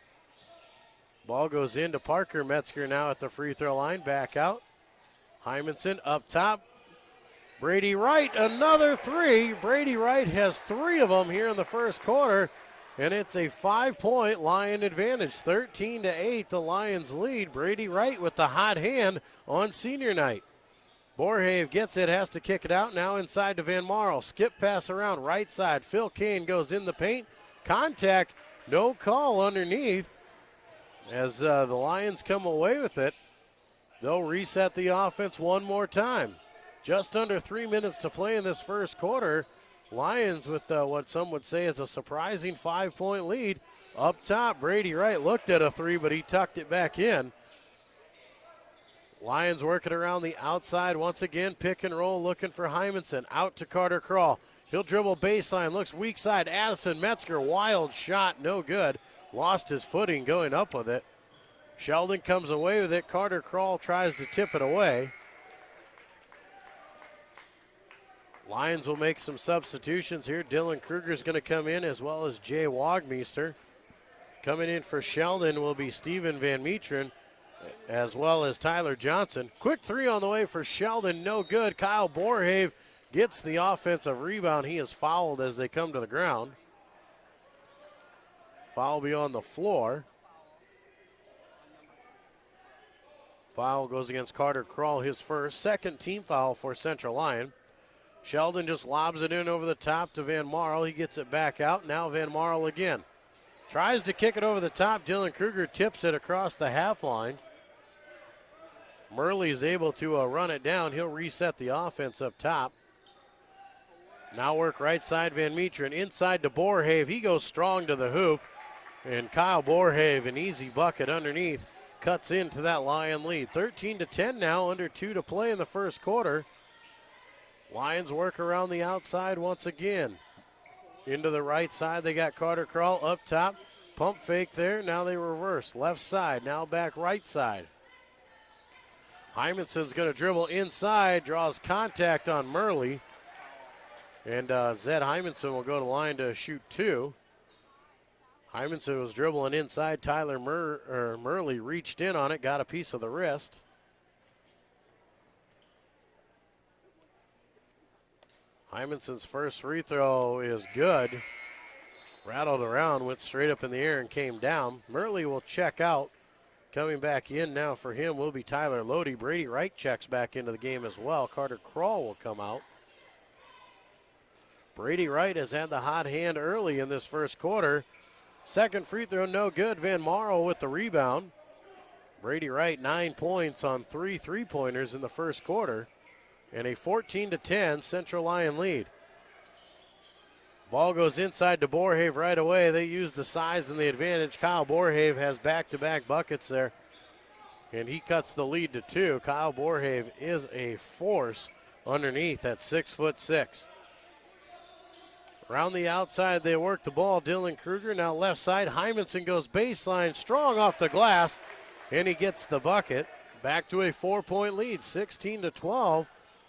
Ball goes into Parker Metzger now at the free throw line. Back out. Hymanson up top. Brady Wright, another three. Brady Wright has 3 of them here in the first quarter, and it's a 5-point Lion advantage. 13-8, the Lions lead. Brady Wright with the hot hand on senior night. Borhave gets it, has to kick it out. Now inside to Van Marl. Skip pass around right side. Phil Kane goes in the paint. Contact, no call underneath. As the Lions come away with it, they'll reset the offense one more time. Just under 3 minutes to play in this first quarter. Lions with what some would say is a surprising 5-point lead. Up top, Brady Wright looked at a three, but he tucked it back in. Lions working around the outside once again. Pick and roll looking for Hymanson. Out to Carter Crawl. He'll dribble baseline. Looks weak side. Addison Metzger. Wild shot. No good. Lost his footing going up with it. Sheldon comes away with it. Carter Crawl tries to tip it away. Lions will make some substitutions here. Dylan Kruger's going to come in, as well as Jay Wagmeister. Coming in for Sheldon will be Steven Van Metren, as well as Tyler Johnson. Quick three on the way for Sheldon, no good. Kyle Borhave gets the offensive rebound. He is fouled as they come to the ground. Foul will be on the floor. Foul goes against Carter Crawl, his first. Second team foul for Central Lyon. Sheldon just lobs it in over the top to Van Marl. He gets it back out. Now Van Marl again. Tries to kick it over the top. Dylan Kruger tips it across the half line. Murley is able to run it down. He'll reset the offense up top. Now work right side, Van Metren. Inside to Borhave. He goes strong to the hoop. And Kyle Borhave, an easy bucket underneath, cuts into that Lion lead. 13-10 now, under 2 to play in the first quarter. Lions work around the outside once again. Into the right side, they got Carter Crawl up top. Pump fake there, now they reverse. Left side, now back right side. Hymanson's going to dribble inside, draws contact on Murley. And Zed Hymanson will go to line to shoot 2. Hymanson was dribbling inside. Tyler Murley reached in on it, got a piece of the wrist. Hymanson's first free throw is good. Rattled around, went straight up in the air and came down. Murley will check out. Coming back in now for him will be Tyler Lodi. Brady Wright checks back into the game as well. Carter Crawl will come out. Brady Wright has had the hot hand early in this first quarter. Second free throw, no good. Van Marl with the rebound. Brady Wright 9 points on 3 3-pointers in the first quarter. And a 14-10 Central Lyon lead. Ball goes inside to Borhave right away. They use the size and the advantage. Kyle Borhave has back-to-back buckets there. And he cuts the lead to 2. Kyle Borhave is a force underneath at 6'6". Around the outside, they work the ball. Dylan Kruger now left side. Hymanson goes baseline, strong off the glass, and he gets the bucket. Back to a 4-point lead, 16-12.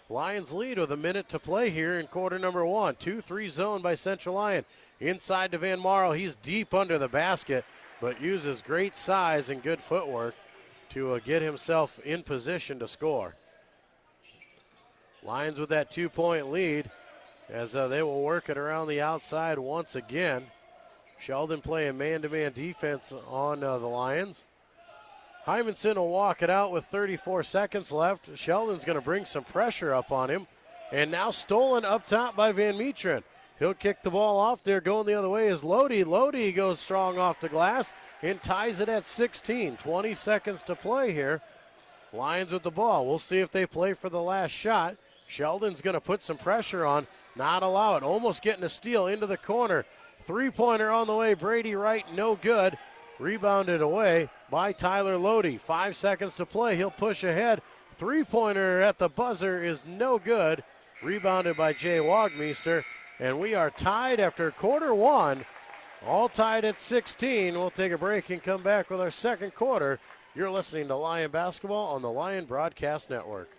Lions lead with a minute to play here in quarter number 1. 2-3 zone by Central Lyon. Inside to Van Marl. He's deep under the basket, but uses great size and good footwork to get himself in position to score. Lions with that 2-point lead as they will work it around the outside once again. Sheldon playing man-to-man defense on the Lions. Hymanson will walk it out with 34 seconds left. Sheldon's going to bring some pressure up on him. And now stolen up top by Van Meteren. He'll kick the ball off there. Going the other way is Lodi. Lodi goes strong off the glass and ties it at 16. 20 seconds to play here. Lions with the ball. We'll see if they play for the last shot. Sheldon's going to put some pressure on. Not allow it. Almost getting a steal into the corner. 3-pointer on the way. Brady Wright, no good. Rebounded away by Tyler Lodi. 5 seconds to play. He'll push ahead. 3-pointer at the buzzer is no good. Rebounded by Jay Wagmeister. And we are tied after quarter 1. All tied at 16. We'll take a break and come back with our second quarter. You're listening to Lion Basketball on the Lion Broadcast Network.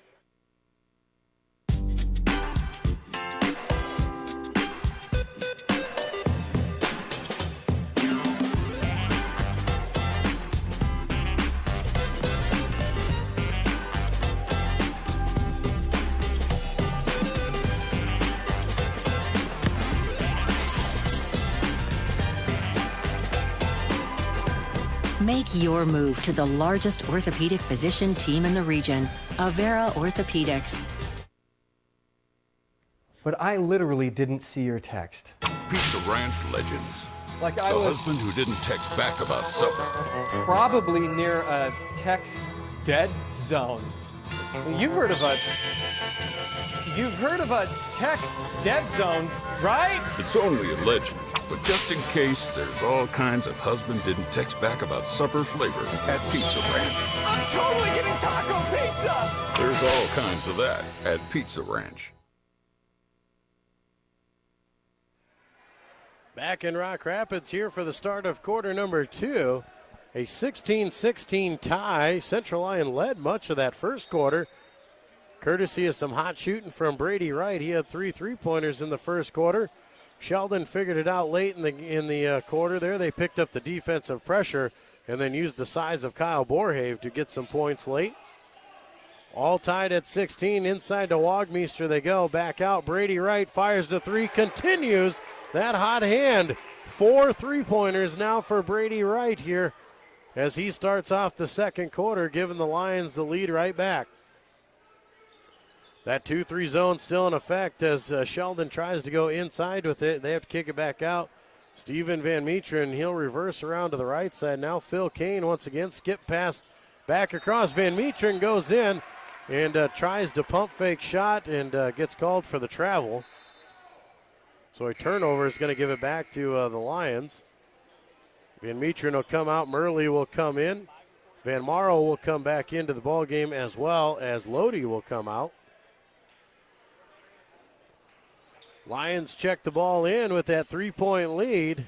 Make your move to the largest orthopedic physician team in the region, Avera Orthopedics. But I literally didn't see your text. Pizza Ranch legends. Like I the was husband who didn't text back about supper. probably near a text dead zone. You've heard of a text dead zone, right? It's only a legend, but just in case, there's all kinds of husband didn't text back about supper flavor at Pizza Ranch. I'm totally getting taco pizza! There's all kinds of that at Pizza Ranch. Back in Rock Rapids here for the start of quarter number 2. A 16-16 tie. Central Lyon led much of that first quarter, courtesy of some hot shooting from Brady Wright. He had 3 3-pointers in the first quarter. Sheldon figured it out late in the quarter there. They picked up the defensive pressure and then used the size of Kyle Borhave to get some points late. All tied at 16. Inside to Wagmeister they go. Back out. Brady Wright fires the 3. Continues that hot hand. 4 3-pointers now for Brady Wright here as he starts off the second quarter, giving the Lions the lead right back. That 2-3 zone still in effect as Sheldon tries to go inside with it. They have to kick it back out. Steven Van Meteren, he'll reverse around to the right side. Now Phil Kane once again, skip pass back across. Van Meteren goes in and tries to pump fake shot and gets called for the travel. So a turnover is going to give it back to the Lions. Van Meteren will come out. Murley will come in. Van Marl will come back into the ball game as well as Lodi will come out. Lions check the ball in with that 3-point lead.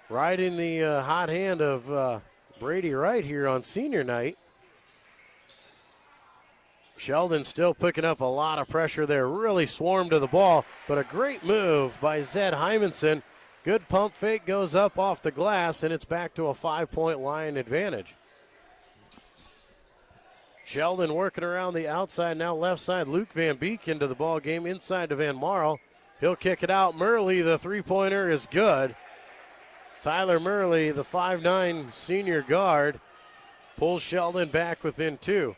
Right in the hot hand of Brady Wright here on senior night. Sheldon still picking up a lot of pressure there. Really swarmed to the ball, but a great move by Zed Hymanson. Good pump fake, goes up off the glass, and it's back to a 5-point Lion advantage. Sheldon working around the outside, now left side. Luke Van Beek into the ball game, inside to Van Marl. He'll kick it out. Murley, the 3-pointer is good. Tyler Murley, the 5'9" senior guard, pulls Sheldon back within 2.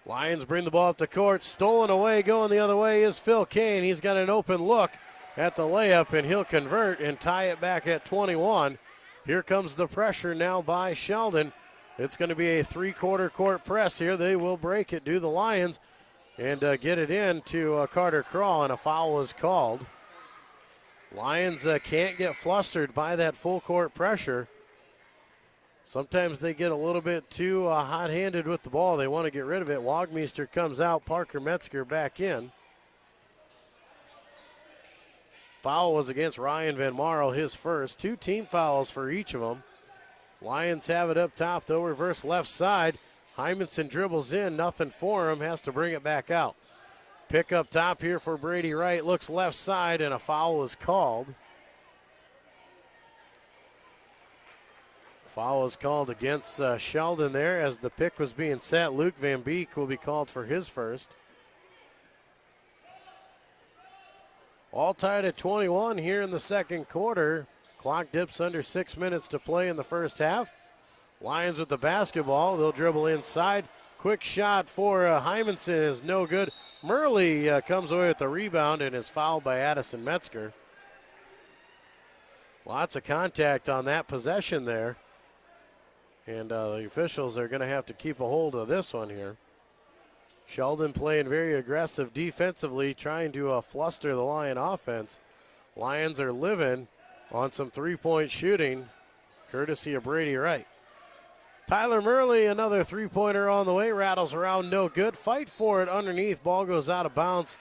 Lions bring the ball up the court. Stolen away, going the other way is Phil Kane. He's got an open look at the layup, and he'll convert and tie it back at 21. Here comes the pressure now by Sheldon. It's going to be a three-quarter court press here. They will break it, do the Lions, and get it in to Carter Crawl, and a foul is called. Lions can't get flustered by that full court pressure. Sometimes they get a little bit too hot-handed with the ball. They want to get rid of it. Wagmeister comes out, Parker Metzger back in. Foul was against Ryan Van Marl, his first. 2 team fouls for each of them. Lions have it up top, though, reverse left side. Hymanson dribbles in, nothing for him, has to bring it back out. Pick up top here for Brady Wright, looks left side, and a foul is called. Foul is called against Sheldon there as the pick was being set. Luke Van Beek will be called for his first. All tied at 21 here in the second quarter. Clock dips under 6 minutes to play in the first half. Lions with the basketball. They'll dribble inside. Quick shot for Hymanson is no good. Murley comes away with the rebound and is fouled by Addison Metzger. Lots of contact on that possession there. And the officials are going to have to keep a hold of this one here. Sheldon playing very aggressive defensively, trying to fluster the Lion offense. Lions are living on some three-point shooting, courtesy of Brady Wright. Tyler Murley, another three-pointer on the way, rattles around, no good. Fight for it underneath, ball goes out of bounds.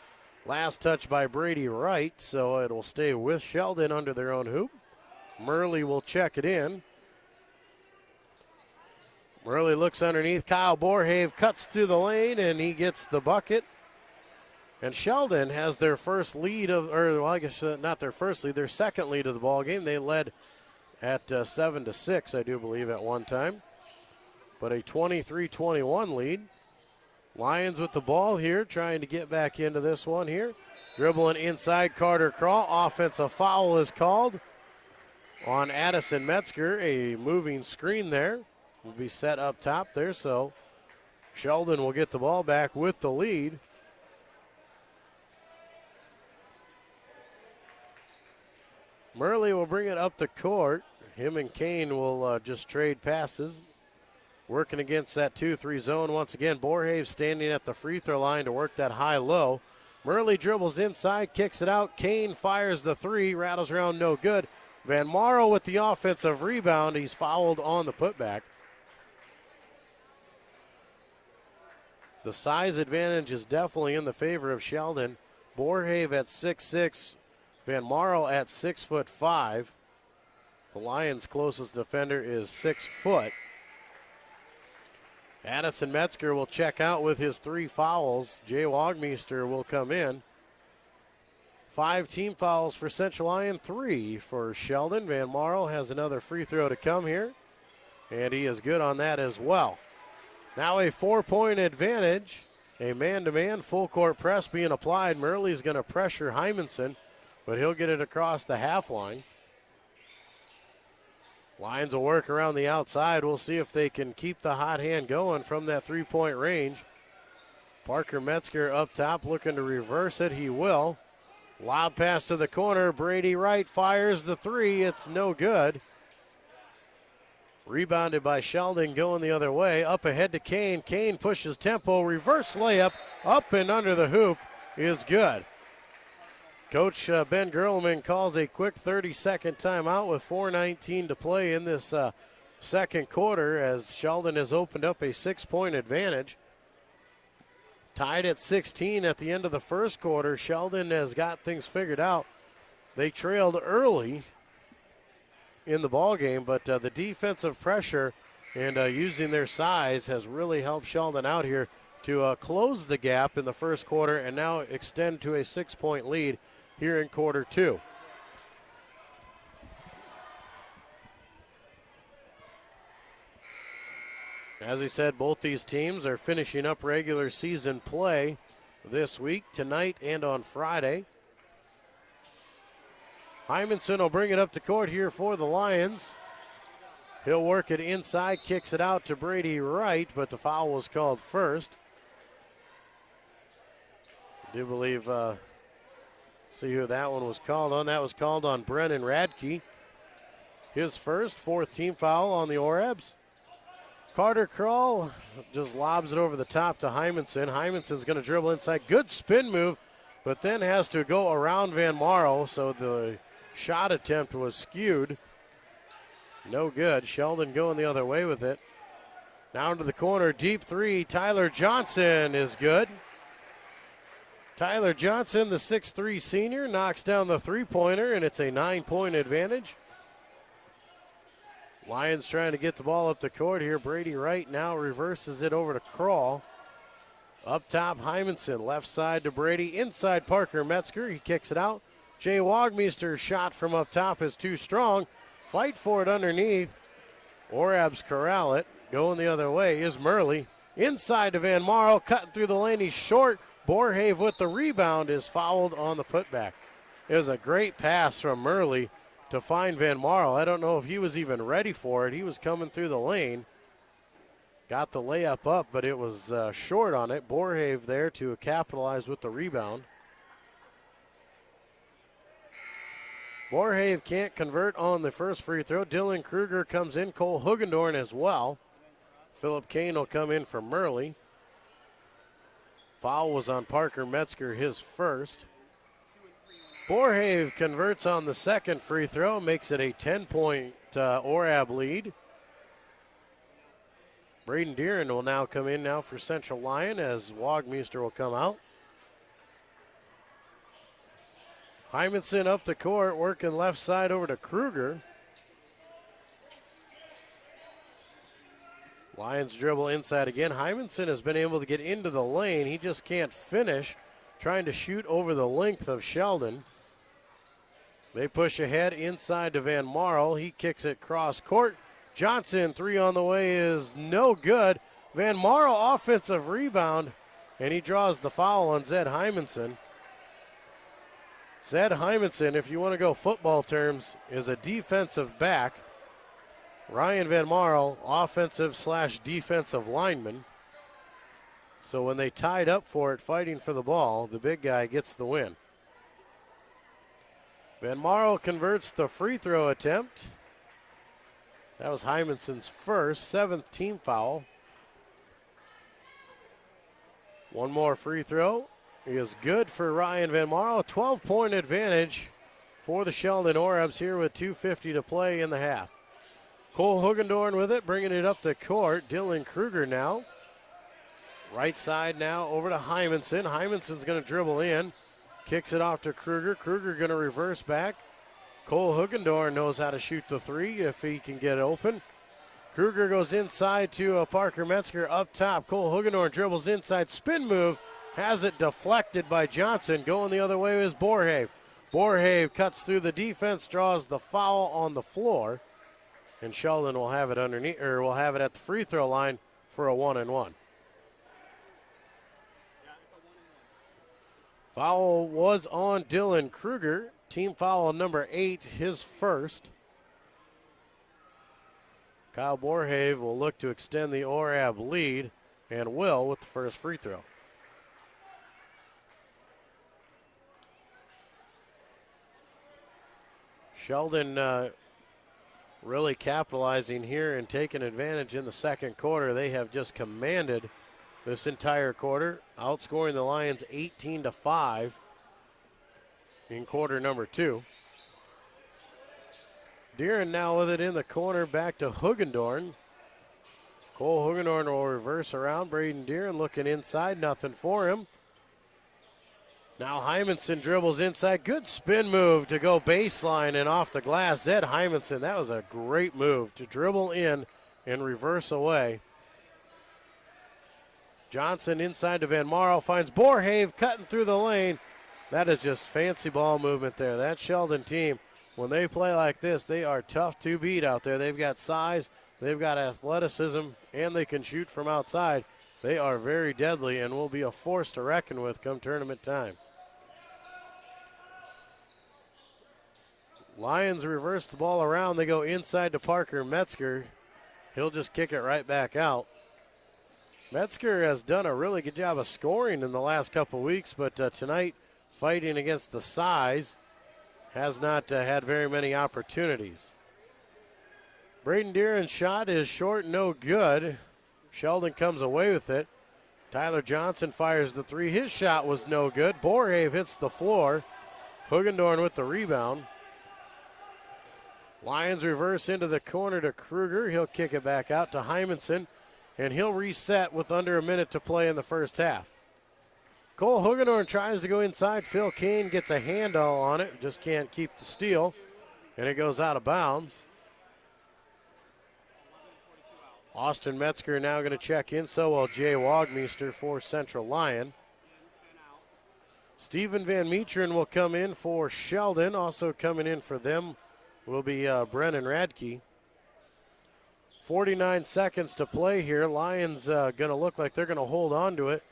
Last touch by Brady Wright, so it will stay with Sheldon under their own hoop. Murley will check it in. Murley looks underneath. Kyle Borhave cuts through the lane, and he gets the bucket. And Sheldon has their first lead of, or well, I guess not their first lead, their second lead of the ball game. They led at 7-6, I do believe, at one time. But a 23-21 lead. Lions with the ball here, trying to get back into this one here. Dribbling inside, Carter Crawl. Offensive foul is called on Addison Metzger. A moving screen there will be set up top there, so Sheldon will get the ball back with the lead. Murley will bring it up the court. Him and Kane will just trade passes. Working against that 2-3 zone once again. Borhave standing at the free throw line to work that high-low. Murley dribbles inside, kicks it out. Kane fires the three, rattles around, no good. Van Marl with the offensive rebound. He's fouled on the putback. The size advantage is definitely in the favor of Sheldon. Borhave at 6'6", Van Marl at 6'5". The Lions' closest defender is 6 foot. Addison Metzger will check out with his 3 fouls. Jay Wagmeister will come in. 5 team fouls for Central Lyon, 3 for Sheldon. Van Marl has another free throw to come here, and he is good on that as well. Now a 4-point advantage. A man-to-man full court press being applied. Murley's going to pressure Hymanson, but he'll get it across the half line. Lions will work around the outside. We'll see if they can keep the hot hand going from that 3-point range. Parker Metzger up top looking to reverse it. He will. Lob pass to the corner. Brady Wright fires the 3. It's no good. Rebounded by Sheldon, going the other way. Up ahead to Kane. Kane pushes tempo. Reverse layup up and under the hoop is good. Coach Ben Gerlman calls a quick 30-second timeout with 4:19 to play in this second quarter as Sheldon has opened up a 6-point advantage. Tied at 16 at the end of the first quarter. Sheldon has got things figured out. They trailed early in the ball game, but the defensive pressure and using their size has really helped Sheldon out here to close the gap in the first quarter and now extend to a 6-point lead here in quarter 2. As we said, both these teams are finishing up regular season play this week, tonight and on Friday. Hymanson will bring it up to court here for the Lions. He'll work it inside, kicks it out to Brady Wright, but the foul was called first. do believe, see who that one was called on. That was called on Brennan Radke. His first, 4th team foul on the Orabs. Carter Krull just lobs it over the top to Hymanson. Hymanson's going to dribble inside. Good spin move, but then has to go around Van Marl, so the shot attempt was skewed. No good. Sheldon going the other way with it. Down to the corner, deep three. Tyler Johnson is good. Tyler Johnson, the 6'3 senior, knocks down the three-pointer, and it's a 9-point advantage. Lions trying to get the ball up the court here. Brady Wright now reverses it over to Krull. Up top, Hymanson, left side to Brady. Inside, Parker Metzger. He kicks it out. Jay Wagmeister's shot from up top is too strong. Fight for it underneath. Orabs corral it. Going the other way is Murley. Inside to Van Marl, cutting through the lane. He's short. Borhave with the rebound is fouled on the putback. It was a great pass from Murley to find Van Marl. I don't know if he was even ready for it. He was coming through the lane. Got the layup up, but it was short on it. Borhave there to capitalize with the rebound. Borhave can't convert on the first free throw. Dylan Kruger comes in. Cole Hugendorn as well. Philip Kane will come in for Murley. Foul was on Parker Metzger, his first. Borhave converts on the second free throw, makes it a 10-point Orab lead. Braden Deeren will now come in now for Central Lyon as Wagmeister will come out. Hymanson up the court, working left side over to Kruger. Lions dribble inside again. Hymanson has been able to get into the lane. He just can't finish, trying to shoot over the length of Sheldon. They push ahead inside to Van Marl. He kicks it cross court. Johnson, three on the way is no good. Van Marl offensive rebound, and he draws the foul on Zed Hymanson. Zed Hymanson, if you want to go football terms, is a defensive back. Ryan Van Marl, offensive/defensive lineman. So when they tied up for it, fighting for the ball, the big guy gets the win. Van Marl converts the free throw attempt. That was Hymanson's first, 7th team foul. One more free throw is good for Ryan Van Marl. 12-point advantage for the Sheldon Orabs here with 2:50 to play in the half. Cole Hugendorn with it, bringing it up the court. Dylan Kruger now. Right side now over to Hymanson. Hymanson's going to dribble in. Kicks it off to Kruger. Kruger going to reverse back. Cole Hugendorn knows how to shoot the three if he can get open. Kruger goes inside to Parker Metzger up top. Cole Hugendorn dribbles inside. Spin move. Has it deflected by Johnson. Going the other way is Borhave. Borhave cuts through the defense, draws the foul on the floor. And Sheldon will have it underneath, or will have it at the free throw line for a 1-and-1. Foul was on Dylan Kruger. Team foul number 8, his first. Kyle Borhave will look to extend the Orab lead, and will with the first free throw. Sheldon really capitalizing here and taking advantage in the second quarter. They have just commanded this entire quarter, outscoring the Lions 18-5 in quarter number 2. Deeren now with it in the corner, back to Hugendorn. Cole Hugendorn will reverse around. Braden Deeren looking inside, nothing for him. Now Hymanson dribbles inside. Good spin move to go baseline and off the glass. Zed Hymanson, that was a great move to dribble in and reverse away. Johnson inside to Van Marl, finds Borhave cutting through the lane. That is just fancy ball movement there. That Sheldon team, when they play like this, they are tough to beat out there. They've got size, they've got athleticism, and they can shoot from outside. They are very deadly and will be a force to reckon with come tournament time. Lions reverse the ball around. They go inside to Parker Metzger. He'll just kick it right back out. Metzger has done a really good job of scoring in the last couple weeks, but tonight, fighting against the size, has not had very many opportunities. Braden Deeran's shot is short, no good. Sheldon comes away with it. Tyler Johnson fires the three. His shot was no good. Borhave hits the floor. Hugendorn with the rebound. Lions reverse into the corner to Kruger. He'll kick it back out to Hymanson, and he'll reset with under a minute to play in the first half. Cole Hugendorn tries to go inside. Phil Kane gets a handle on it, just can't keep the steal, and it goes out of bounds. Austin Metzger now going to check in, so will Jay Wagmeister for Central Lyon. Stephen Van Meteren will come in for Sheldon. Also coming in for them will be Brennan Radke. 49 seconds to play here. Lions going to look like they're going to hold on to it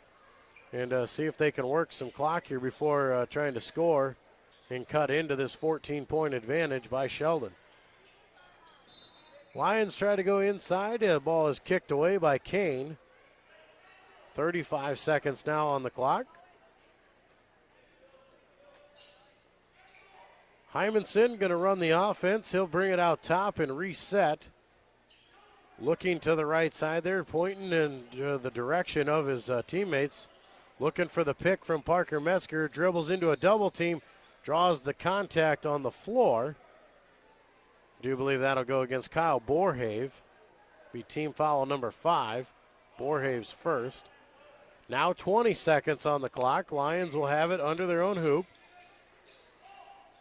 and see if they can work some clock here before trying to score and cut into this 14-point advantage by Sheldon. Lions try to go inside. The ball is kicked away by Kane. 35 seconds now on the clock. Hymanson going to run the offense. He'll bring it out top and reset. Looking to the right side there, pointing in the direction of his teammates. Looking for the pick from Parker Metzger. Dribbles into a double team. Draws the contact on the floor. I do believe that'll go against Kyle Borhave. Be team foul number 5. Borhave's first. Now 20 seconds on the clock. Lions will have it under their own hoop.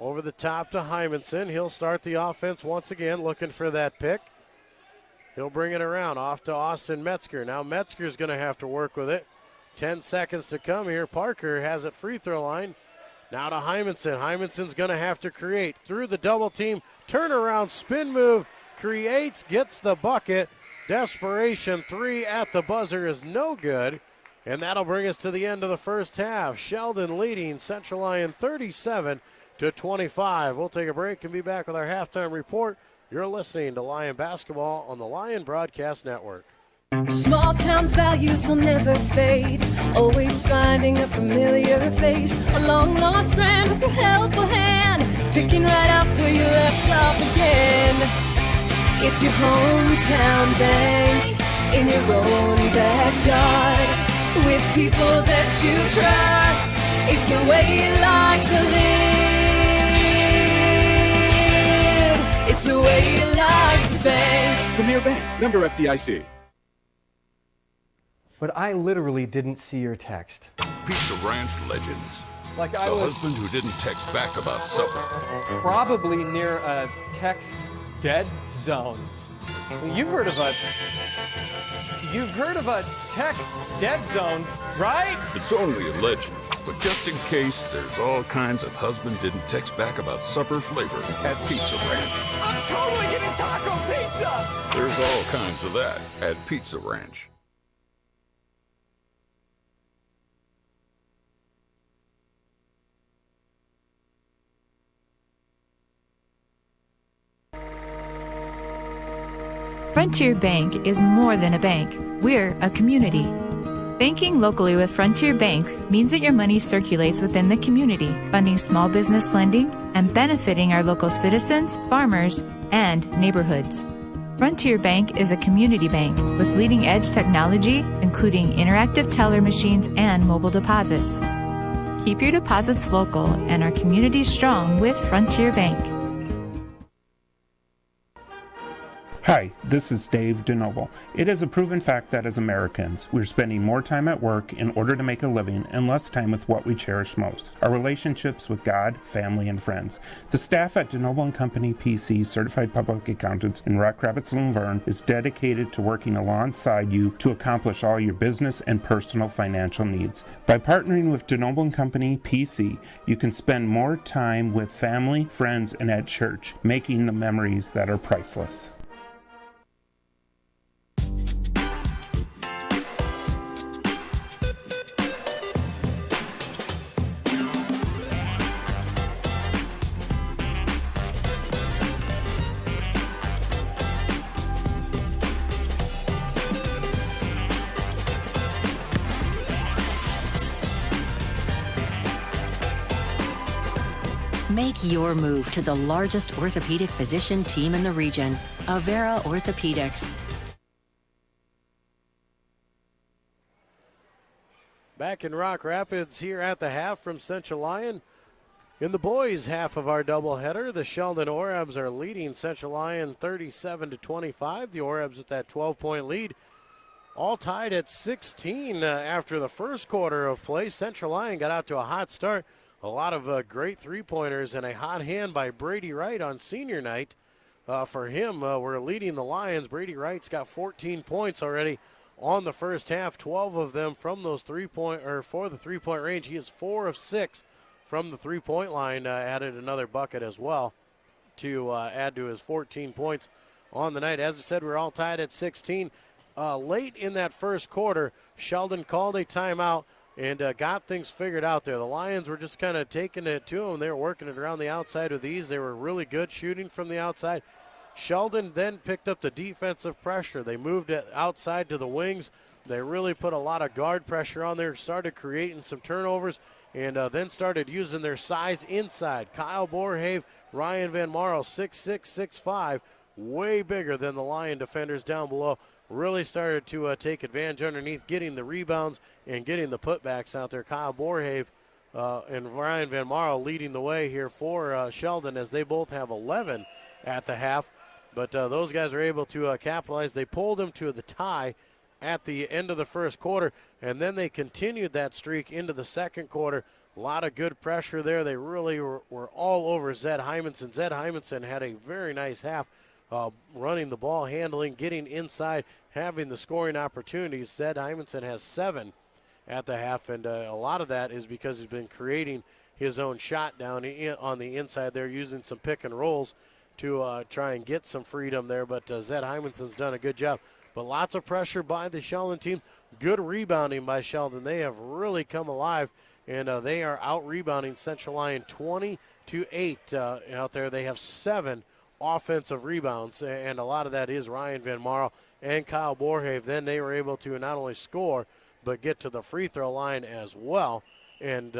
Over the top to Hymanson. He'll start the offense once again, looking for that pick. He'll bring it around off to Austin Metzger. Now Metzger's going to have to work with it. 10 seconds to come here. Parker has it free throw line. Now to Hymanson. Hymanson's going to have to create through the double team. Turnaround spin move. Creates, gets the bucket. Desperation three at the buzzer is no good. And that'll bring us to the end of the first half. Sheldon leading Central Lyon 37-25. We'll take a break and be back with our halftime report. You're listening to Lyon Basketball on the Lyon Broadcast Network. Small town values will never fade. Always finding a familiar face. A long lost friend with a helpful hand. Picking right up where you left off again. It's your hometown bank in your own backyard. With people that you trust. It's the way you like to live. It's the way you like to bank. Premier Bank, member FDIC. But I literally didn't see your text. Pizza Ranch legends. Like I the was husband who didn't text back about supper. probably near a text dead zone. You've heard of a text dead zone, right? It's only a legend, but just in case, there's all kinds of husband didn't text back about supper flavor at Pizza Ranch. I'm totally getting taco pizza! There's all kinds of that at Pizza Ranch. Frontier Bank is more than a bank. We're a community. Banking locally with Frontier Bank means that your money circulates within the community, funding small business lending and benefiting our local citizens, farmers, and neighborhoods. Frontier Bank is a community bank with leading-edge technology, including interactive teller machines and mobile deposits. Keep your deposits local and our community strong with Frontier Bank. Hi, this is Dave DeNoble. It is a proven fact that as Americans, we're spending more time at work in order to make a living and less time with what we cherish most, our relationships with God, family, and friends. The staff at DeNoble & Company PC, Certified Public Accountants in Rock Rapids, Luverne, is dedicated to working alongside you to accomplish all your business and personal financial needs. By partnering with DeNoble & Company PC, you can spend more time with family, friends, and at church, making the memories that are priceless. Make your move to the largest orthopedic physician team in the region, Avera Orthopedics. Back in Rock Rapids here at the half from Central Lyon. In the boys' half of our doubleheader, the Sheldon Orebs are leading Central Lyon 37-25. The Orebs with that 12-point lead. All tied at 16 after the first quarter of play. Central Lyon got out to a hot start. A lot of great three-pointers and a hot hand by Brady Wright on senior night. For him, we're leading the Lions. Brady Wright's got 14 points already on the first half, 12 of them from those for the three-point range. He is 4 of 6 from the three-point line. Added another bucket as well to add to his 14 points on the night. As we said, we're all tied at 16. Late in that first quarter, Sheldon called a timeout and got things figured out there. The Lions were just kind of taking it to them. They were working it around the outside with ease. They were really good shooting from the outside. Sheldon then picked up the defensive pressure. They moved it outside to the wings. They really put a lot of guard pressure on there, started creating some turnovers, and then started using their size inside. Kyle Borhave, Ryan Van Marl, 6'6", 6'5", way bigger than the Lion defenders down below. Really started to take advantage underneath, getting the rebounds and getting the putbacks out there. Kyle Borhave and Ryan Van Marl leading the way here for Sheldon, as they both have 11 at the half. But those guys are able to capitalize. They pulled them to the tie at the end of the first quarter, and then they continued that streak into the second quarter. A lot of good pressure there. They really were all over Zed Hymanson. Zed Hymanson had a very nice half, running the ball, handling, getting inside, having the scoring opportunities. Zed Hymanson has 7 at the half, and a lot of that is because he's been creating his own shot down on the inside there, using some pick and rolls to try and get some freedom there, but Zed Hymanson's done a good job. But lots of pressure by the Sheldon team. Good rebounding by Sheldon. They have really come alive, and they are out-rebounding Central Lyon 20-8 out there. They have 7 offensive rebounds, and a lot of that is Ryan Van Marl and Kyle Borhave. Then they were able to not only score, but get to the free throw line as well. And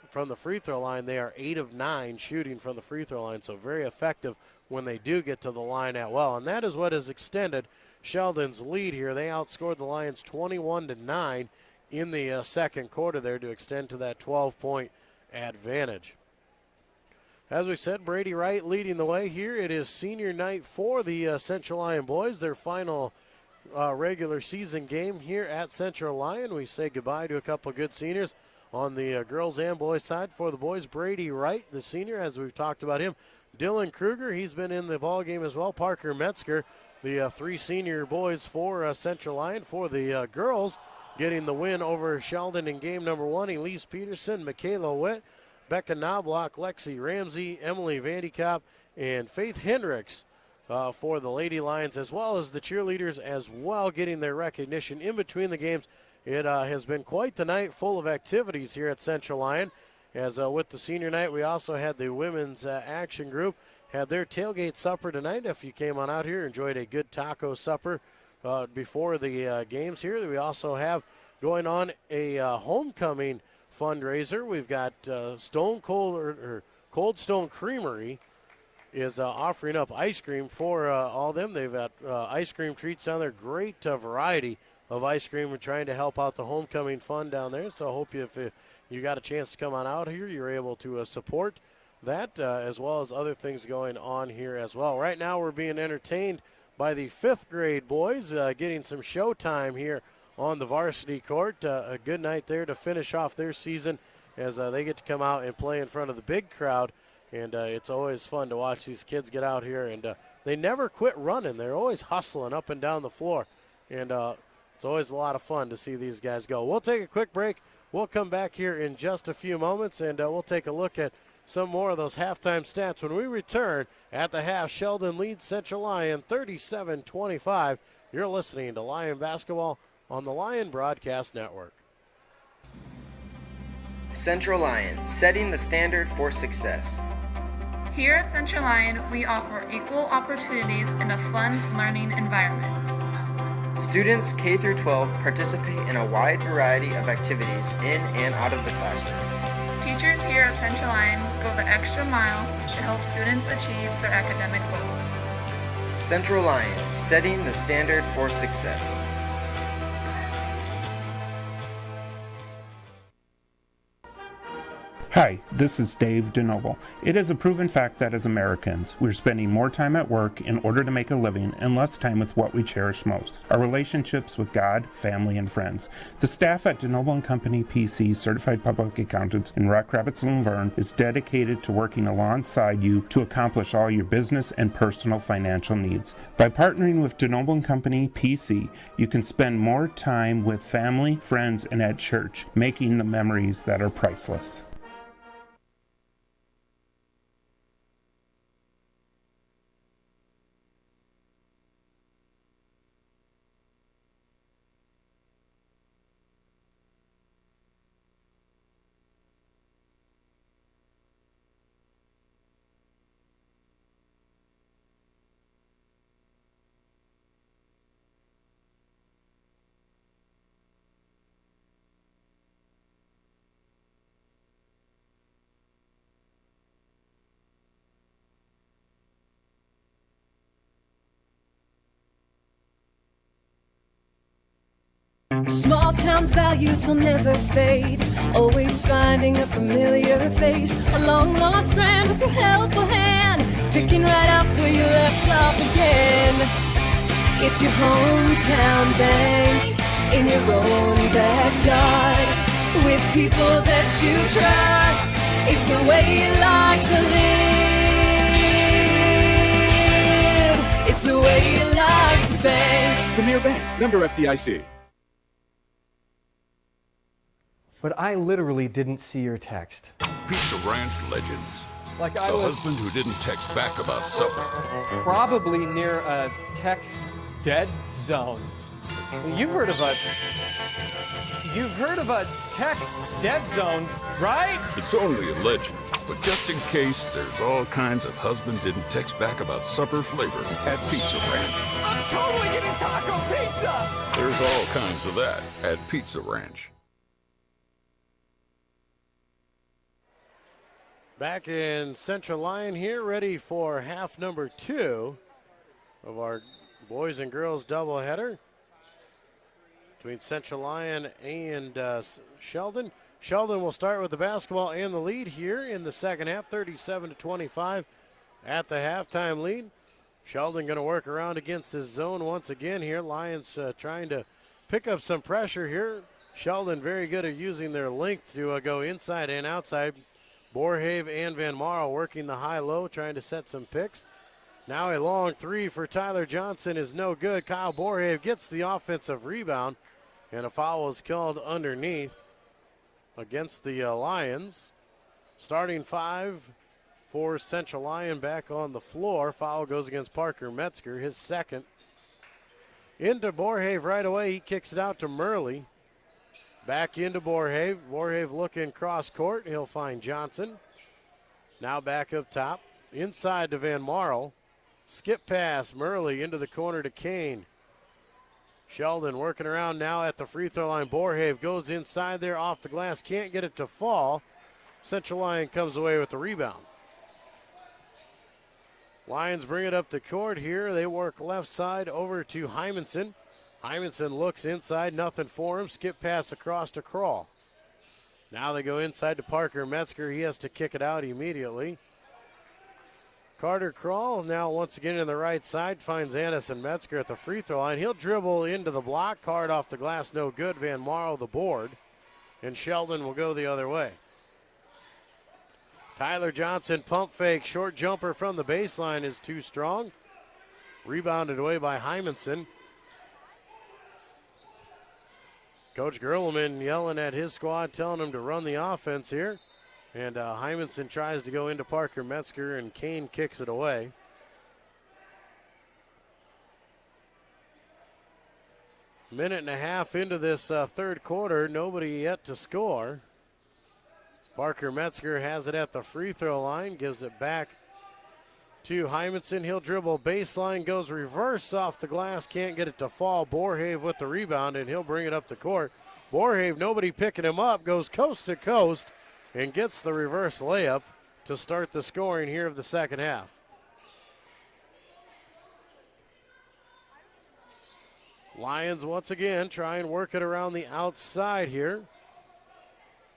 from the free throw line, they are 8 of 9 shooting from the free throw line, so very effective when they do get to the line at well. And that is what has extended Sheldon's lead here. They outscored the Lions 21-9 in the second quarter there to extend to that 12-point advantage. As we said, Brady Wright leading the way here. It is senior night for the Central Lyon boys, their final regular season game here at Central Lyon. We say goodbye to a couple of good seniors on the girls and boys side. For the boys, Brady Wright, the senior, as we've talked about him. Dylan Kruger, he's been in the ball game as well. Parker Metzger, the 3 senior boys for Central Lyon. For the girls, getting the win over Sheldon in game number 1, Elise Peterson, Michaela Witt, Becca Knobloch, Lexi Ramsey, Emily Vandekop, and Faith Hendricks for the Lady Lions, as well as the cheerleaders as well, getting their recognition in between the games. It has been quite the night, full of activities here at Central Lyon. As with the senior night, we also had the women's action group had their tailgate supper tonight. If you came on out here, enjoyed a good taco supper before the games here. We also have going on a homecoming fundraiser. We've got Cold Stone Creamery is offering up ice cream for all them. They've got ice cream treats down there. Great variety of ice cream. We're trying to help out the homecoming fund down there. So I hope if you got a chance to come on out here, you're able to support that as well as other things going on here as well. Right now we're being entertained by the 5th grade boys, getting some showtime here on the varsity court. A good night there to finish off their season as they get to come out and play in front of the big crowd. And it's always fun to watch these kids get out here, and they never quit running. They're always hustling up and down the floor, and it's always a lot of fun to see these guys go. We'll take a quick break. We'll come back here in just a few moments, and we'll take a look at some more of those halftime stats when we return. At the half, Sheldon leads Central Lyon 37-25. You're listening to Lyon Basketball on the Lyon Broadcast Network. Central Lyon, setting the standard for success. Here at Central Lyon, we offer equal opportunities in a fun learning environment. Students K through 12 participate in a wide variety of activities in and out of the classroom. Teachers here at Central Lyon go the extra mile to help students achieve their academic goals. Central Lyon, setting the standard for success. Hi, this is Dave DeNoble. It is a proven fact that as Americans, we're spending more time at work in order to make a living and less time with what we cherish most, our relationships with God, family, and friends. The staff at DeNoble & Company PC, Certified Public Accountants in Rock Rapids and Laverne, is dedicated to working alongside you to accomplish all your business and personal financial needs. By partnering with DeNoble & Company PC, you can spend more time with family, friends, and at church, making the memories that are priceless. Small town values will never fade. Always finding a familiar face. A long lost friend with a helpful hand. Picking right up where you left off again. It's your hometown bank. In your own backyard. With people that you trust. It's the way you like to live. It's the way you like to bank. Premier Bank, member FDIC. But I literally didn't see your text. Pizza Ranch legends. Like the I was husband who didn't text back about supper. probably near a text dead zone. You've heard of a text dead zone, right? It's only a legend, but just in case, there's all kinds of husband didn't text back about supper flavor at Pizza Ranch. I'm totally getting taco pizza! There's all kinds of that at Pizza Ranch. Back in Central Lyon here, ready for half number 2 of our boys and girls doubleheader between Central Lyon and Sheldon. Sheldon will start with the basketball and the lead here in the second half, 37-25 at the halftime lead. Sheldon going to work around against his zone once again here. Lions trying to pick up some pressure here. Sheldon very good at using their length to go inside and outside. Borhave and Van Marl working the high-low, trying to set some picks. Now a long three for Tyler Johnson is no good. Kyle Borhave gets the offensive rebound, and a foul is called underneath against the Lions. Starting 5 for Central Lyon back on the floor. Foul goes against Parker Metzger, his second. Into Borhave right away. He kicks it out to Murley. Back into Borhave. Borhave looking cross court. He'll find Johnson. Now back up top. Inside to Van Marl. Skip pass. Murley into the corner to Kane. Sheldon working around now at the free throw line. Borhave goes inside there off the glass. Can't get it to fall. Central Lyon comes away with the rebound. Lions bring it up the court here. They work left side over to Hymanson. Hymanson looks inside, nothing for him. Skip pass across to Crawl. Now they go inside to Parker Metzger. He has to kick it out immediately. Carter Crawl now once again in the right side, finds Anderson Metzger at the free throw line. He'll dribble into the block. Card off the glass, no good. Van Marl the board. And Sheldon will go the other way. Tyler Johnson, pump fake, short jumper from the baseline is too strong. Rebounded away by Hymanson. Coach Gerleman yelling at his squad, telling him to run the offense here. And Hymanson tries to go into Parker Metzger, and Kane kicks it away. Minute and a half into this third quarter, nobody yet to score. Parker Metzger has it at the free throw line, gives it back to Hymanson. He'll dribble baseline, goes reverse off the glass, can't get it to fall. Borhave with the rebound, and he'll bring it up the court. Borhave, nobody picking him up, goes coast to coast and gets the reverse layup to start the scoring here of the second half. Lions once again try and work it around the outside here.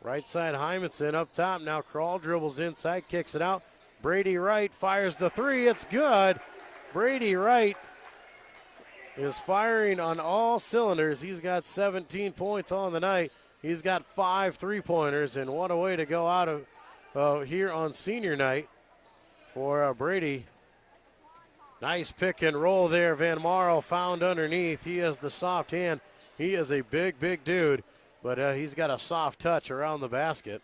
Right side Hymanson up top. Now Kroll dribbles inside, kicks it out. Brady Wright fires the three. It's good. Brady Wright is firing on all cylinders. He's got 17 points on the night. He's got 5 3-pointers, and what a way to go out of here on senior night for Brady. Nice pick and roll there. Van Marl found underneath. He has the soft hand. He is a big, big dude, but he's got a soft touch around the basket.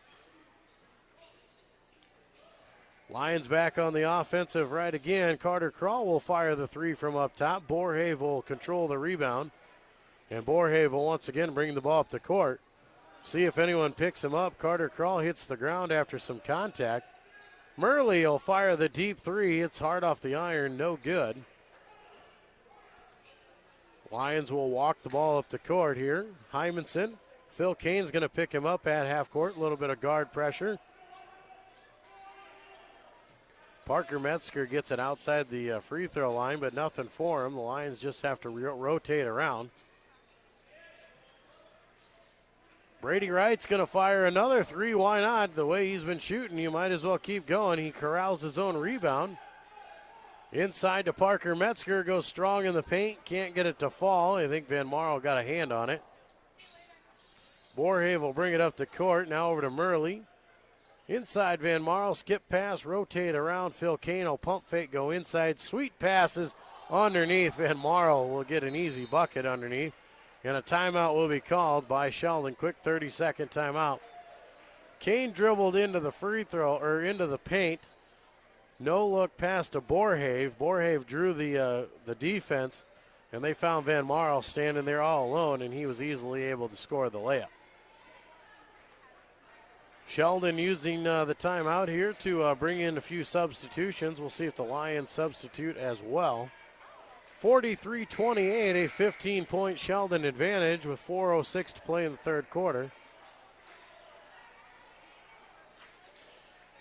Lions back on the offensive right again. Carter Kroll will fire the three from up top. Borhave will control the rebound, and Borhave will once again bring the ball up the court. See if anyone picks him up. Carter Kroll hits the ground after some contact. Murley will fire the deep three. It's hard off the iron, no good. Lions will walk the ball up the court here. Hymanson. Phil Kane's going to pick him up at half court. A little bit of guard pressure. Parker Metzger gets it outside the free throw line, but nothing for him. The Lions just have to rotate around. Brady Wright's going to fire another three. Why not? The way he's been shooting, you might as well keep going. He corrals his own rebound. Inside to Parker Metzger, goes strong in the paint. Can't get it to fall. I think Van Marl got a hand on it. Borhave will bring it up the court. Now over to Murley. Inside Van Marl, skip pass, rotate around. Phil Kane will pump fake, go inside. Sweet passes underneath. Van Marl will get an easy bucket underneath. And a timeout will be called by Sheldon. Quick 30-second timeout. Kane dribbled into the free throw, or into the paint. No look pass to Borhave. Borhave drew the defense, and they found Van Marl standing there all alone, and he was easily able to score the layup. Sheldon using the timeout here to bring in a few substitutions. We'll see if the Lions substitute as well. 43-28, a 15-point Sheldon advantage with 4:06 to play in the third quarter.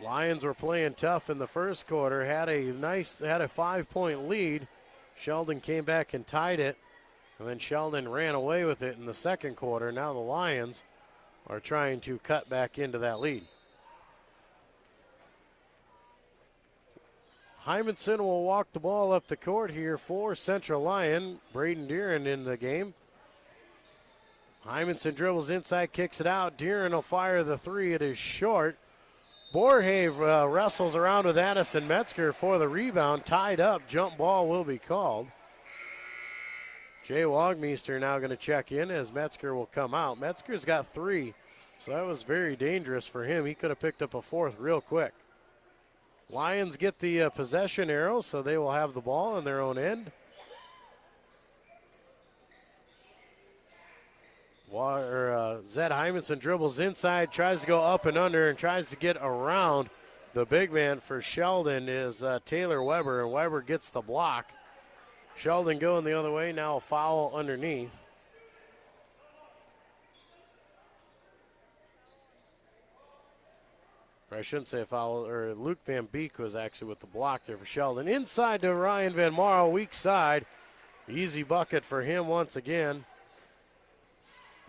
Lions were playing tough in the first quarter, had a 5-point lead. Sheldon came back and tied it, and then Sheldon ran away with it in the second quarter. Now the Lions are trying to cut back into that lead. Hymanson will walk the ball up the court here for Central Lyon. Braden Deeren in the game. Hymanson dribbles inside, kicks it out. Deeren will fire the three. It is short. Borhave wrestles around with Addison Metzger for the rebound. Tied up. Jump ball will be called. Jay Wagmeister now going to check in as Metzger will come out. Metzger's got 3, so that was very dangerous for him. He could have picked up a 4th real quick. Lions get the possession arrow, so they will have the ball on their own end. Zed Hymanson dribbles inside, tries to go up and under, and tries to get around. The big man for Sheldon is Taylor Weber, and Weber gets the block. Sheldon going the other way, now a foul underneath. Or I shouldn't say a foul, or Luke Van Beek was actually with the block there for Sheldon. Inside to Ryan Van Marl, weak side. Easy bucket for him once again.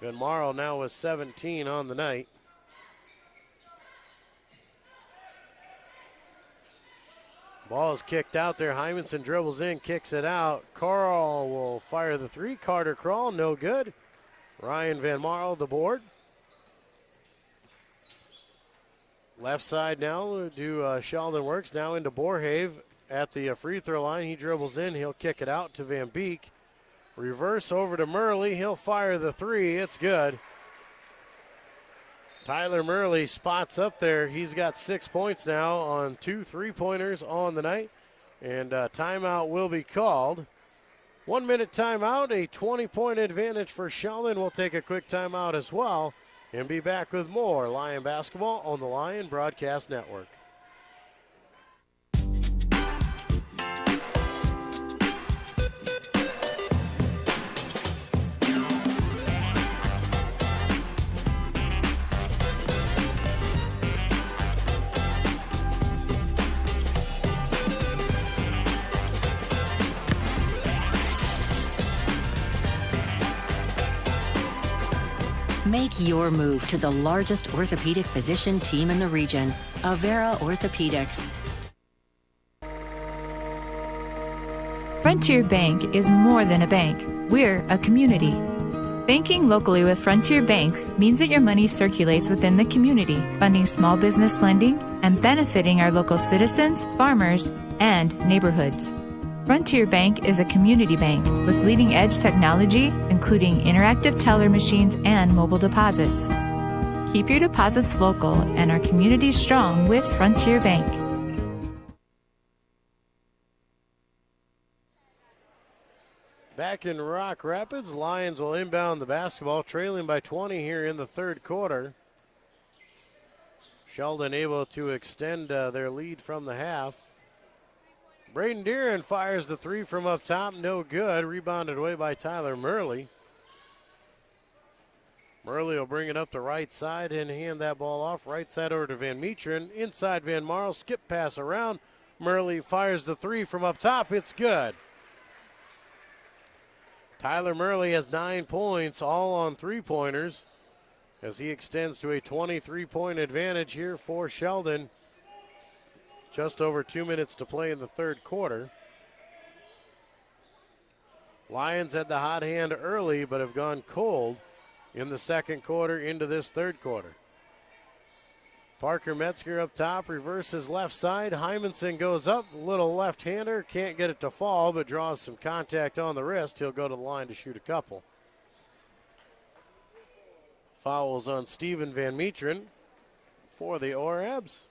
Van Marl now with 17 on the night. Ball is kicked out there. Hymanson dribbles in, kicks it out. Carl will fire the three. Carter Kroll, no good. Ryan Van Marl, the board. Left side now do Sheldon works. Now into Borhave at the free throw line. He dribbles in. He'll kick it out to Van Beek. Reverse over to Murley. He'll fire the three. It's good. Tyler Murley spots up there. He's got 6 points now on 2 3-pointers on the night. And timeout will be called. 1 minute timeout, a 20-point advantage for Sheldon. We'll take a quick timeout as well and be back with more Lion basketball on the Lion Broadcast Network. Make your move to the largest orthopedic physician team in the region, Avera Orthopedics. Frontier Bank is more than a bank. We're a community. Banking locally with Frontier Bank means that your money circulates within the community, funding small business lending and benefiting our local citizens, farmers, and neighborhoods. Frontier Bank is a community bank with leading-edge technology, including interactive teller machines and mobile deposits. Keep your deposits local and our community strong with Frontier Bank. Back in Rock Rapids, Lions will inbound the basketball, trailing by 20 here in the third quarter. Sheldon able to extend their lead from the half. Braden Deeren fires the three from up top, no good. Rebounded away by Tyler Murley. Murley will bring it up the right side and hand that ball off. Right side over to Van Meteren. Inside Van Marl, skip pass around. Murley fires the three from up top, it's good. Tyler Murley has 9 points, all on three-pointers, as he extends to a 23-point advantage here for Sheldon. Just over 2 minutes to play in the third quarter. Lions had the hot hand early, but have gone cold in the second quarter into this third quarter. Parker Metzger up top, reverses left side. Hymanson goes up, little left-hander, can't get it to fall, but draws some contact on the wrist. He'll go to the line to shoot a couple. Fouls on Steven Van Meteren for the Orabs.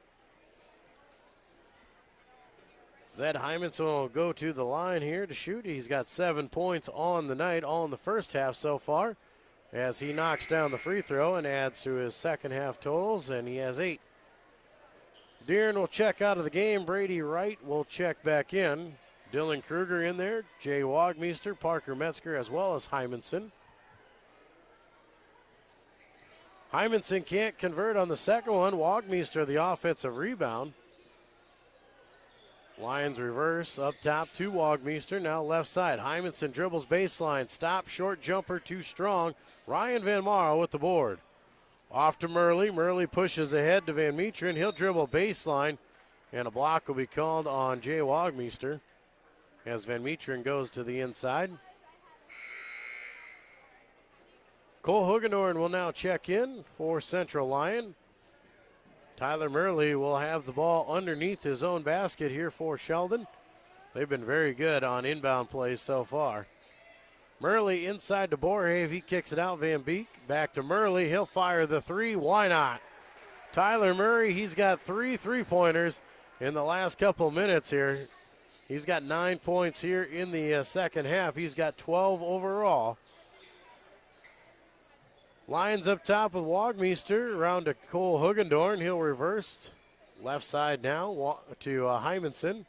Zed Hymanson will go to the line here to shoot. He's got 7 points on the night, all in the first half so far, as he knocks down the free throw and adds to his second half totals, and he has 8. Deeren will check out of the game. Brady Wright will check back in. Dylan Kruger in there, Jay Wagmeister, Parker Metzger, as well as Hymanson. Hymanson can't convert on the second one. Wagmeister the offensive rebound. Lions reverse up top to Wagmeister, now left side. Hymanson dribbles baseline, stop, short jumper, too strong. Ryan Van Marl with the board. Off to Murley. Murley pushes ahead to Van Meteren. He'll dribble baseline, and a block will be called on Jay Wagmeister as Van Meteren goes to the inside. Cole Hugendorn will now check in for Central Lyon. Tyler Murley will have the ball underneath his own basket here for Sheldon. They've been very good on inbound plays so far. Murley inside to Borhave. He kicks it out. Van Beek back to Murley. He'll fire the three. Why not? Tyler Murray, he's got 3 3-pointers in the last couple minutes here. He's got 9 points here in the second half. He's got 12 overall. Lions up top with Wagmeister around to Cole Hugendorn. He'll reverse left side now to Hymanson.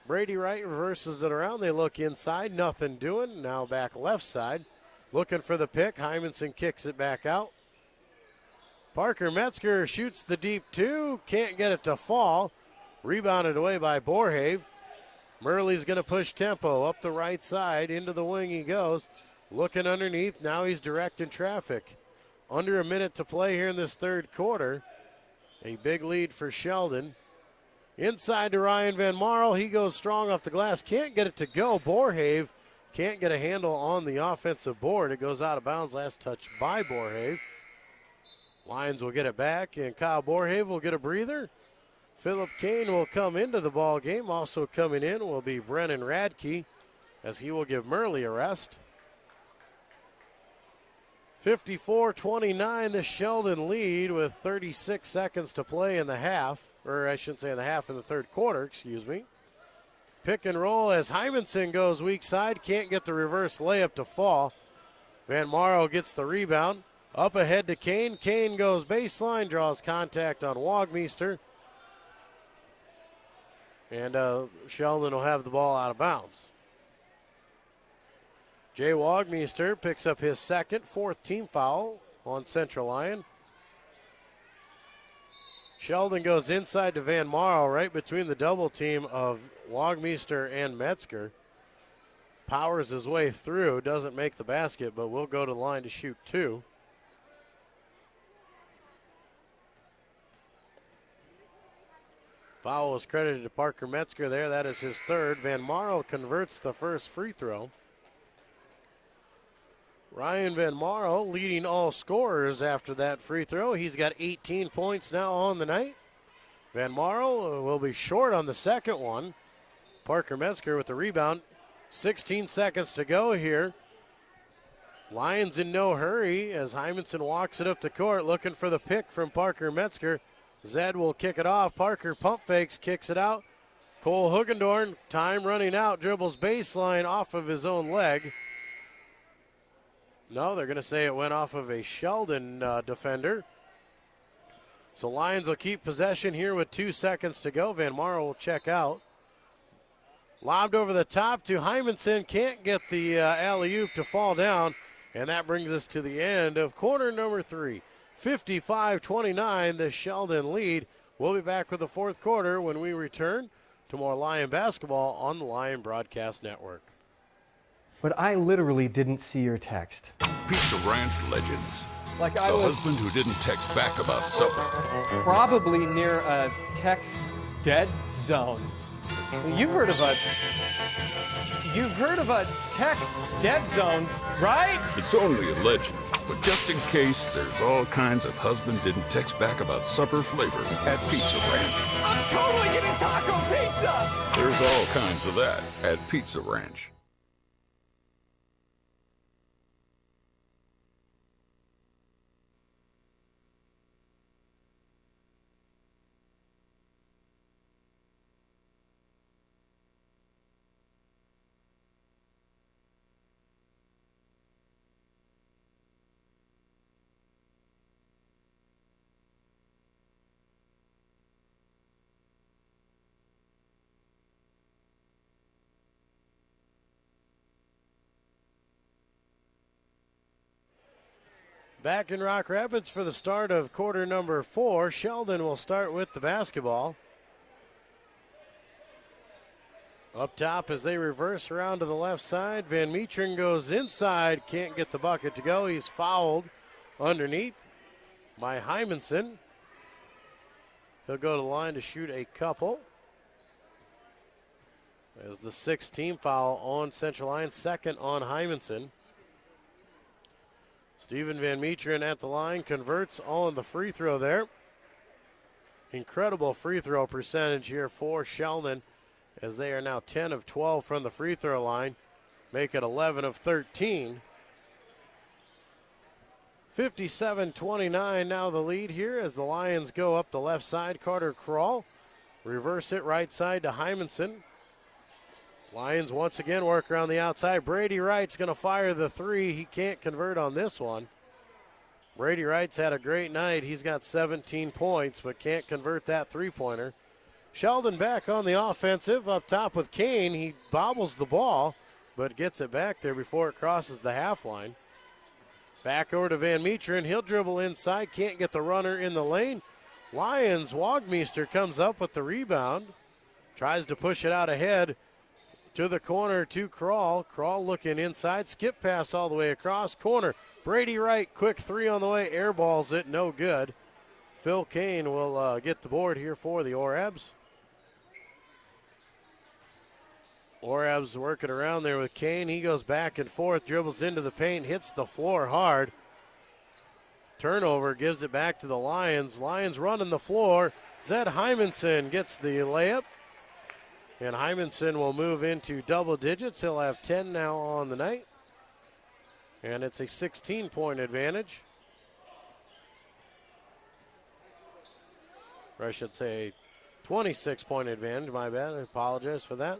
Brady Wright reverses it around. They look inside, nothing doing. Now back left side. Looking for the pick. Hymanson kicks it back out. Parker Metzger shoots the deep two. Can't get it to fall. Rebounded away by Borhave. Murley's going to push tempo up the right side. Into the wing he goes. Looking underneath, now he's directing traffic. Under a minute to play here in this third quarter. A big lead for Sheldon. Inside to Ryan Van Marl, he goes strong off the glass. Can't get it to go. Borhave can't get a handle on the offensive board. It goes out of bounds, last touch by Borhave. Lions will get it back, and Kyle Borhave will get a breather. Philip Kane will come into the ball game. Also coming in will be Brennan Radke, as he will give Murley a rest. 54-29, the Sheldon lead with 36 seconds to play in the half, or I shouldn't say in the half, in the third quarter, excuse me. Pick and roll as Hymanson goes weak side, can't get the reverse layup to fall. Van Marl gets the rebound, up ahead to Kane. Kane goes baseline, draws contact on Wagmeister. And Sheldon will have the ball out of bounds. Jay Wagmeister picks up his second, 4th team foul on Central Lyon. Sheldon goes inside to Van Marl, right between the double team of Wagmeister and Metzger. Powers his way through, doesn't make the basket, but will go to the line to shoot 2. Foul was credited to Parker Metzger there. That is his third. Van Marl converts the first free throw. Ryan Van Marl leading all scorers after that free throw. He's got 18 points now on the night. Van Marl will be short on the second one. Parker Metzger with the rebound. 16 seconds to go here. Lions in no hurry as Hymanson walks it up the court looking for the pick from Parker Metzger. Zed will kick it off. Parker pump fakes, kicks it out. Cole Hugendorn, time running out, dribbles baseline off of his own leg. No, they're going to say it went off of a Sheldon defender. So Lions will keep possession here with 2 seconds to go. Van Marl will check out. Lobbed over the top to Hymanson. Can't get the alley-oop to fall down. And that brings us to the end of quarter number 3. 55-29, the Sheldon lead. We'll be back with the fourth quarter when we return to more Lion basketball on the Lion Broadcast Network. But I literally didn't see your text. Pizza Ranch legends. Like the I was husband who didn't text back about supper. probably near a text dead zone. You've heard of a text dead zone, right? It's only a legend, but just in case, there's all kinds of husband didn't text back about supper flavor at Pizza Ranch. I'm totally getting taco pizza! There's all kinds of that at Pizza Ranch. Back in Rock Rapids for the start of quarter number 4. Sheldon will start with the basketball. Up top as they reverse around to the left side. Van Meeteren goes inside, can't get the bucket to go. He's fouled underneath by Hymanson. He'll go to the line to shoot a couple. As the 6th team foul on Central Lyon, second on Hymanson. Steven Van Meeteren at the line, converts on the free throw there. Incredible free throw percentage here for Sheldon, as they are now 10 of 12 from the free throw line, make it 11 of 13. 57-29 now the lead here as the Lions go up the left side. Carter Crawl, reverse it right side to Hymanson. Lions once again work around the outside. Brady Wright's going to fire the three. He can't convert on this one. Brady Wright's had a great night. He's got 17 points, but can't convert that three-pointer. Sheldon back on the offensive up top with Kane. He bobbles the ball, but gets it back there before it crosses the half line. Back over to Van Meeteren. He'll dribble inside. Can't get the runner in the lane. Lions, Wagmeister comes up with the rebound. Tries to push it out ahead to the corner to Crawl. Crawl looking inside. Skip pass all the way across. Corner. Brady Wright, quick three on the way. Airballs it, no good. Phil Kane will get the board here for the Orabs. Orabs working around there with Kane. He goes back and forth, dribbles into the paint, hits the floor hard. Turnover, gives it back to the Lions. Lions running the floor. Zed Hymanson gets the layup. And Hymanson will move into double digits. He'll have 10 now on the night. And it's a 16-point advantage. Or I should say 26-point advantage, my bad. I apologize for that.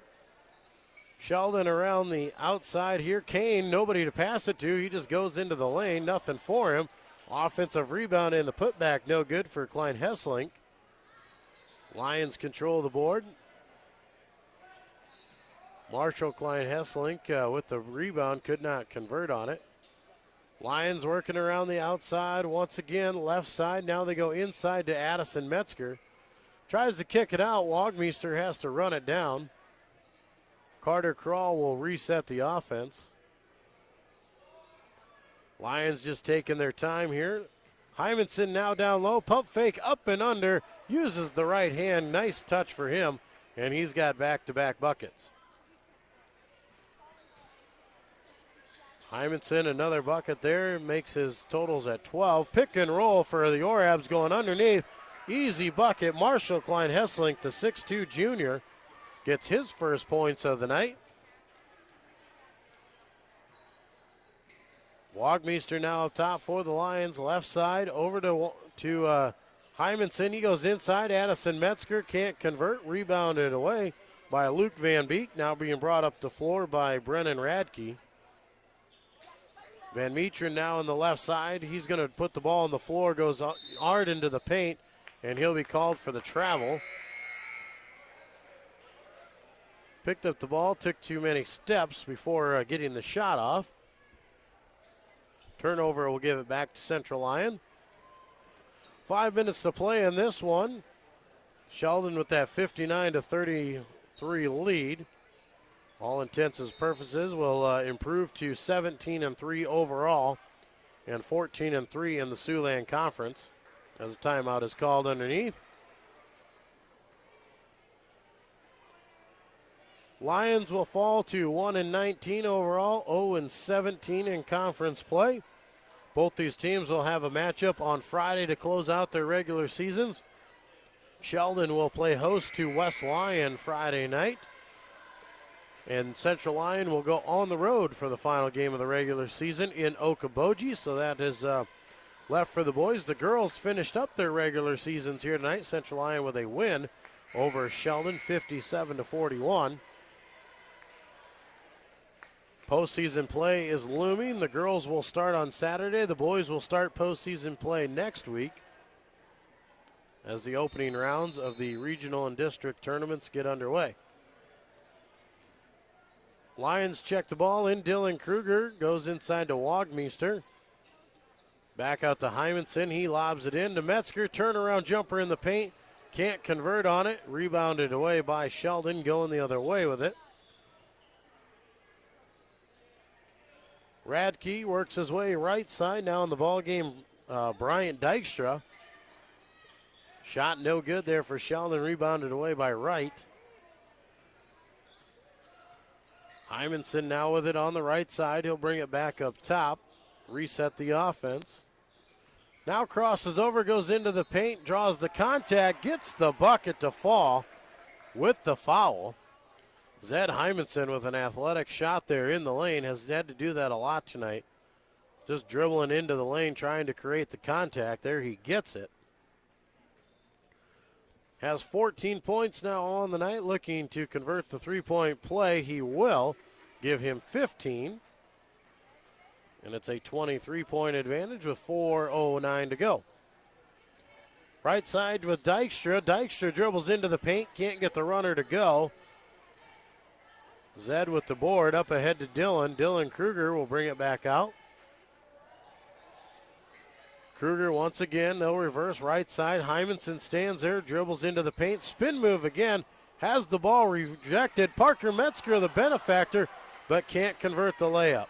Sheldon around the outside here. Kane, nobody to pass it to. He just goes into the lane, nothing for him. Offensive rebound and the putback, no good for Klein Hesselink. Lions control the board. Marshall Klein Hesselink with the rebound, could not convert on it. Lions working around the outside once again, left side. Now they go inside to Addison Metzger. Tries to kick it out. Wagmeister has to run it down. Carter Crawl will reset the offense. Lions just taking their time here. Hymanson now down low, pump fake up and under, uses the right hand, nice touch for him, and he's got back-to-back buckets. Hymanson, another bucket there, makes his totals at 12. Pick and roll for the Orabs going underneath. Easy bucket. Marshall Klein-Hesselink, the 6'2 junior, gets his first points of the night. Wagmeister now up top for the Lions, left side, over to Hymanson. He goes inside. Addison Metzger can't convert, rebounded away by Luke Van Beek, now being brought up the floor by Brennan Radke. Van Metren now on the left side. He's going to put the ball on the floor, goes hard into the paint, and he'll be called for the travel. Picked up the ball, took too many steps before getting the shot off. Turnover will give it back to Central Lyon. 5 minutes to play in this one. Sheldon with that 59-33 lead. All intents and purposes will improve to 17-3 overall and 14-3 in the Siouxland Conference as a timeout is called underneath. Lions will fall to 1-19 overall, 0-17 in conference play. Both these teams will have a matchup on Friday to close out their regular seasons. Sheldon will play host to West Lyon Friday night. And Central Lyon will go on the road for the final game of the regular season in Okoboji. So that is left for the boys. The girls finished up their regular seasons here tonight. Central Lyon with a win over Sheldon, 57-41. Postseason play is looming. The girls will start on Saturday. The boys will start postseason play next week as the opening rounds of the regional and district tournaments get underway. Lions check the ball in. Dylan Kruger goes inside to Wagmeister. Back out to Hymanson. He lobs it in to Metzger. Turnaround jumper in the paint. Can't convert on it. Rebounded away by Sheldon, going the other way with it. Radke works his way right side. Now in the ball game, Bryant Dykstra. Shot no good there for Sheldon. Rebounded away by Wright. Hymanson now with it on the right side. He'll bring it back up top. Reset the offense. Now crosses over, goes into the paint, draws the contact, gets the bucket to fall with the foul. Zed Hymanson with an athletic shot there in the lane. Has had to do that a lot tonight. Just dribbling into the lane, trying to create the contact. There he gets it. Has 14 points now on the night, looking to convert the three-point play. He will give him 15. And it's a 23-point advantage with 4:09 to go. Right side with Dykstra. Dykstra dribbles into the paint, can't get the runner to go. Zed with the board, up ahead to Dylan. Dylan Kruger will bring it back out. Kruger once again, they'll reverse right side. Hymanson stands there, dribbles into the paint. Spin move again, has the ball rejected. Parker Metzger, the benefactor, but can't convert the layup.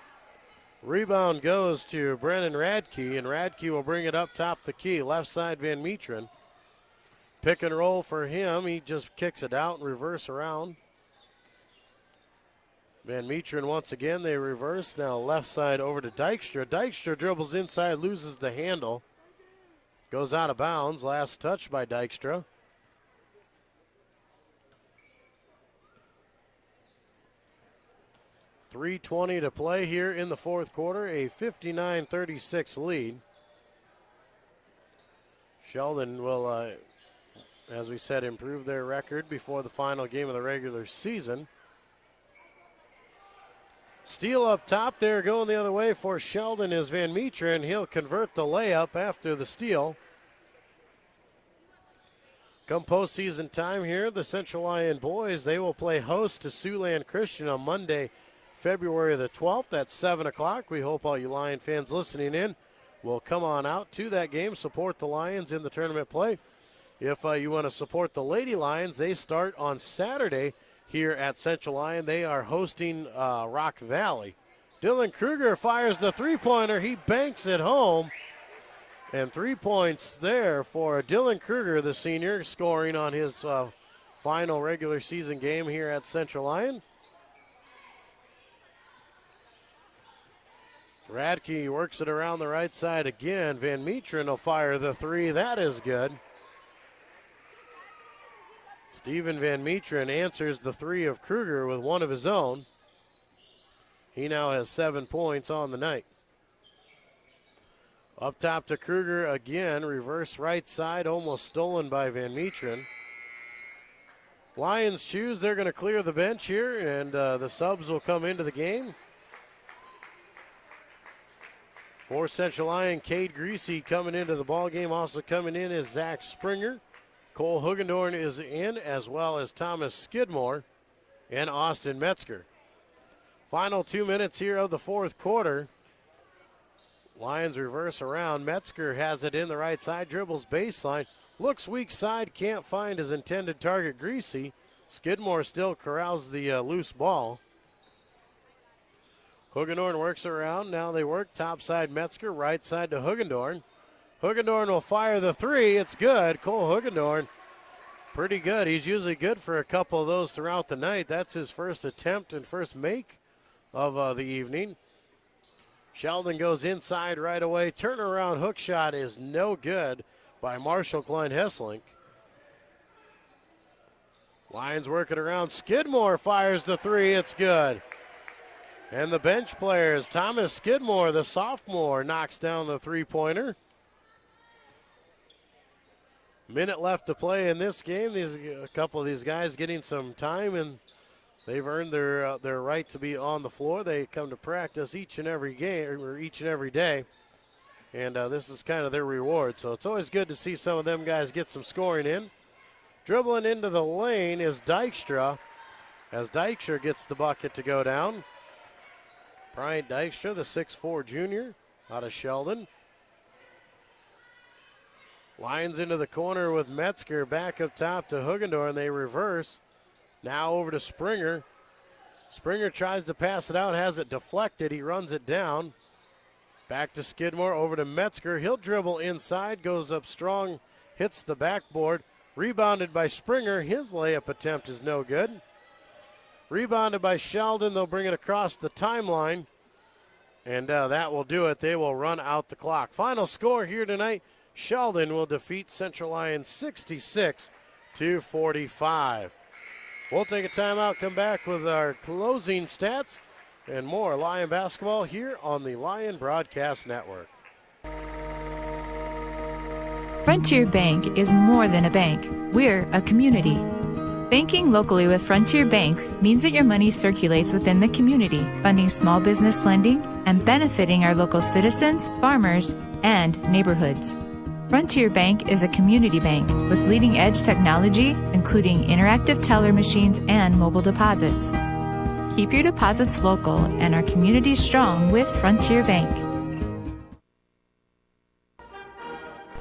Rebound goes to Brennan Radke, and Radke will bring it up top the key. Left side, Van Metren. Pick and roll for him. He just kicks it out and reverse around. Van Metren once again, they reverse. Now left side over to Dykstra. Dykstra dribbles inside, loses the handle. Goes out of bounds. Last touch by Dykstra. .320 to play here in the fourth quarter. A 59-36 lead. Sheldon will, as we said, improve their record before the final game of the regular season. Steal up top there, going the other way for Sheldon is Van Metren. He'll convert the layup after the steal. Come postseason time here, the Central Lyon boys, they will play host to Siouxland Christian on Monday, February the 12th at 7 o'clock. We hope all you Lion fans listening in will come on out to that game, support the Lions in the tournament play. If you want to support the Lady Lions, they start on Saturday here at Central Lyon. They are hosting Rock Valley. Dylan Kruger fires the three-pointer. He banks it home. And 3 points there for Dylan Kruger, the senior, scoring on his final regular season game here at Central Lyon. Radke works it around the right side again. Van Metren will fire the three. That is good. Steven Van Metren answers the three of Kruger with one of his own. He now has 7 points on the night. Up top to Kruger again. Reverse right side, almost stolen by Van Metren. Lions choose they're going to clear the bench here, and the subs will come into the game. For Central Lyon, Cade Greasy coming into the ball game. Also coming in is Zach Springer. Cole Hugendorn is in, as well as Thomas Skidmore and Austin Metzger. Final 2 minutes here of the fourth quarter. Lions reverse around. Metzger has it in the right side, dribbles baseline, looks weak side, can't find his intended target, Greasy. Skidmore still corrals the loose ball. Hugendorn works around. Now they work top side Metzger, right side to Hugendorn. Hugendorn will fire the three. It's good. Cole Hugendorn, pretty good. He's usually good for a couple of those throughout the night. That's his first attempt and first make of the evening. Sheldon goes inside right away. Turnaround hook shot is no good by Marshall Klein Hesselink. Lions working around. Skidmore fires the three. It's good. And the bench players, Thomas Skidmore, the sophomore, knocks down the three-pointer. Minute left to play in this game. A couple of these guys getting some time, and they've earned their right to be on the floor. They come to practice each and every game, or each and every day, and this is kind of their reward. So it's always good to see some of them guys get some scoring in. Dribbling into the lane is Dykstra, as Dykstra gets the bucket to go down. Bryant Dykstra, the 6'4 junior out of Sheldon. Lions into the corner with Metzger, back up top to Hugendorn. They reverse. Now over to Springer. Springer tries to pass it out, has it deflected. He runs it down. Back to Skidmore, over to Metzger. He'll dribble inside, goes up strong, hits the backboard. Rebounded by Springer. His layup attempt is no good. Rebounded by Sheldon. They'll bring it across the timeline, and that will do it. They will run out the clock. Final score here tonight, Sheldon will defeat Central Lyon 66-45. We'll take a timeout, come back with our closing stats and more Lion basketball here on the Lion Broadcast Network. Frontier Bank is more than a bank. We're a community. Banking locally with Frontier Bank means that your money circulates within the community, funding small business lending and benefiting our local citizens, farmers, and neighborhoods. Frontier Bank is a community bank with leading-edge technology, including interactive teller machines and mobile deposits. Keep your deposits local and our community strong with Frontier Bank.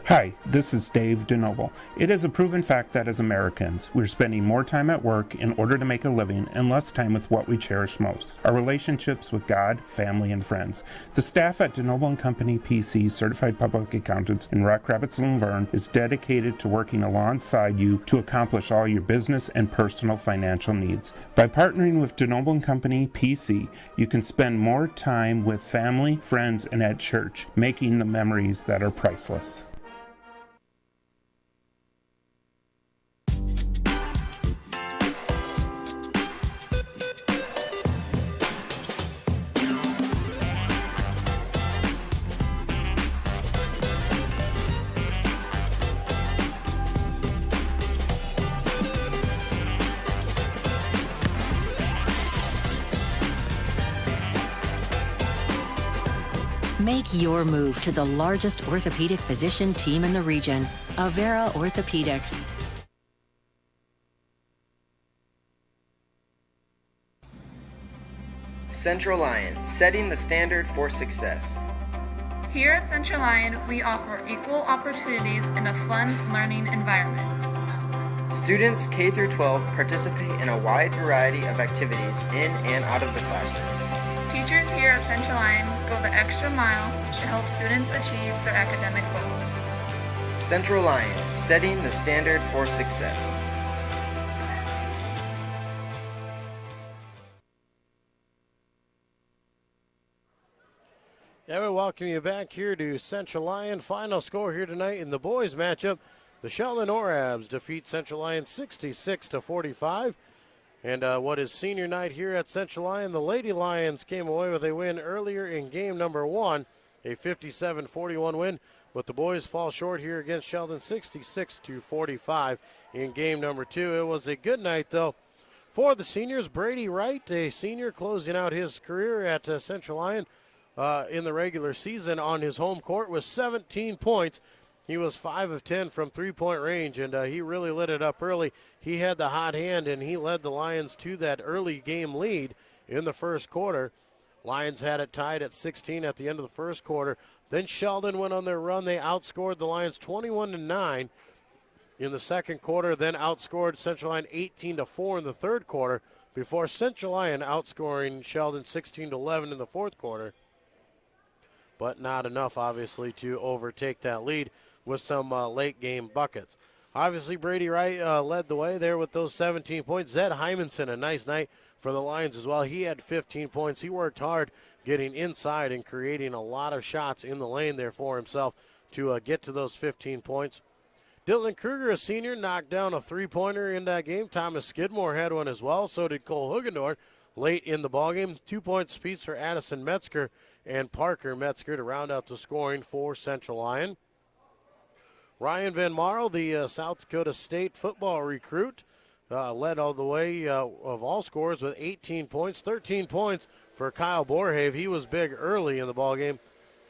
Hi, this is Dave DeNoble. It is a proven fact that as Americans, we're spending more time at work in order to make a living and less time with what we cherish most, our relationships with God, family, and friends. The staff at DeNoble & Company PC, Certified Public Accountants in Rock Rapids, Luverne, is dedicated to working alongside you to accomplish all your business and personal financial needs. By partnering with DeNoble & Company PC, you can spend more time with family, friends, and at church, making the memories that are priceless. Make your move to the largest orthopedic physician team in the region, Avera Orthopedics. Central Lyon, setting the standard for success. Here at Central Lyon, we offer equal opportunities in a fun learning environment. Students K through 12 participate in a wide variety of activities in and out of the classroom. Teachers here at Central Lyon go the extra mile to help students achieve their academic goals. Central Lyon, setting the standard for success. Yeah, we welcome you back here to Central Lyon. Final score here tonight in the boys matchup. The Sheldon Orabs defeat Central Lyon 66-45. And what is senior night here at Central Lyon, the Lady Lions came away with a win earlier in game number 1, a 57-41 win. But the boys fall short here against Sheldon 66-45 in game number 2. It was a good night, though, for the seniors. Brady Wright, a senior, closing out his career at Central Lyon in the regular season on his home court with 17 points. He was 5 of 10 from three-point range, and he really lit it up early. He had the hot hand, and he led the Lions to that early game lead in the first quarter. Lions had it tied at 16 at the end of the first quarter. Then Sheldon went on their run. They outscored the Lions 21-9 in the second quarter, then outscored Central Lyon 18-4 in the third quarter before Central Lyon outscoring Sheldon 16-11 in the fourth quarter. But not enough, obviously, to overtake that lead with some late-game buckets. Obviously, Brady Wright led the way there with those 17 points. Zed Hymanson, a nice night for the Lions as well. He had 15 points. He worked hard getting inside and creating a lot of shots in the lane there for himself to get to those 15 points. Dylan Kruger, a senior, knocked down a three-pointer in that game. Thomas Skidmore had one as well. So did Cole Hugendorf late in the ballgame. 2 points apiece for Addison Metzger and Parker Metzger to round out the scoring for Central Lyon. Ryan Van Marl, the South Dakota State football recruit, led all the way of all scores with 18 points. 13 points for Kyle Borhave. He was big early in the ballgame.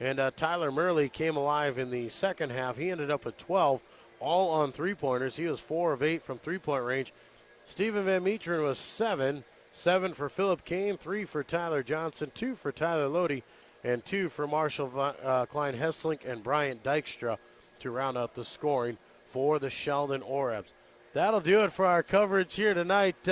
And Tyler Murley came alive in the second half. He ended up with 12, all on three-pointers. He was 4 of 8 from three-point range. Stephen Van Meteren was 7 for Philip Kane, 3 for Tyler Johnson, 2 for Tyler Lodi, and 2 for Marshall Klein Hesslink and Bryant Dykstra to round out the scoring for the Sheldon Orabs. That'll do it for our coverage here tonight.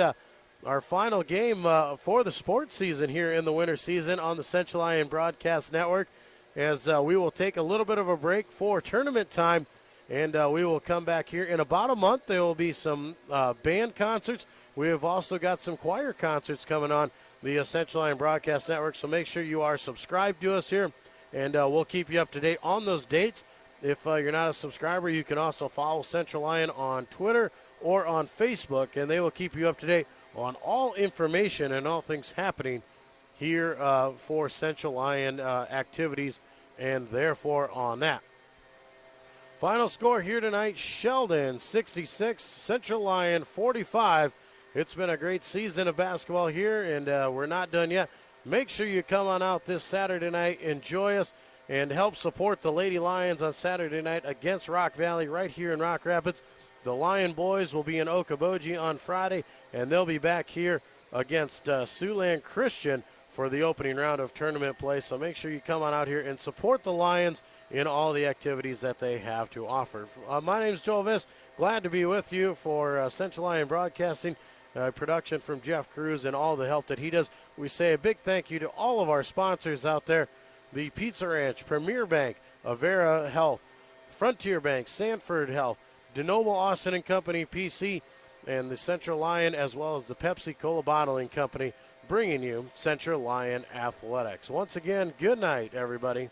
Our final game for the sports season here in the winter season on the Central Lyon Broadcast Network, as we will take a little bit of a break for tournament time, and we will come back here in about a month. There will be some band concerts. We have also got some choir concerts coming on the Central Lyon Broadcast Network, so make sure you are subscribed to us here, and we'll keep you up to date on those dates. If you're not a subscriber, you can also follow Central Lyon on Twitter or on Facebook, and they will keep you up to date on all information and all things happening here for Central Lyon activities, and therefore on that. Final score here tonight, Sheldon 66, Central Lyon 45. It's been a great season of basketball here, and we're not done yet. Make sure you come on out this Saturday night, enjoy us, and help support the Lady Lions on Saturday night against Rock Valley right here in Rock Rapids. The Lion boys will be in Okoboji on Friday, and they'll be back here against Siouxland Christian for the opening round of tournament play. So make sure you come on out here and support the Lions in all the activities that they have to offer. My name is Joel Viss. Glad to be with you for Central Lyon Broadcasting. Production from Jeff Cruz and all the help that he does. We say a big thank you to all of our sponsors out there. The Pizza Ranch, Premier Bank, Avera Health, Frontier Bank, Sanford Health, DeNoble Austin and Company, PC, and the Central Lyon, as well as the Pepsi-Cola Bottling Company, bringing you Central Lyon Athletics. Once again, good night, everybody.